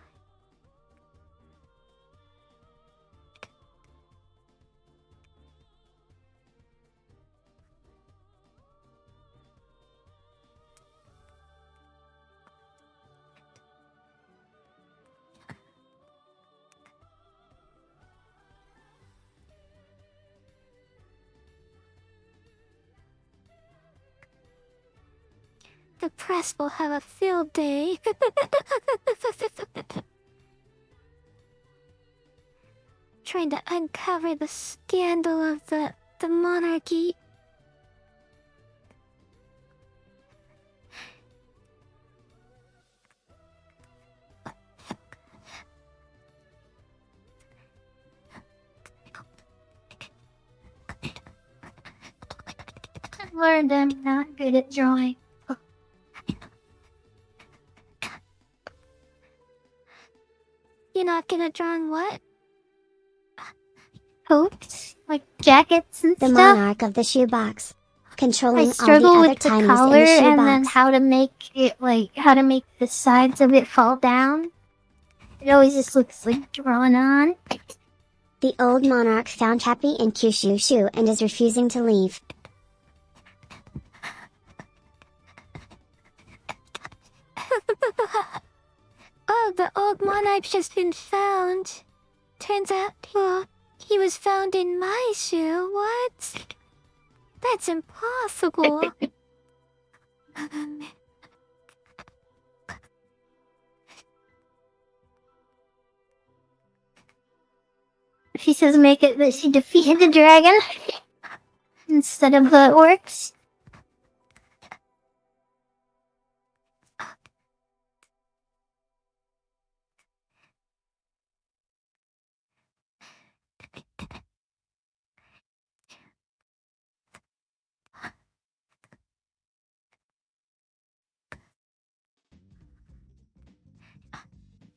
The press will have a field day. Trying to uncover the scandal of the monarchy. I've learned I'm not good at drawing. You're not gonna draw what? Coats, like jackets and The stuff. monarch of the shoebox. I Controlling all the struggle other with the tinies color in the and then shoebox. how to make it, like, how to make the sides of it fall down. It always just looks like drawn on. The old monarch found happy in Kyushu and is refusing to leave. Oh, the old monarch's just been found. Turns out, he was found in my shoe. What? That's impossible. She says make it that she defeated the dragon. instead of the orcs.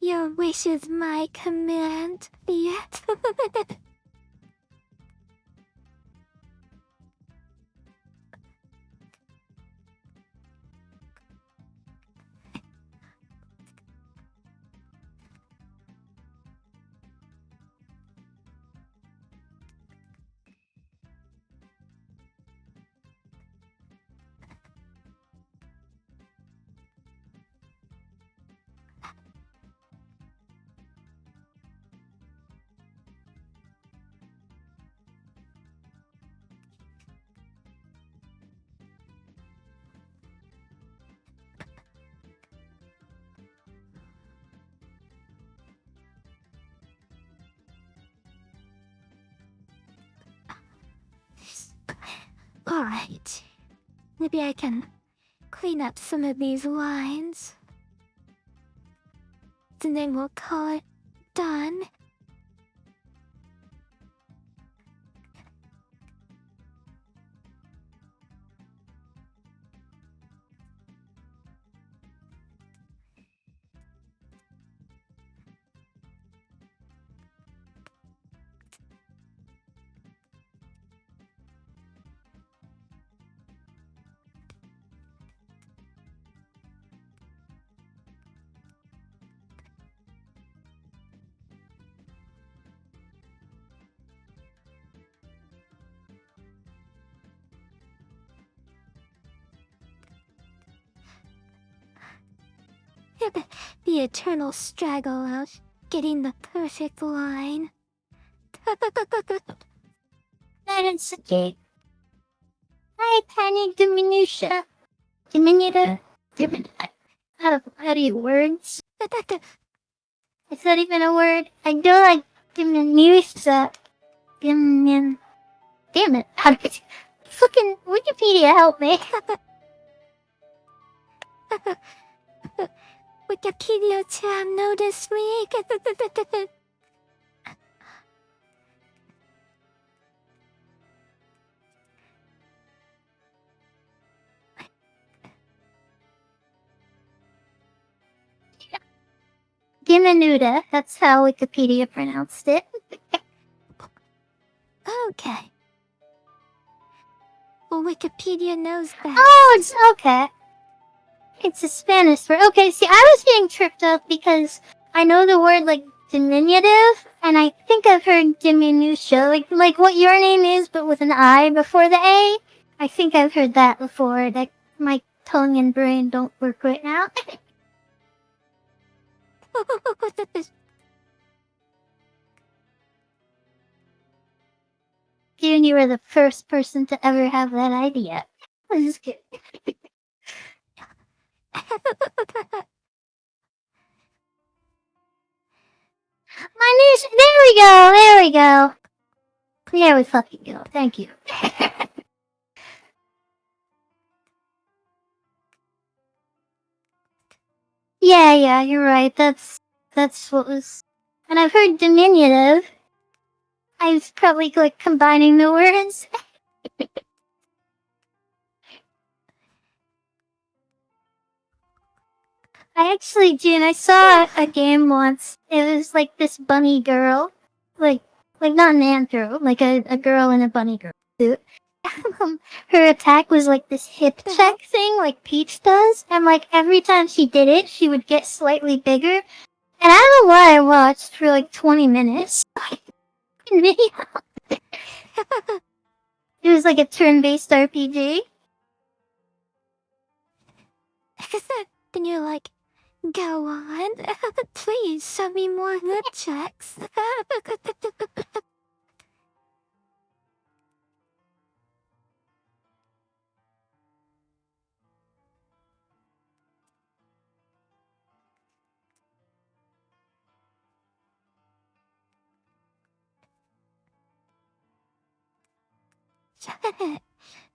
Your wish is my command, duet. Alright. Maybe I can clean up some of these lines. And then we'll call it done. The eternal struggle of getting the perfect line. That is okay. Hi, tiny diminution. Diminutive? How do you words? Is that even a word? I do like diminution. Dimin... Damn it. How do fucking Wikipedia help me. Wikipedia-chan noticed me. Diminuta. That's how Wikipedia pronounced it. Okay. Well, Wikipedia knows that. Oh, it's okay. It's a Spanish word. Okay, see, I was getting tripped up because I know the word, like, diminutive, and I think I've heard diminutia, like what your name is, but with an I before the A. I think I've heard that before. That my tongue and brain don't work right now. Given you were the first person to ever have that idea. I'm just kidding. My niece. There we go. There we go. There we fucking go. Thank you. Yeah, you're right. That's what was. And I've heard diminutive. I was probably like combining the words. I actually, June, I saw a game once. It was like this bunny girl, like not an anthro, like a girl in a bunny girl suit. Her attack was like this hip check thing, like Peach does, and like every time she did it, she would get slightly bigger. And I don't know why I watched for like 20 minutes. It was like a turn-based RPG. Then you're like, go on. Please show me more good checks.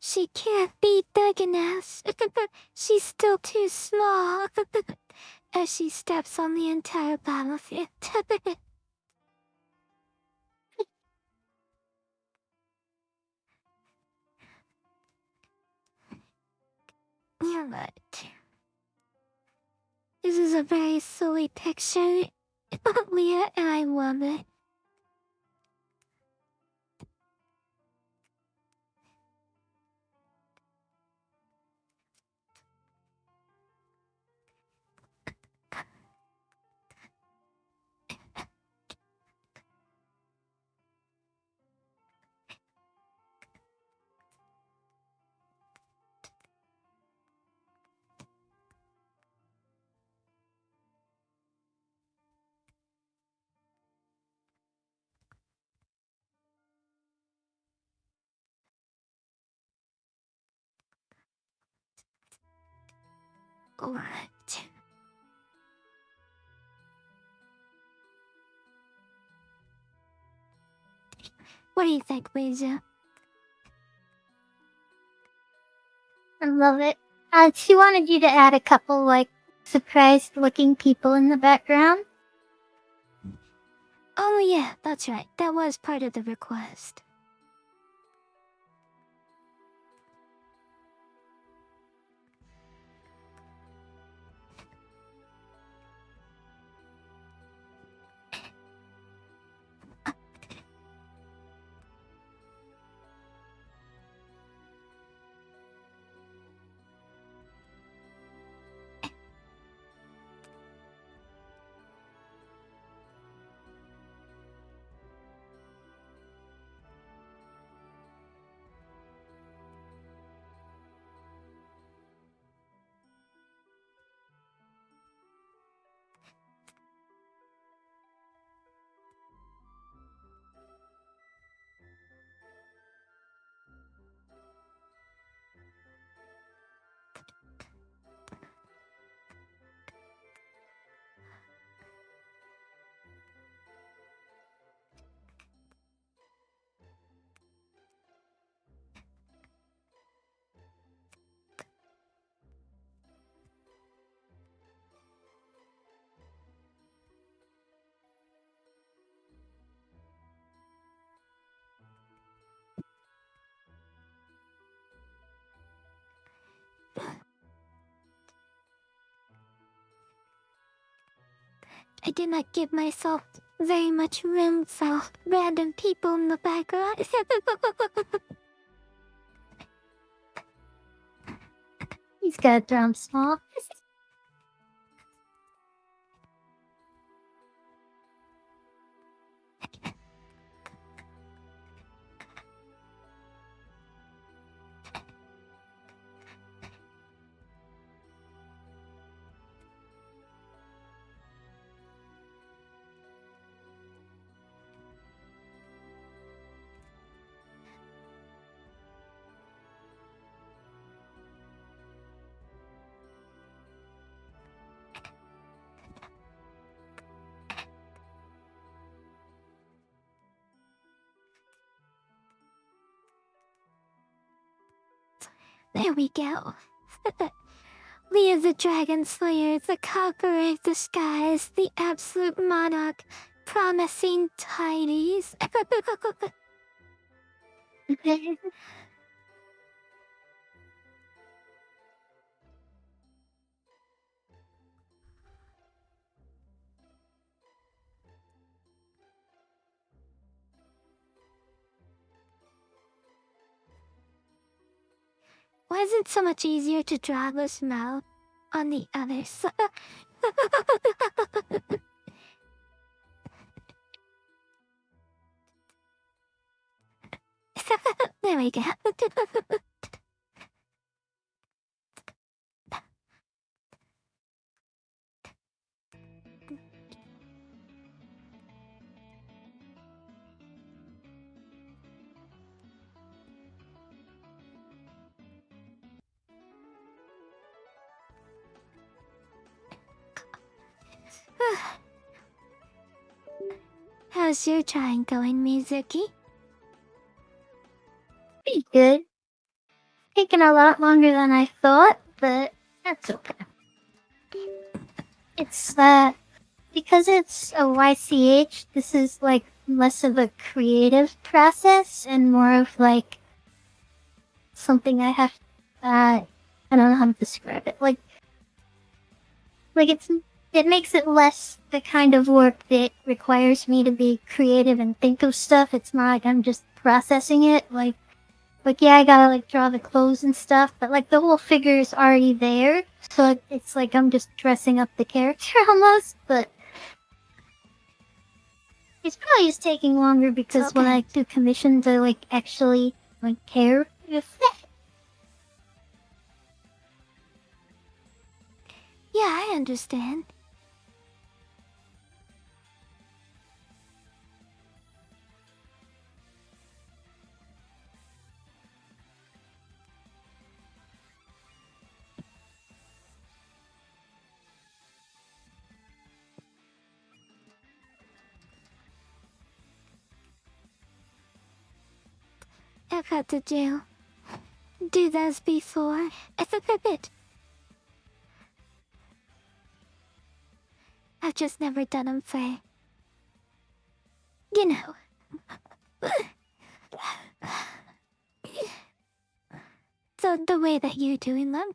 She can't be big enough. She's still too small. As she steps on the entire battlefield. You're right. This is a very silly picture, Leah, and I love it. What? What do you think, Lisa? I love it. She wanted you to add a couple, like, surprised-looking people in the background. Oh yeah, that's right. That was part of the request. I did not give myself very much room for random people in the background. He's got a drum small. There we go. Leah the Dragon Slayer, the Conqueror of the Skies, the Absolute Monarch, promising tidies. Why is it so much easier to draw this mouth on the other side? There we go. How's your trying going, Mizuki? Pretty good. taken a lot longer than I thought, but that's okay. It's because it's a YCH, this is like less of a creative process and more of like something I have I don't know how to describe it. Like it makes it less the kind of work that requires me to be creative and think of stuff. It's not like I'm just processing it. Like yeah, I gotta like draw the clothes and stuff, but like the whole figure is already there, so it's like I'm just dressing up the character almost. But it's probably just taking longer because when I do commissions, I like actually like care if. Yeah, I understand. I've had to do those before. It's a bit. I've just never done them for, you know. So the way that you're doing them.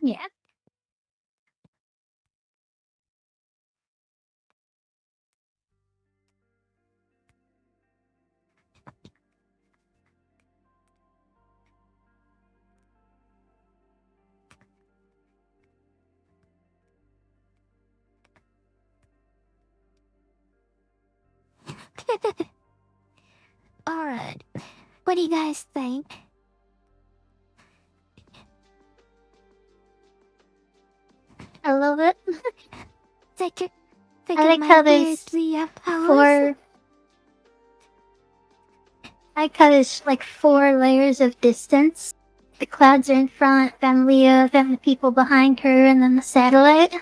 Yeah. Alright. What do you guys think? I love it. Think I like how there's four. I like how there's like 4 layers of distance. The clouds are in front, then Leah, then the people behind her, and then the satellite.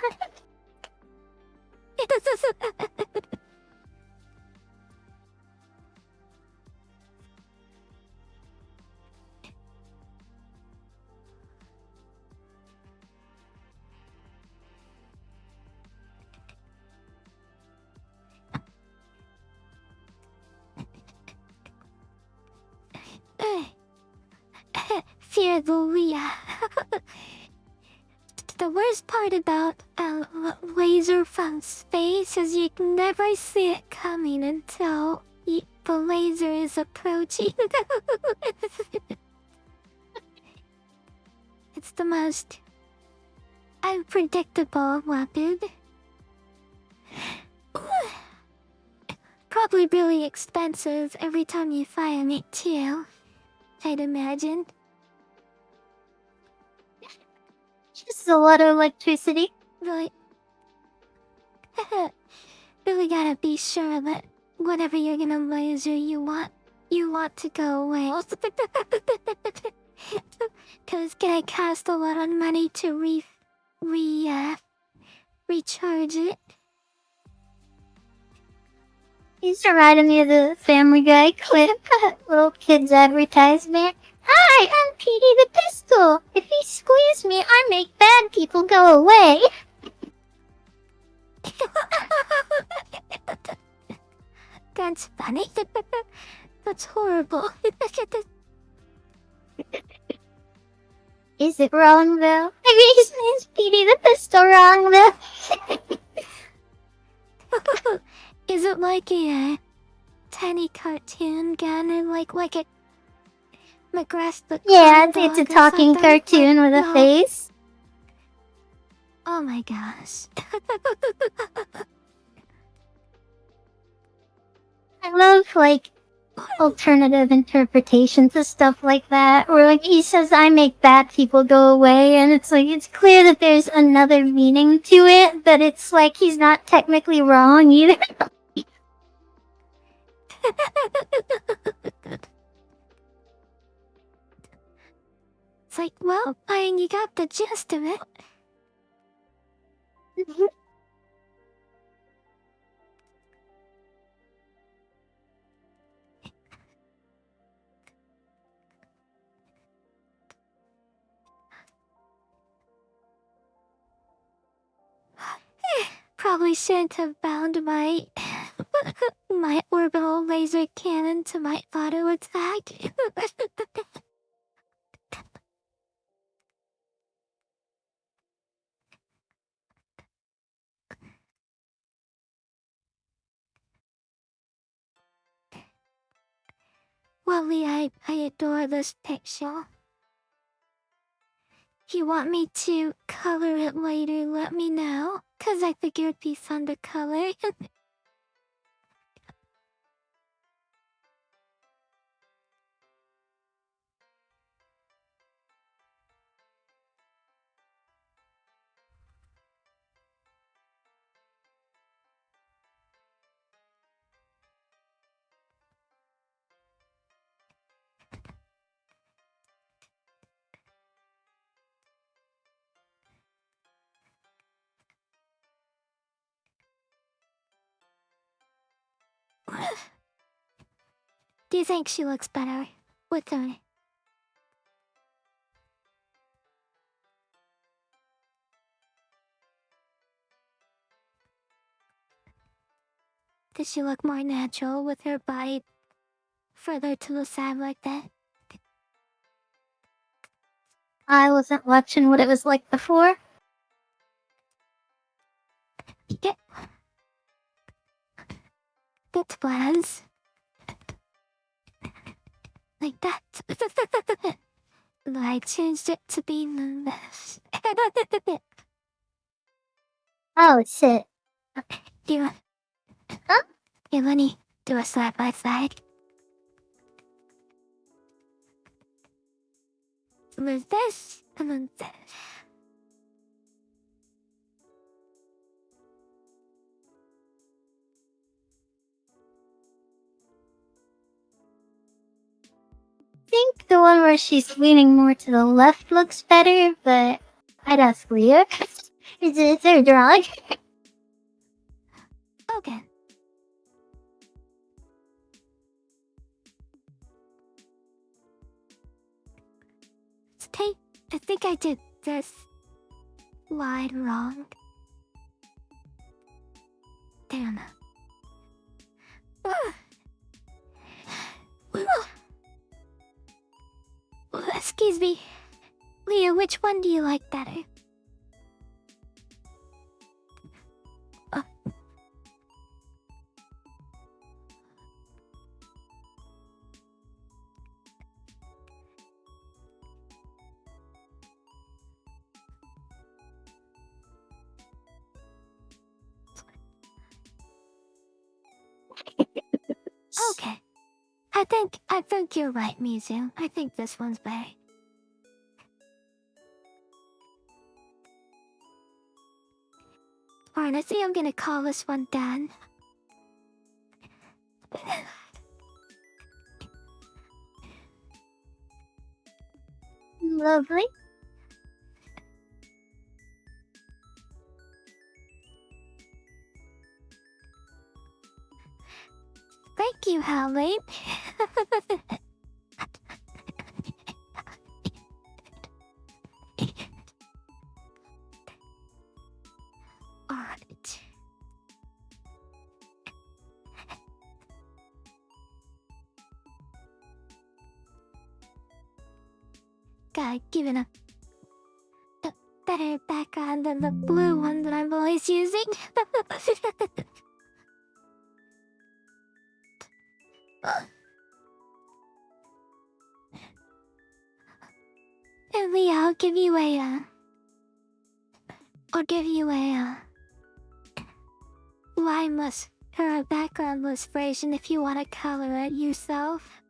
Fear the Leah. The worst part about a laser from space is you can never see it coming until the laser is approaching. It's the most unpredictable weapon. Probably really expensive every time you fire it too, I'd imagine. Just a lot of electricity. Really... really gotta be sure that whatever you're gonna laser you want to go away. Cause gonna cost a lot of money to recharge it. He's reminding me of the Family Guy clip. Little kid's advertisement. Hi, I'm Petey the Pistol. If you squeeze me, I make bad people go away. That's funny. That's horrible. Is it wrong, though? Maybe his name's Petey the Pistol wrong, though. Is it like a tiny cartoon gun or like a McGrath the Yeah, corn it's a dog or talking something? cartoon with a face. Oh my gosh. I love, like, alternative interpretations of stuff like that, where, like, he says, I make bad people go away, and it's like, it's clear that there's another meaning to it, but it's like, he's not technically wrong either. It's like, well, you got the gist of it. probably shouldn't have bound my my orbital laser cannon to my auto attack. Wally, I adore this picture. If you want me to color it later, let me know. 'Cause I think it would be fun to color. Do you think she looks better with her? Does she look more natural with her body further to the side like that? I wasn't watching what it was like before. Get plans. Like that. I changed it to be this. Oh shit. Do you... Huh? Hey, Lenny, do a side by side. There's this, and then this. I think the one where she's leaning more to the left looks better, but I'd ask Leah. It's her drawing. Okay. I think I did this wide wrong. Damn. Excuse me. Leah, which one do you like better? Okay. I think you're right, Mizu. I think this one's better. Honestly, I'm gonna call this one done. Lovely. Thank you, Howley. Alright. Gotta give it a better background than the blue one that I'm always using. And Leah, I'll give you limeless or a backgroundless version if you want to color it yourself.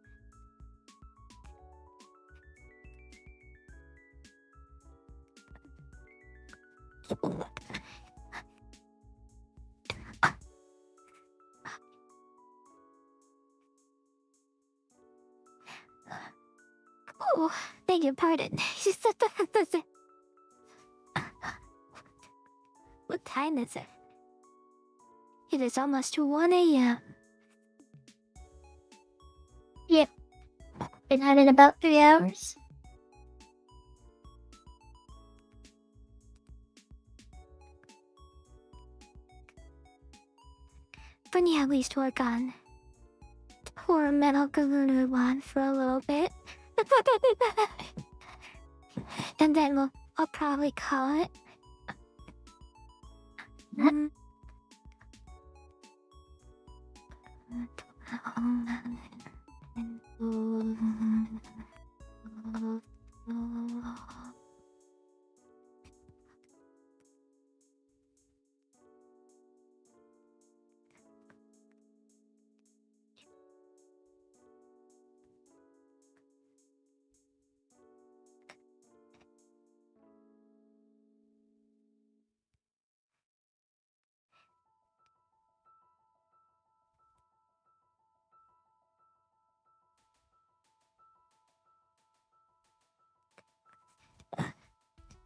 Oh, beg your pardon. What time is it? It is almost 1 a.m. Yep. Been at it about 3 hours. when you at least work on poor Metal Galooner one for a little bit. And then I'll probably call it.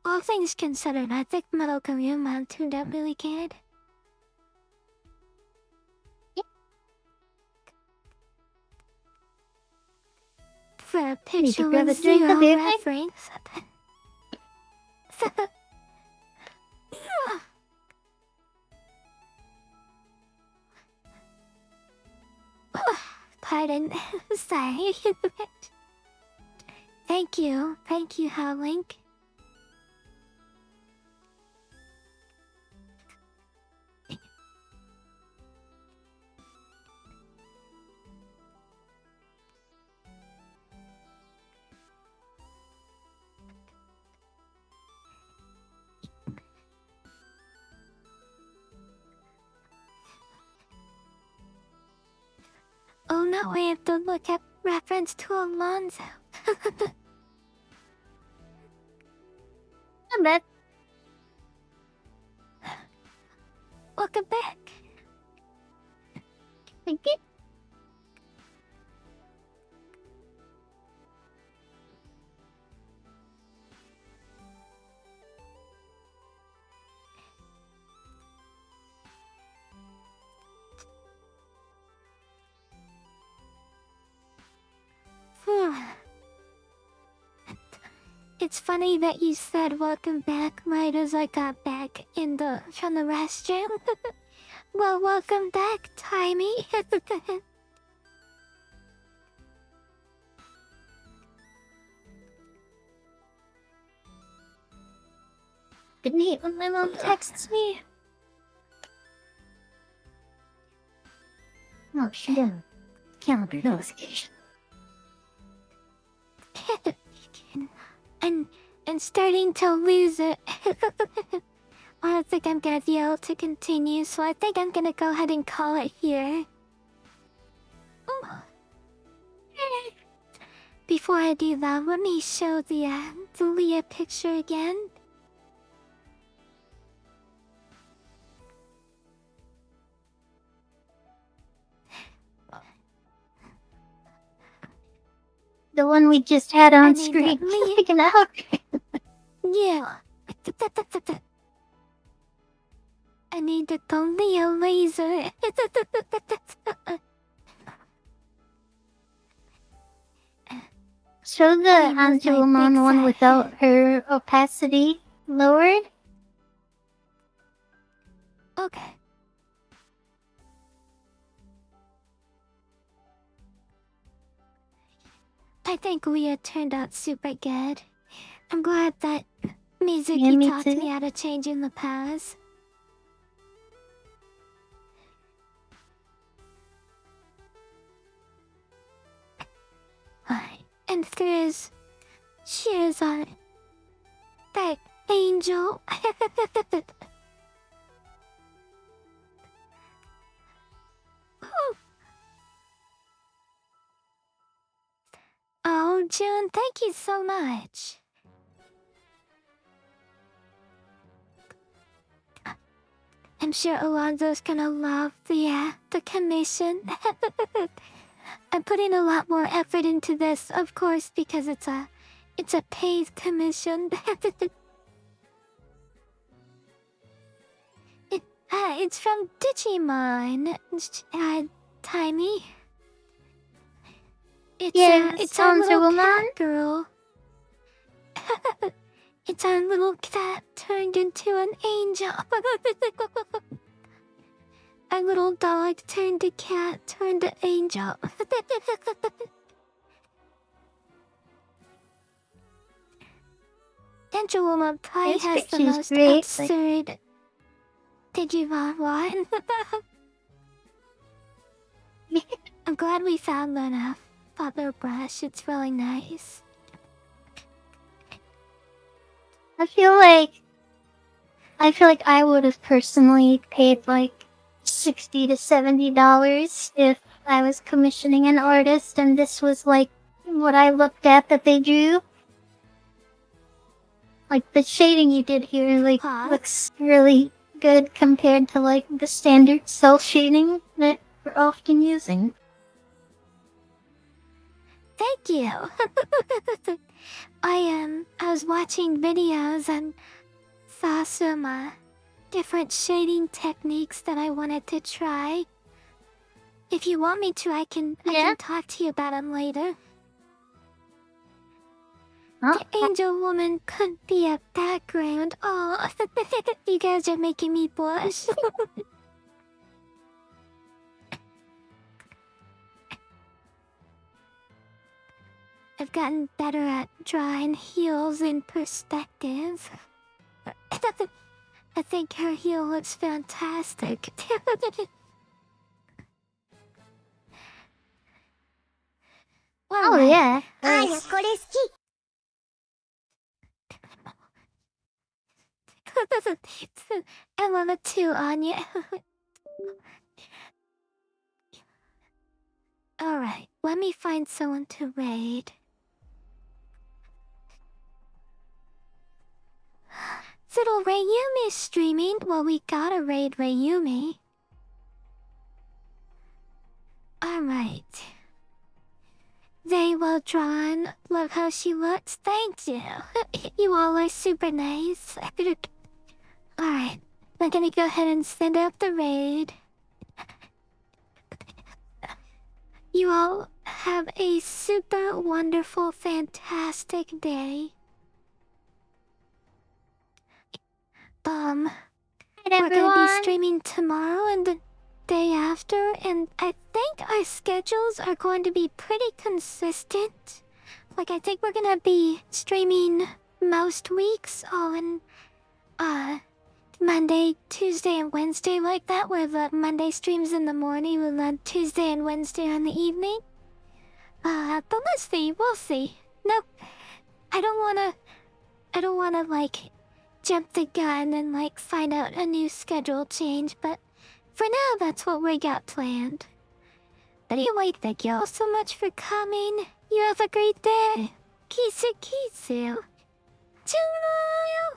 All things considered, I think Metal Galooner turned out really good. For a picture grab a with drink, zero baby? reference. Pardon. Sorry. Thank you, Howlink. Oh no, I have to look up reference to Alonzo. I'm back. Welcome back. Thank you. It's funny that you said welcome back right as I got back from the restroom. Well, welcome back, Timey. Didn't hate when my mom texts me. Oh, she didn't. Calendar notification. and starting to lose it. I don't think I'm gonna be able to continue, so I think I'm gonna go ahead and call it here. Before I do that, let me show the Leah picture again. The one we just had on need screen. that Leah. Like an hour. Yeah. I need the Leah laser. Show the I use my Angelomon big one set. without her opacity lowered. Okay. I think Leah turned out super good. I'm glad that Mizuki Yeah, me taught too. me how to change in the past. And there's cheers on that angel. Oh, June, thank you so much. I'm sure Alonzo's gonna love the commission. I'm putting a lot more effort into this, of course, because it's a paid commission. It's from Digimon. Timey. Yes, It's our little Angelomon. cat girl. It's our little cat turned into an angel. A little dog turned to cat, turned to angel. Angel Woman probably This has the picture's most great, like- absurd Digimon one. I'm glad we found Luna. Butler brush, it's really nice. I feel like I would have personally paid like $60 to $70 if I was commissioning an artist and this was like what I looked at that they drew. Like the shading you did here like Huh? looks really good compared to like the standard cell shading that we're often using. Thank you. I was watching videos and saw some different shading techniques that I wanted to try. If you want me to, I can talk to you about them later. Huh? The angel woman couldn't be a background. Oh, you guys are making me blush. I've gotten better at drawing heels in perspective. I think her heel looks fantastic. Well, Oh yeah. あや Nice. これ好き I love it too, Anya. Alright, let me find someone to raid. Little Rayumi is streaming. Well, we gotta raid Rayumi. Alright. Very well drawn. Love how she looks. Thank you. You all are super nice. Alright. I'm gonna go ahead and send out the raid. You all have a super wonderful, fantastic day. Hi We're gonna everyone. be streaming tomorrow and the day after, and I think our schedules are going to be pretty consistent. Like, I think we're gonna be streaming most weeks on, Monday, Tuesday, and Wednesday like that, where the Monday streams in the morning and then Tuesday and Wednesday in the evening. But let's see, we'll see. No, I don't wanna, like, jump the gun and, like, find out a new schedule change, but for now, that's what we got planned. But anyway, thank you all so much for coming. You have a great day. KissuKissu. Ciao!